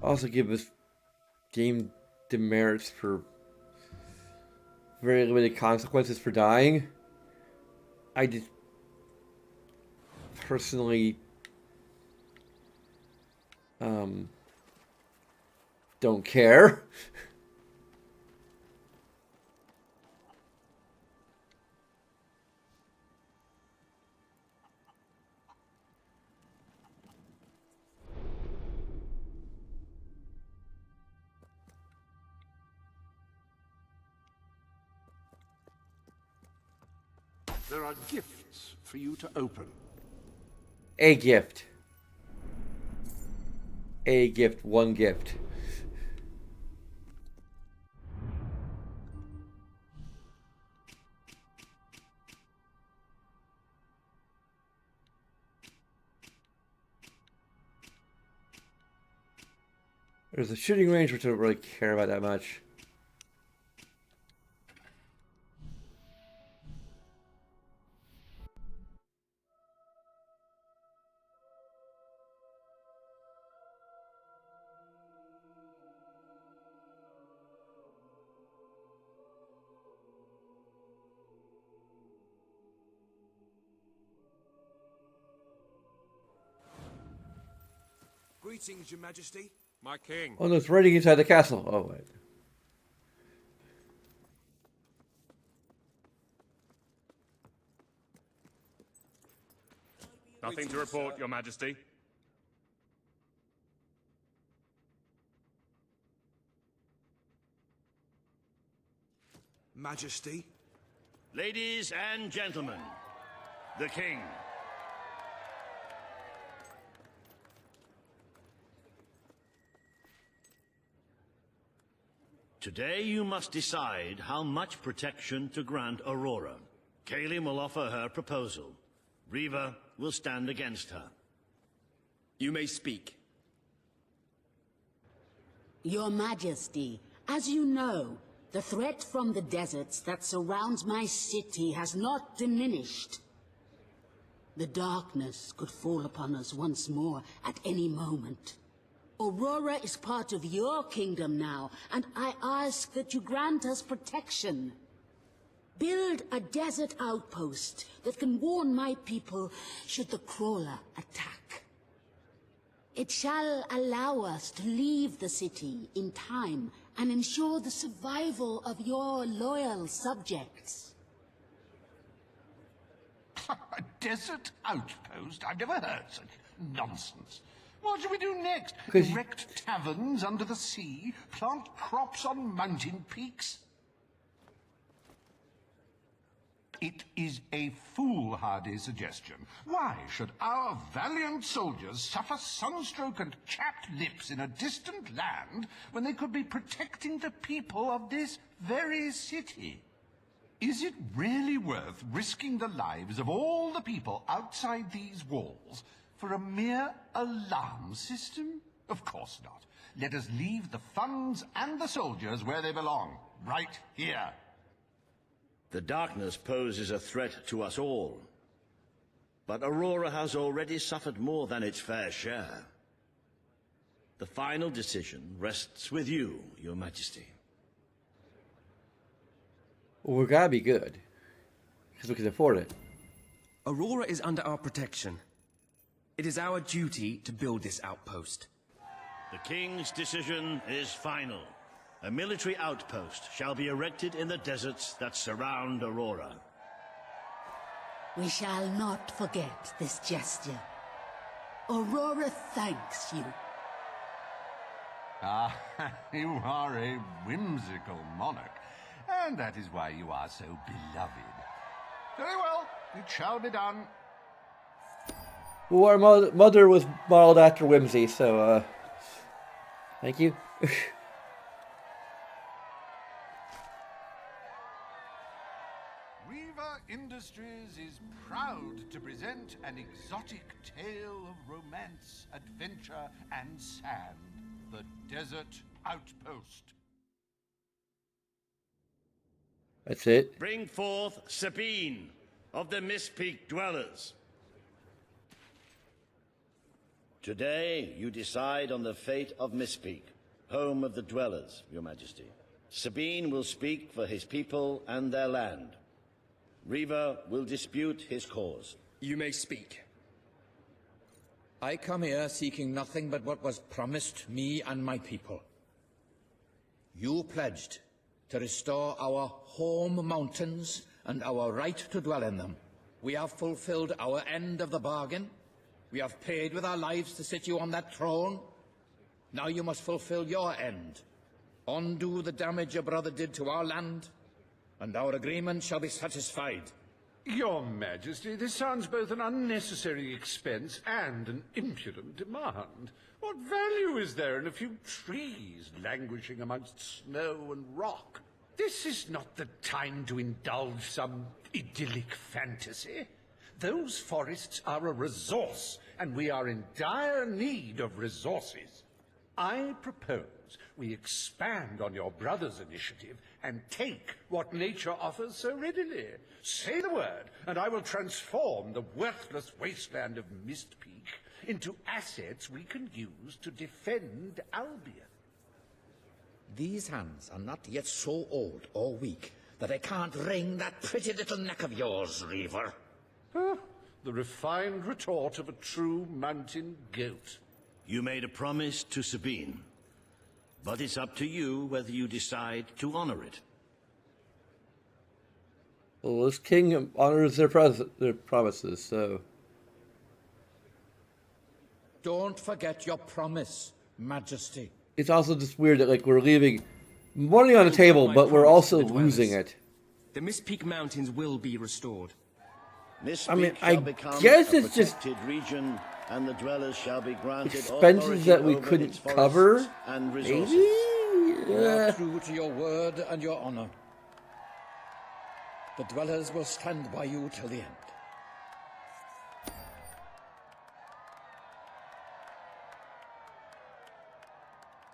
also give us game demerits for very limited consequences for dying. I just personally don't care. There are gifts for you to open. A gift. A gift, one gift. There's a shooting range, which I don't really care about that much. Greetings, Your Majesty. My king. Oh, no, it's raiding inside the castle. Oh, wait. Nothing to report, Your Majesty. Majesty. Ladies and gentlemen, the king. Today you must decide how much protection to grant Aurora. Kaelin will offer her proposal. Riva will stand against her. You may speak. Your Majesty, as you know, the threat from the deserts that surrounds my city has not diminished. The darkness could fall upon us once more at any moment. Aurora is part of your kingdom now, and I ask that you grant us protection. Build a desert outpost that can warn my people should the crawler attack. It shall allow us to leave the city in time and ensure the survival of your loyal subjects. A desert outpost? I've never heard such nonsense. What shall we do next? Erect taverns under the sea? Plant crops on mountain peaks? It is a foolhardy suggestion. Why should our valiant soldiers suffer sunstroke and chapped lips in a distant land when they could be protecting the people of this very city? Is it really worth risking the lives of all the people outside these walls for a mere alarm system? Of course not. Let us leave the funds and the soldiers where they belong, right here. The darkness poses a threat to us all. But Aurora has already suffered more than its fair share. The final decision rests with you, Your Majesty. Well, we gotta be good. Because we can afford it. Aurora is under our protection. It is our duty to build this outpost. The King's decision is final. A military outpost shall be erected in the deserts that surround Aurora. We shall not forget this gesture. Aurora thanks you. Ah, you are a whimsical monarch, and that is why you are so beloved. Very well, it shall be done. Well, our mother was modeled after Whimsy, so, thank you. Riva Industries is proud to present an exotic tale of romance, adventure, and sand. The Desert Outpost. That's it. Bring forth Sabine of the Mistpeak Dwellers. Today, you decide on the fate of Mistpeak, home of the Dwellers, Your Majesty. Sabine will speak for his people and their land. Riva will dispute his cause. You may speak. I come here seeking nothing but what was promised me and my people. You pledged to restore our home mountains and our right to dwell in them. We have fulfilled our end of the bargain. We have paid with our lives to sit you on that throne. Now you must fulfill your end. Undo the damage your brother did to our land, and our agreement shall be satisfied. Your Majesty, this sounds both an unnecessary expense and an impudent demand. What value is there in a few trees languishing amongst snow and rock? This is not the time to indulge some idyllic fantasy. Those forests are a resource, and we are in dire need of resources. I propose we expand on your brother's initiative and take what nature offers so readily. Say the word, and I will transform the worthless wasteland of Mist Peak into assets we can use to defend Albion. These hands are not yet so old or weak that I can't wring that pretty little neck of yours, Reaver. The refined retort of a true mountain goat. You made a promise to Sabine, but it's up to you whether you decide to honor it. Well, this king honors their promises, so... Don't forget your promise, Majesty. It's also just weird that, like, we're leaving money on the table, but we're also losing it. The Mist Peak Mountains will be restored. I mean, I guess it's just region, and the dwellers shall be granted expenses that we couldn't cover, and maybe? You are true to your word and your honor. The dwellers will stand by you till the end.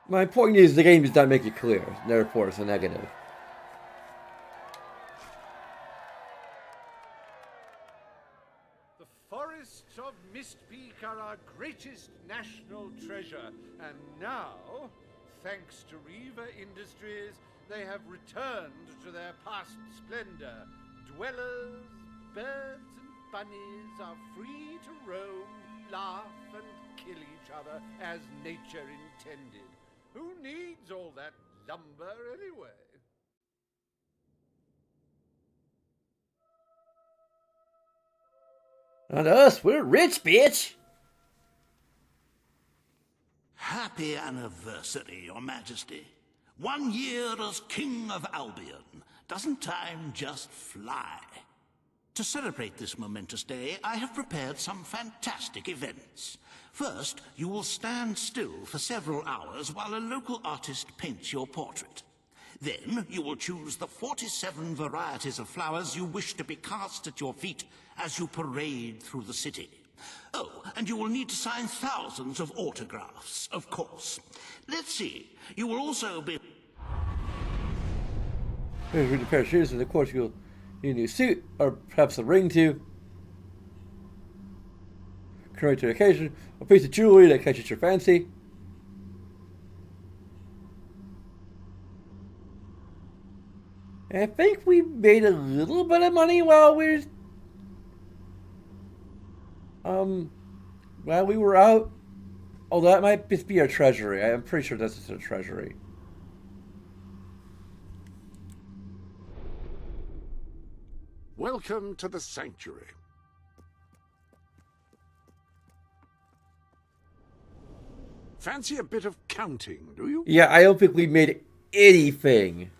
My point is, the game does not make it clear, therefore it's a negative. The forests of Mist Peak are our greatest national treasure, and now, thanks to Reaver Industries, they have returned to their past splendor. Dwellers, birds, and bunnies are free to roam, laugh, and kill each other as nature intended. Who needs all that lumber anyway? Not us, we're rich, bitch! Happy anniversary, Your Majesty. 1 year as King of Albion. Doesn't time just fly? To celebrate this momentous day, I have prepared some fantastic events. First, you will stand still for several hours while a local artist paints your portrait. Then, you will choose the 47 varieties of flowers you wish to be cast at your feet as you parade through the city. Oh, and you will need to sign thousands of autographs, of course. Let's see, you will also be... Here's a pair of shoes, and of course you'll need a new suit, or perhaps a ring too. Current to the occasion, a piece of jewelry that catches your fancy. And I think we made a little bit of money while we were out. Oh, that might just be our treasury. I'm pretty sure this is our treasury. Welcome to the sanctuary. Fancy a bit of counting, do you? Yeah, I don't think we made anything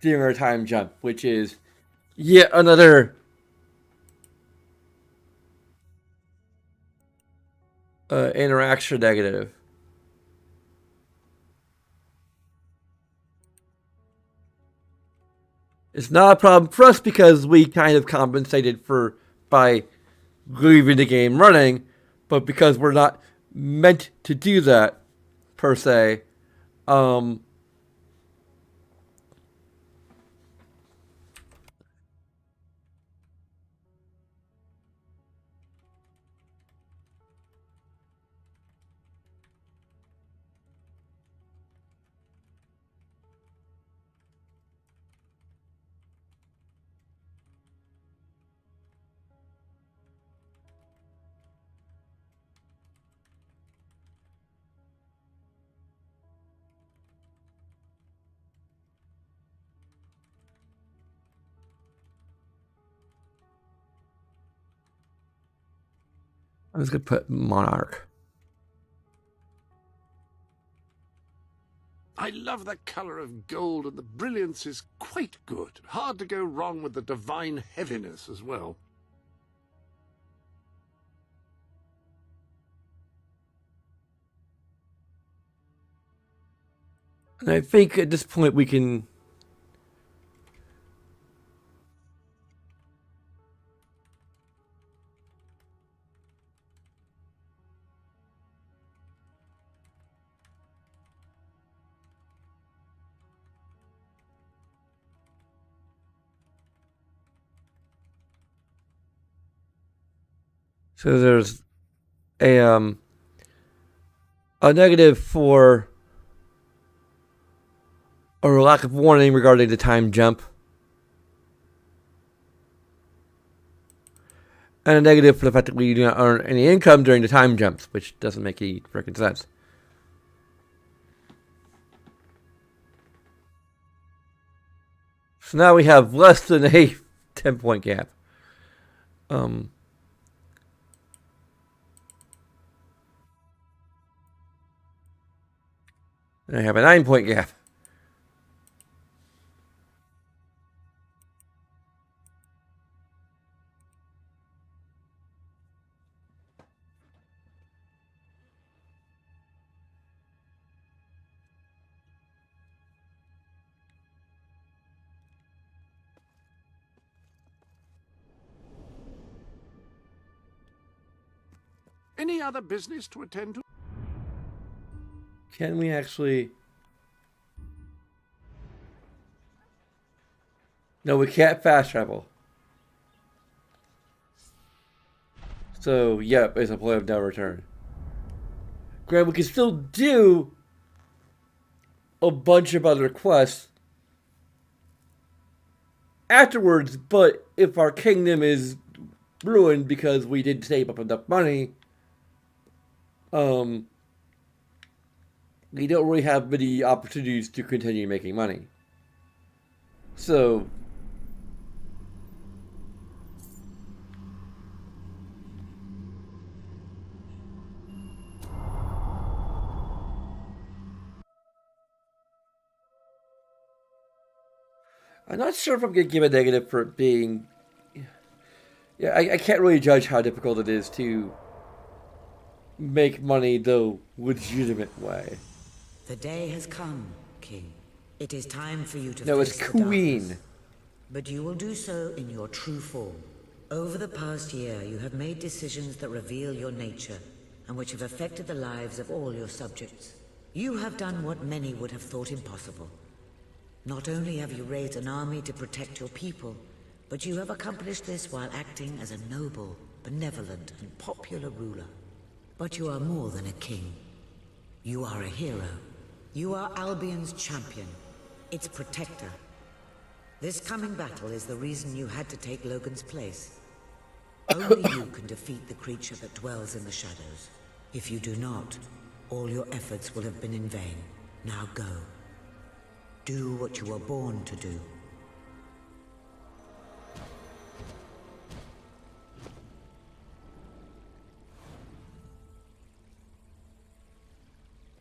during our time jump, which is yet another interaction negative. It's not a problem for us because we kind of compensated for by leaving the game running, but because we're not meant to do that per se, I'm just gonna put Monarch. I love the colour of gold, and the brilliance is quite good. Hard to go wrong with the divine heaviness as well. And I think at this point we can... So there's a negative for or lack of warning regarding the time jump, and a negative for the fact that we do not earn any income during the time jumps, which doesn't make any freaking sense. So now we have less than a 10-point gap. And I have a 9-point gap. Any other business to attend to? Can we actually... No, we can't fast travel. So, yep, it's a point of no return. Granted, we can still do a bunch of other quests afterwards, but if our kingdom is ruined because we didn't save up enough money, we don't really have many opportunities to continue making money. So, I'm not sure if I'm going to give a negative for it being... Yeah, I can't really judge how difficult it is to make money the legitimate way. The day has come, King. It is time for you to No, face it's the Queen. darkness. But you will do so in your true form. Over the past year, you have made decisions that reveal your nature, and which have affected the lives of all your subjects. You have done what many would have thought impossible. Not only have you raised an army to protect your people, but you have accomplished this while acting as a noble, benevolent, and popular ruler. But you are more than a king. You are a hero. You are Albion's champion, its protector. This coming battle is the reason you had to take Logan's place. Only you can defeat the creature that dwells in the shadows. If you do not, all your efforts will have been in vain. Now go. Do what you were born to do.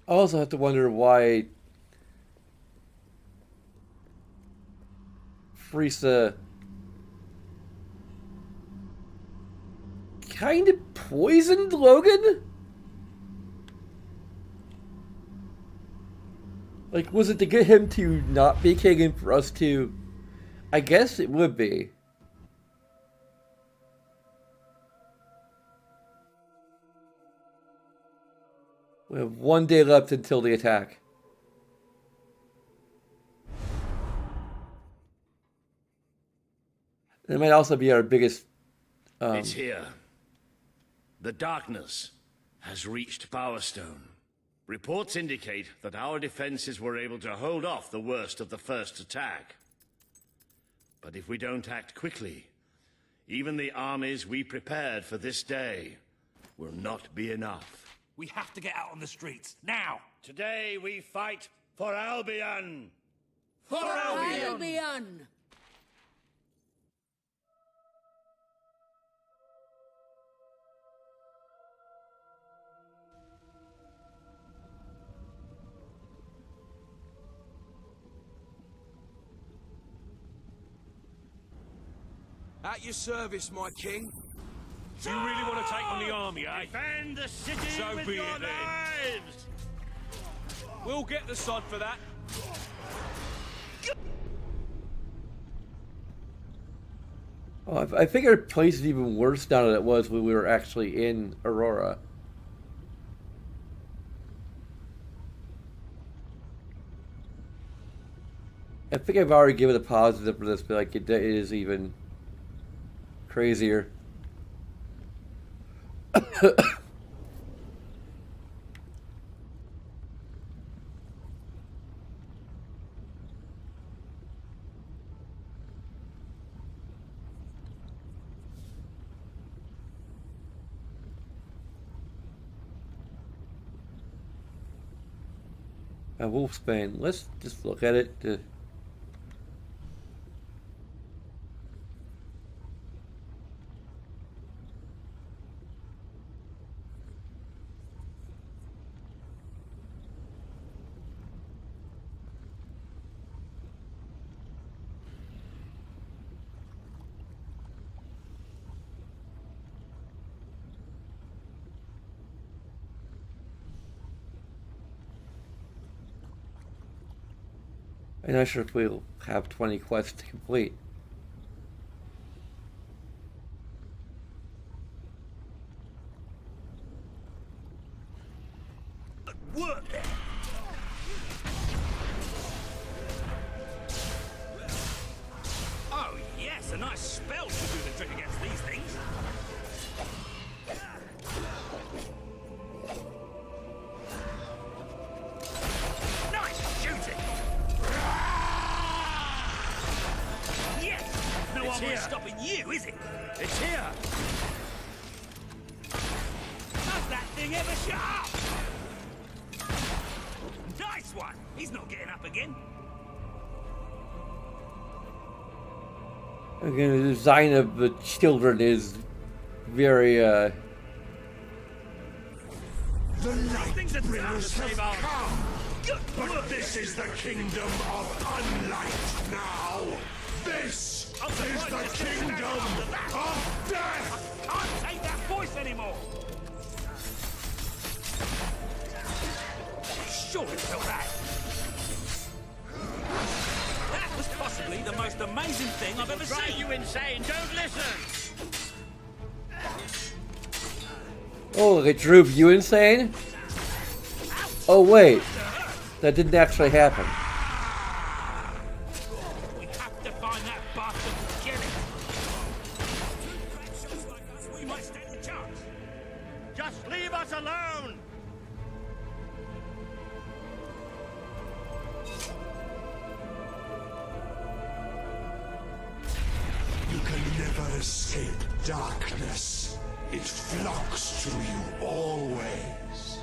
I also have to wonder why Frieza kind of poisoned Logan? Like, was it to get him to not be king and for us to... I guess it would be. We have 1 day left until the attack. It might also be our biggest... It's here. The darkness has reached Power Stone. Reports indicate that our defenses were able to hold off the worst of the first attack. But if we don't act quickly, even the armies we prepared for this day will not be enough. We have to get out on the streets, now! Today we fight for Albion! For Albion! At your service, my king. Do you really want to take on the army, eh? Defend the city So with be your it then. lives! We'll get the sod for that. Oh, I figured place is even worse now than it was when we were actually in Aurora. I think I've already given a positive for this, but like it is even crazier. Wolfsbane. Let's just look at it. I'm not sure if we'll have 20 quests to complete. Work there! Oh, yes, a nice spell to do the trick against these things. Nice shooting! Yes! No one was stopping you, is it? It's here! Does that thing ever shut up? Nice one! He's not getting up again. Again, the design of the children is very, The Lightbringers have come! But this is the kingdom of unlight now! This is the kingdom of death! I can't take that voice anymore! Sure it felt that. That was possibly the most amazing thing I've ever seen. You insane! Don't listen! Oh, it drove you insane? Oh wait, that didn't actually happen. We have to find that bastard and kill him. We might stand a chance. Just leave us alone! You can never escape darkness. It flocks to you always.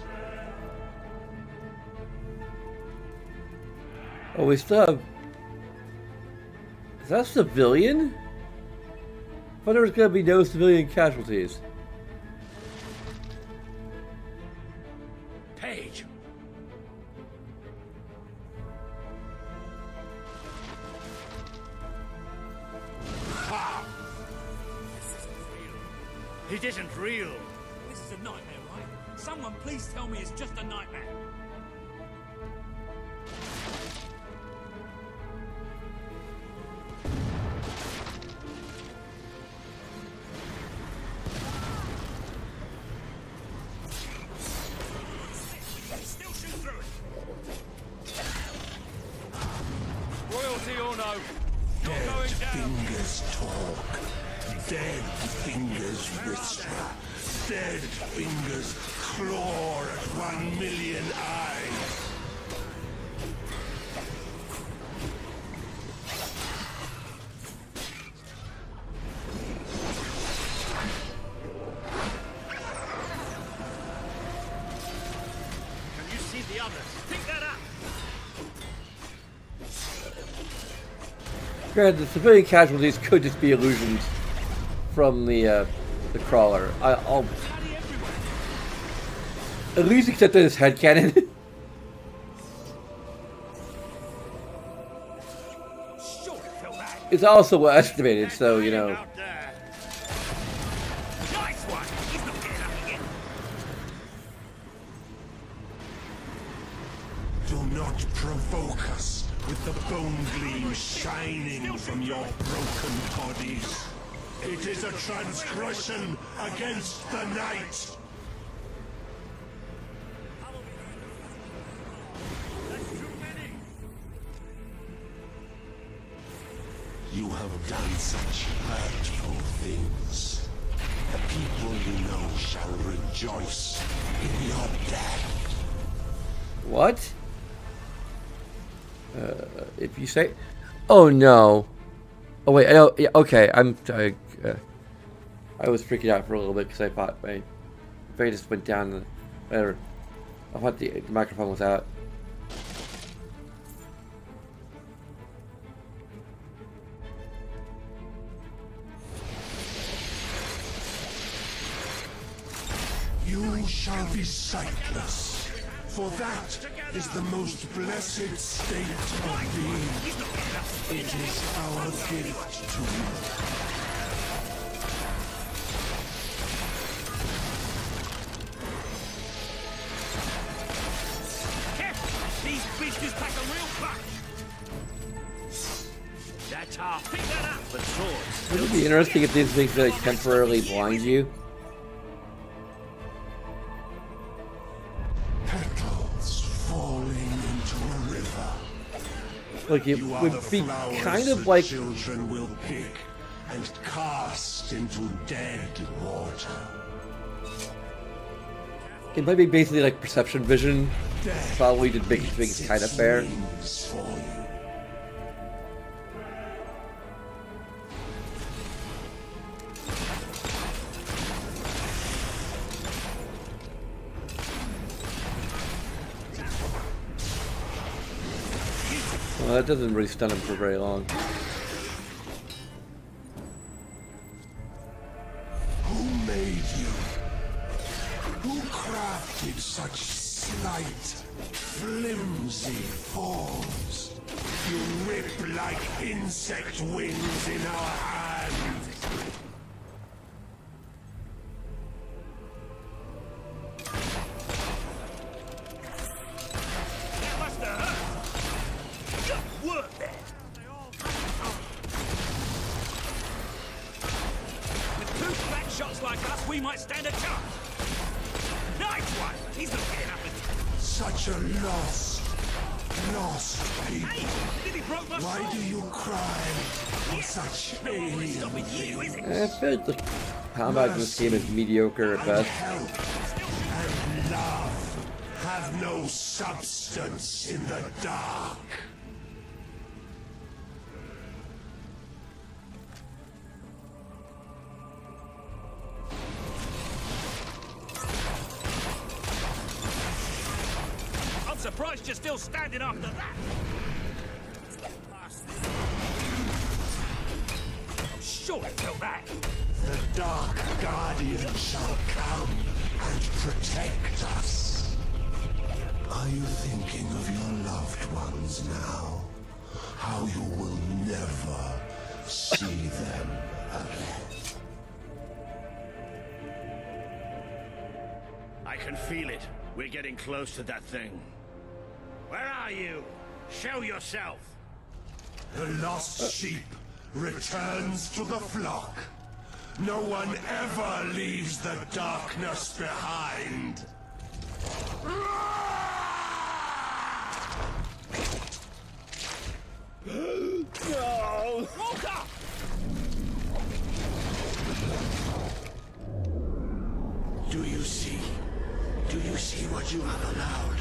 Oh, we still have... Is that civilian? I thought there was going to be no civilian casualties. Page. It isn't real. This is a nightmare, right? Someone please tell me it's just a nightmare. Still shoot through it. Royalty or no, Dead fingers talk. Dead fingers whisper. Dead fingers claw at 1,000,000 eyes. Can you see the others? Pick that up. Granted, the civilian casualties could just be illusions from the crawler. I'll at least accept that it's headcanon. It's also estimated, so you know. Do not provoke us with the bone gleam shining from your broken bodies. It is a transgression against the night. You have done such hurtful things. The people you know shall rejoice in your death. What? If you say... Oh, no. Oh, wait. I know. Yeah, okay. I was freaking out for a little bit because I thought my vein just went down. Whatever. I thought the microphone was out. You shall be sightless, for that is the most blessed state of being. It is our gift to you. These beasts pack a real punch. That's our pick that up, but swords. Would it be interesting if these things like temporarily blind you? Petals falling into a river. Like it would be kind of like children will pick and cast into dead water. it might be basically like perception vision. Probably did make things kind of fair. Well, that doesn't really stun him for very long. Who made you? Who crafted such slight, flimsy forms? You rip like insect wings in our hands. We might stand a chance. Nice one! He's not getting up and... Such a lost people. Hey, broke my Why do you cry for such alien I feel like the combat in this game is mediocre at best. and love have no substance in the dark? Surprised you're still standing after that! I'm sure I felt that! The Dark Guardian shall come and protect us. Are you thinking of your loved ones now? How you will never see them again? I can feel it. We're getting close to that thing. Where are you? Show yourself! The lost sheep returns to the flock. No one ever leaves the darkness behind. No! Walker! Do you see? Do you see what you have allowed?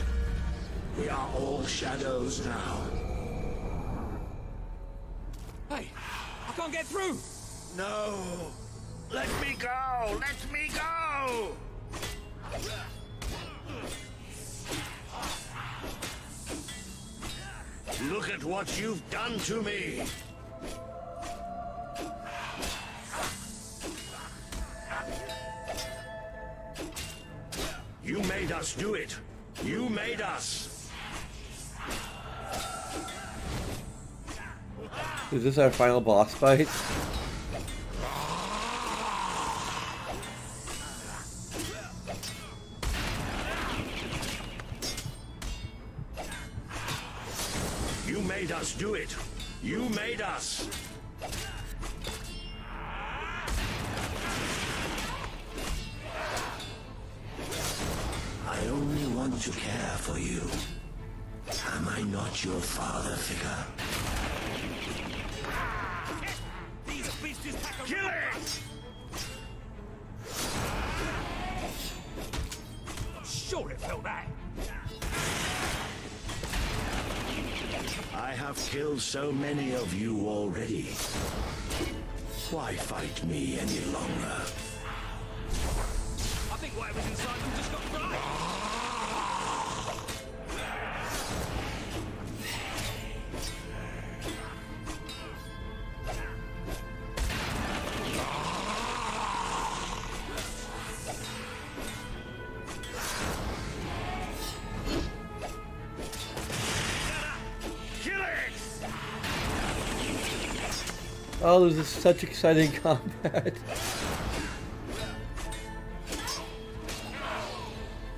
We are all shadows now. Hey, I can't get through! No! Let me go! Let me go! Look at what you've done to me! You made us do it! You made us! Is this our final boss fight? made us do it. You made us. I only want to care for you. Am I not your father figure? Kill it! Sure it felt that. I have killed so many of you already. Why fight me any longer? I think whatever's inside them just got right. Oh, this is such exciting combat.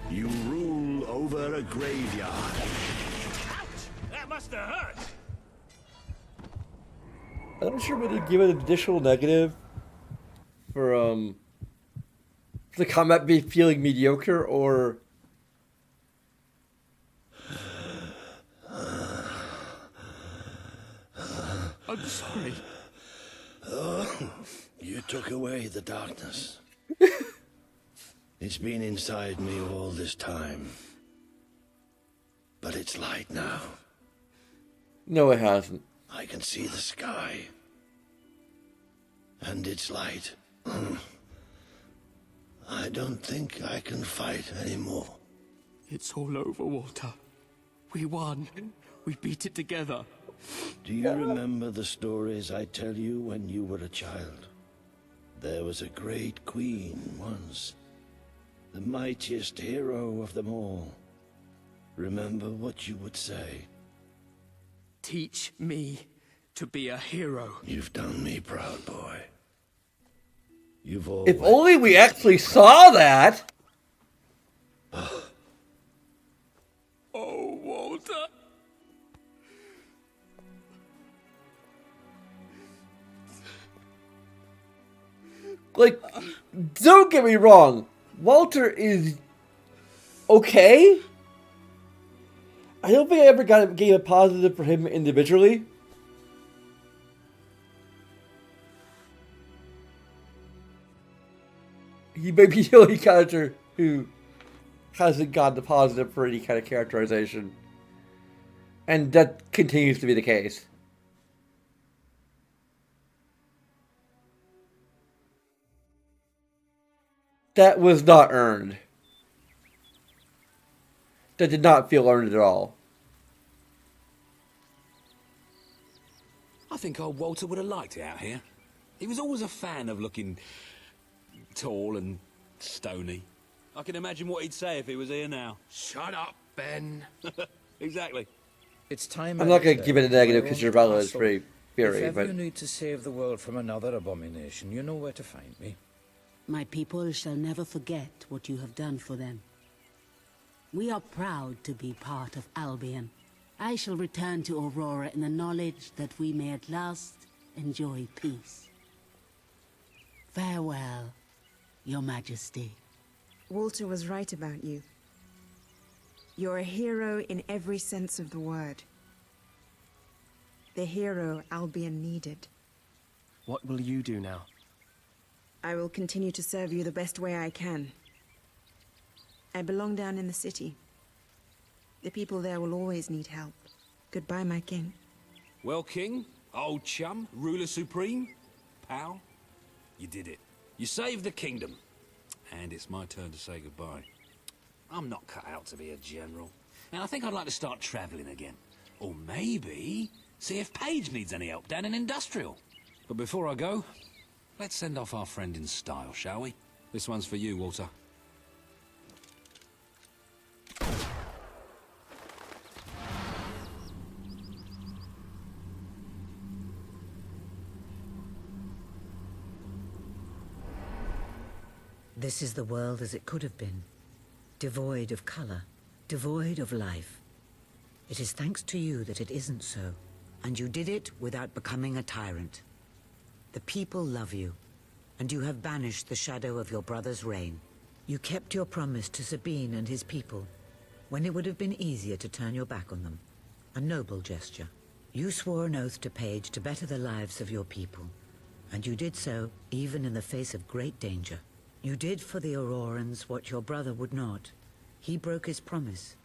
You rule over a graveyard. Ouch! That must have hurt. I'm not sure whether to give it an additional negative for the combat be feeling mediocre or I'm sorry. Oh, you took away the darkness. It's been inside me all this time. But it's light now. no, it hasn't. I can see the sky. And it's light. I don't think I can fight anymore. It's all over, Walter. We won. We beat it together. Do you remember the stories I tell you when you were a child? There was a great queen once, the mightiest hero of them all. Remember what you would say. Teach me to be a hero. You've done me proud, boy. You've always... If only we actually saw that! Oh, Walter. Like, don't get me wrong. Walter is okay. I don't think I ever gave a positive for him individually. He may be the only character who hasn't gotten the positive for any kind of characterization. And that continues to be the case. That was not earned. That did not feel earned at all. I think old Walter would have liked it out here. He was always a fan of looking tall and stony. I can imagine what he'd say if he was here now. Shut up, Ben. Exactly. It's time. I'm not going to give it a negative because your brother is pretty fiery, If ever but you need to save the world from another abomination, you know where to find me. My people shall never forget what you have done for them. We are proud to be part of Albion. I shall return to Aurora in the knowledge that we may at last enjoy peace. Farewell, Your Majesty. Walter was right about you. You're a hero in every sense of the word. The hero Albion needed. What will you do now? I will continue to serve you the best way I can. I belong down in the city. The people there will always need help. Goodbye, my king. Well, King, old chum, ruler supreme, pal, you did it. You saved the kingdom. And it's my turn to say goodbye. I'm not cut out to be a general. And I think I'd like to start travelling again. Or maybe see if Paige needs any help down in Industrial. But before I go, let's send off our friend in style, shall we? This one's for you, Walter. This is the world as it could have been. Devoid of color, devoid of life. It is thanks to you that it isn't so, and you did it without becoming a tyrant. The people love you, and you have banished the shadow of your brother's reign. You kept your promise to Sabine and his people, when it would have been easier to turn your back on them. A noble gesture. You swore an oath to Paige to better the lives of your people, and you did so even in the face of great danger. You did for the Aurorans what your brother would not. He broke his promise,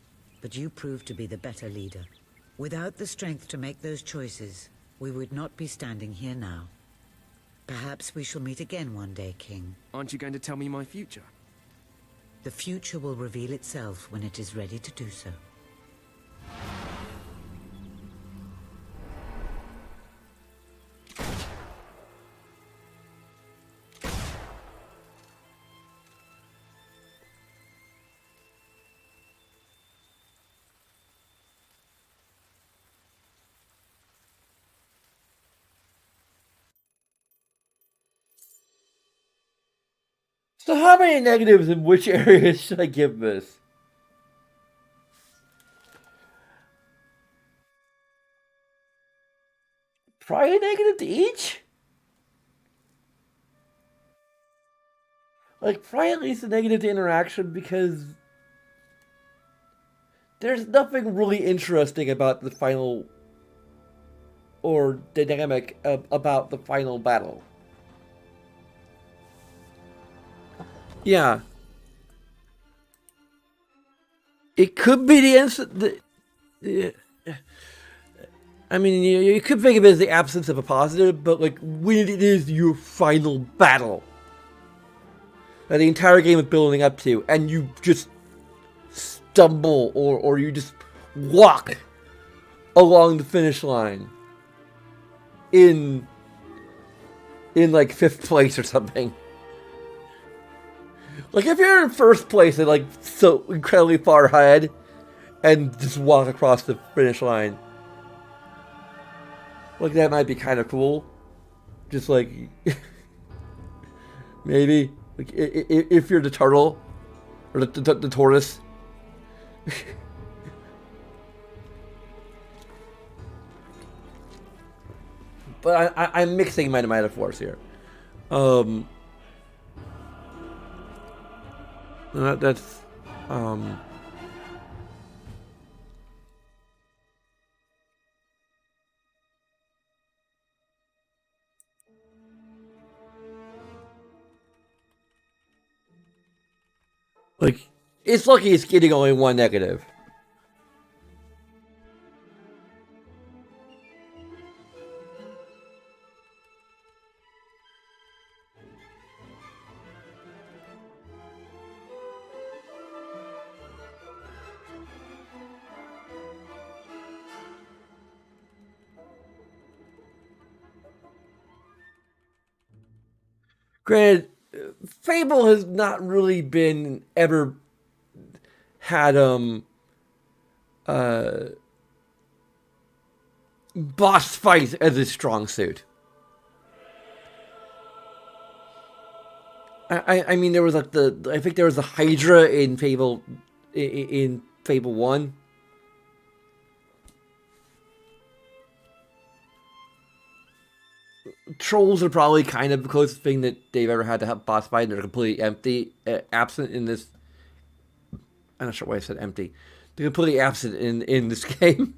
but you proved to be the better leader. Without the strength to make those choices, we would not be standing here now. Perhaps we shall meet again one day, King. Aren't you going to tell me my future? The future will reveal itself when it is ready to do so. So how many negatives in which areas should I give this? Probably a negative to each? Like, probably at least a negative to interaction, because there's nothing really interesting about the final, or dynamic about the final battle. Yeah. It could be the answer. I mean, you could think of it as the absence of a positive, but like when it is your final battle that the entire game is building up to, and you just stumble or you just walk along the finish line in like 5th place or something. Like, if you're in 1st place and, like, so incredibly far ahead and just walk across the finish line, like, that might be kind of cool. Just, like, maybe. Like, if you're the turtle, or the tortoise. But I'm mixing my metaphors here. That's like, it's lucky it's getting only one negative. Granted, Fable has not really been ever had boss fight as a strong suit. I mean, there was like I think there was the Hydra in Fable 1. Trolls are probably kind of the closest thing that they've ever had to have boss fight, and they're completely empty, absent in this. I'm not sure why I said empty. They're completely absent in this game,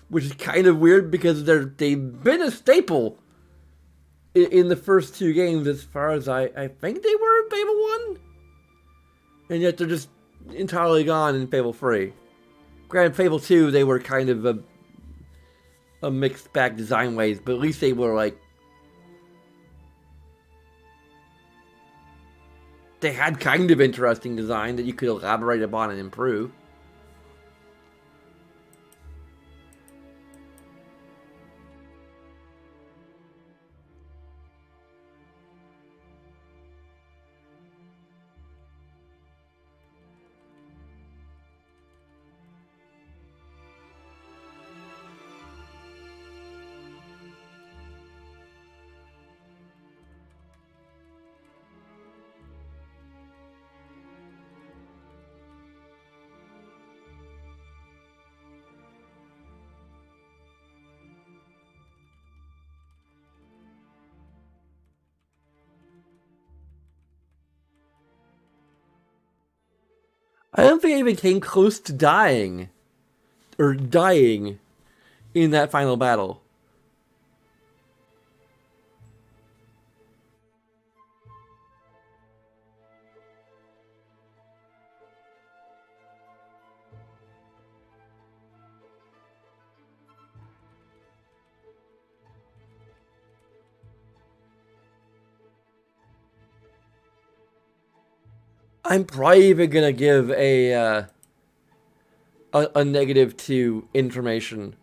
which is kind of weird because they've been a staple in the first 2 games, as far as I think they were in Fable 1, and yet they're just entirely gone in Fable 3. Granted, Fable 2 they were kind of a mixed bag design ways, but at least they were like. They had kind of interesting design that you could elaborate upon and improve. I don't think I even came close to dying. Or dying in that final battle. I'm probably even gonna give a negative to information.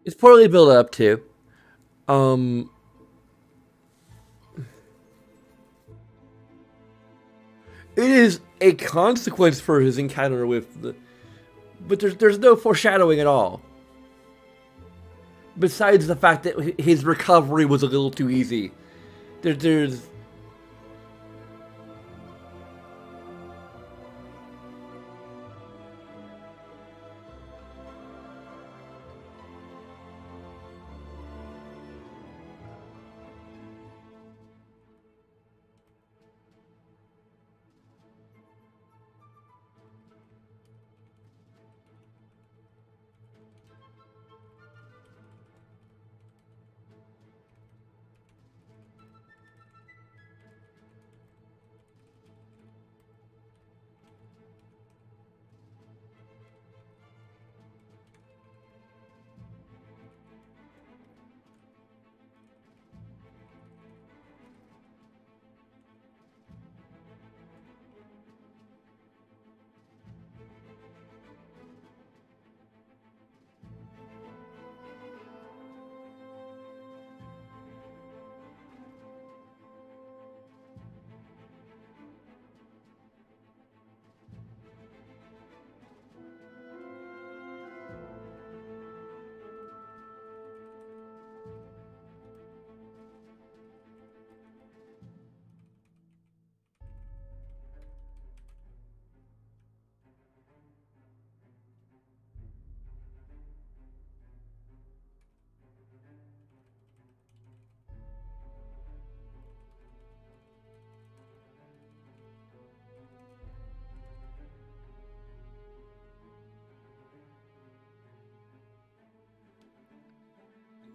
It's poorly built up too. It is a consequence for his encounter with the, but there's no foreshadowing at all. Besides the fact that his recovery was a little too easy. There's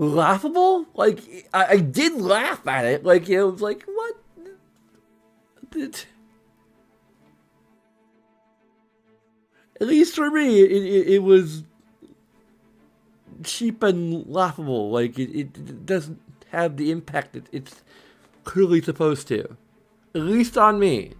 laughable. Like I did laugh at it. Like it was like what? At least for me, it was cheap and laughable. Like it doesn't have the impact that it's clearly supposed to. At least on me.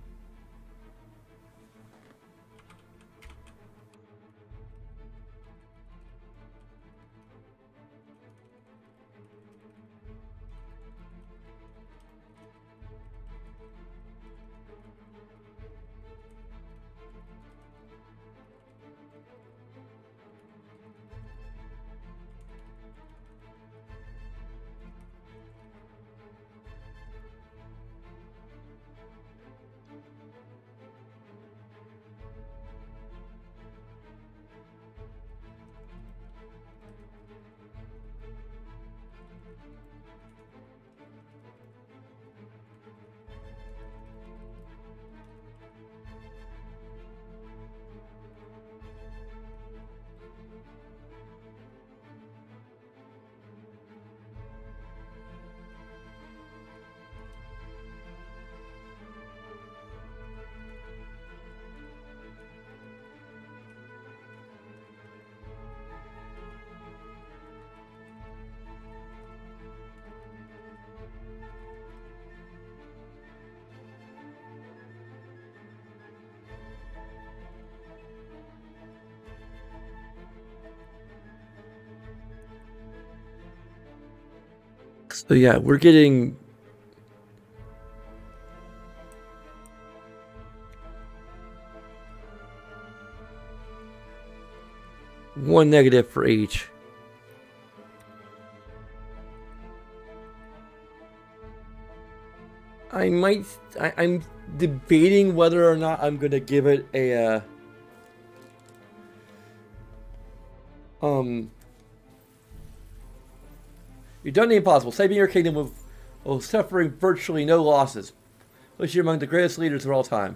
So yeah, we're getting one negative for each. I'm debating whether or not I'm gonna give it a you've done the impossible, saving your kingdom while suffering virtually no losses. Place you among the greatest leaders of all time.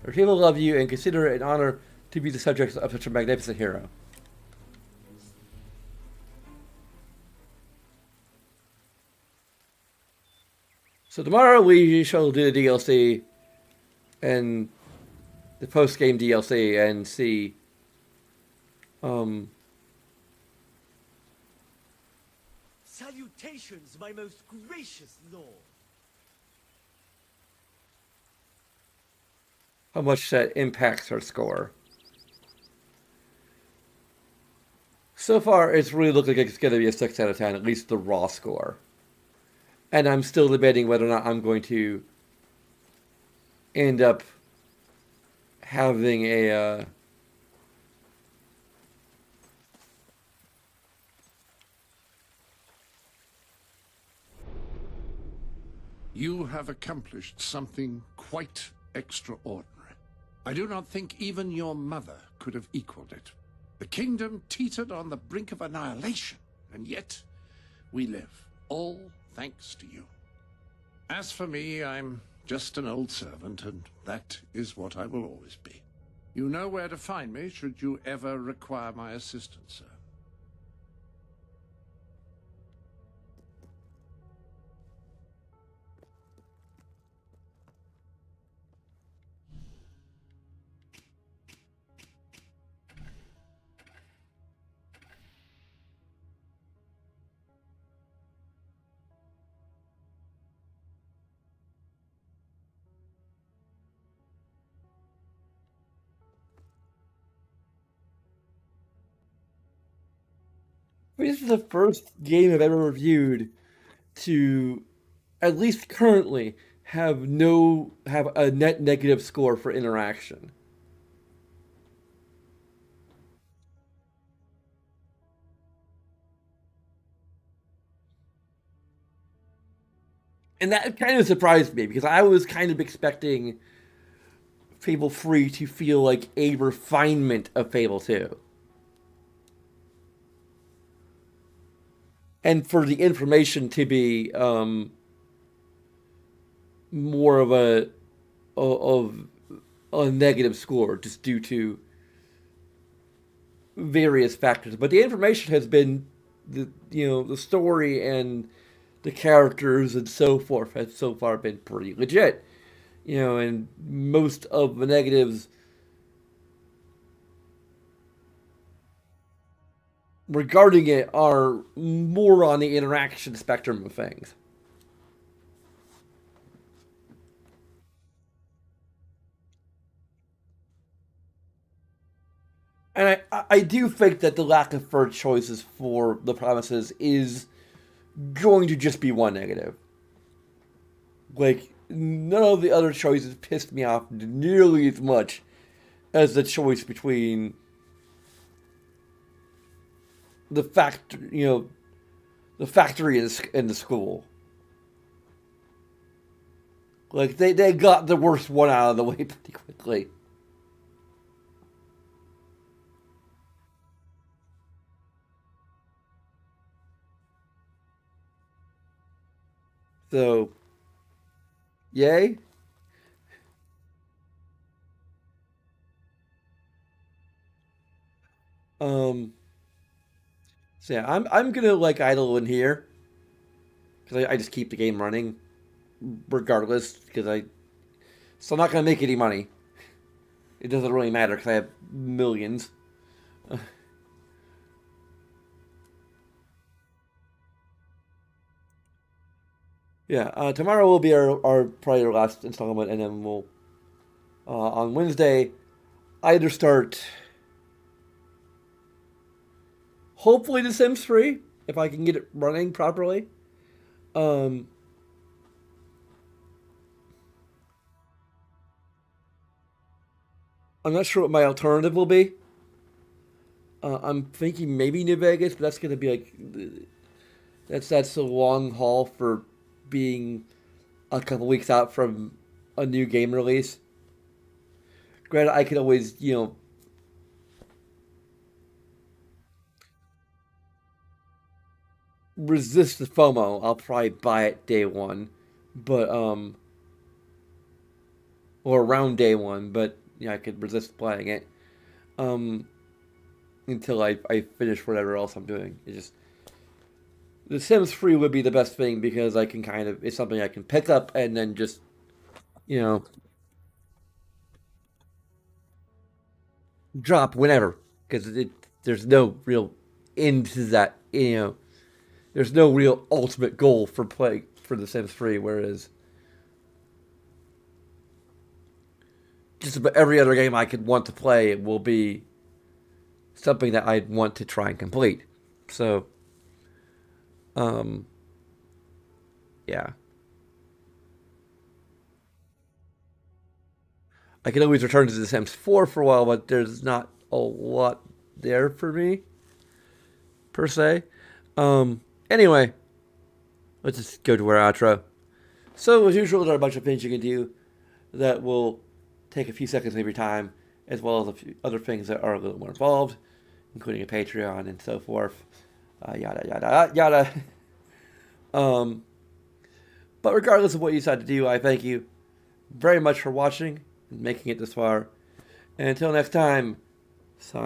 Your people love you and consider it an honor to be the subjects of such a magnificent hero. So tomorrow we shall do the DLC and the post-game DLC and see Salutations, my most gracious lord. how much that impacts our score. So far, it's really looked like it's going to be a 6 out of 10, at least the raw score. And I'm still debating whether or not I'm going to end up having a You have accomplished something quite extraordinary. I do not think even your mother could have equaled it. The kingdom teetered on the brink of annihilation, and yet we live, all thanks to you. As for me, I'm just an old servant, and that is what I will always be. You know where to find me should you ever require my assistance, sir. This is the first game I've ever reviewed to, at least currently, have a net negative score for interaction. And that kind of surprised me because I was kind of expecting Fable 3 to feel like a refinement of Fable 2. And for the information to be more of a negative score just due to various factors. But the information has been the story and the characters and so forth has so far been pretty legit. And most of the negatives regarding it are more on the interaction spectrum of things. And I do think that the lack of third choices for the promises is going to just be one negative. Like, none of the other choices pissed me off nearly as much as the choice between the factory and the school. Like, they got the worst one out of the way pretty quickly. So, yay. So yeah, I'm gonna idle in here because I just keep the game running regardless because I'm not gonna make any money. It doesn't really matter because I have millions. Yeah, tomorrow will be our probably our last installment, and then we'll on Wednesday either start hopefully The Sims 3 if I can get it running properly, I'm not sure what my alternative will be. I'm thinking maybe New Vegas, but that's gonna be like that's a long haul for being a couple weeks out from a new game release. Granted, I could always, resist the FOMO. I'll probably buy it day one, but or around day one, but I could resist playing it until I finish whatever else I'm doing. It's just The Sims 3 would be the best thing because I can it's something I can pick up and then just, you know, drop whenever. Because there's no real end to that, There's no real ultimate goal for play for The Sims 3, whereas just about every other game I could want to play will be something that I'd want to try and complete. So, yeah. I could always return to The Sims 4 for a while, but there's not a lot there for me, per se. Anyway, let's just go to our outro. So, as usual, there are a bunch of things you can do that will take a few seconds of your time, as well as a few other things that are a little more involved, including a Patreon and so forth. Yada, yada, yada. But regardless of what you decide to do, I thank you very much for watching and making it this far. And until next time, sign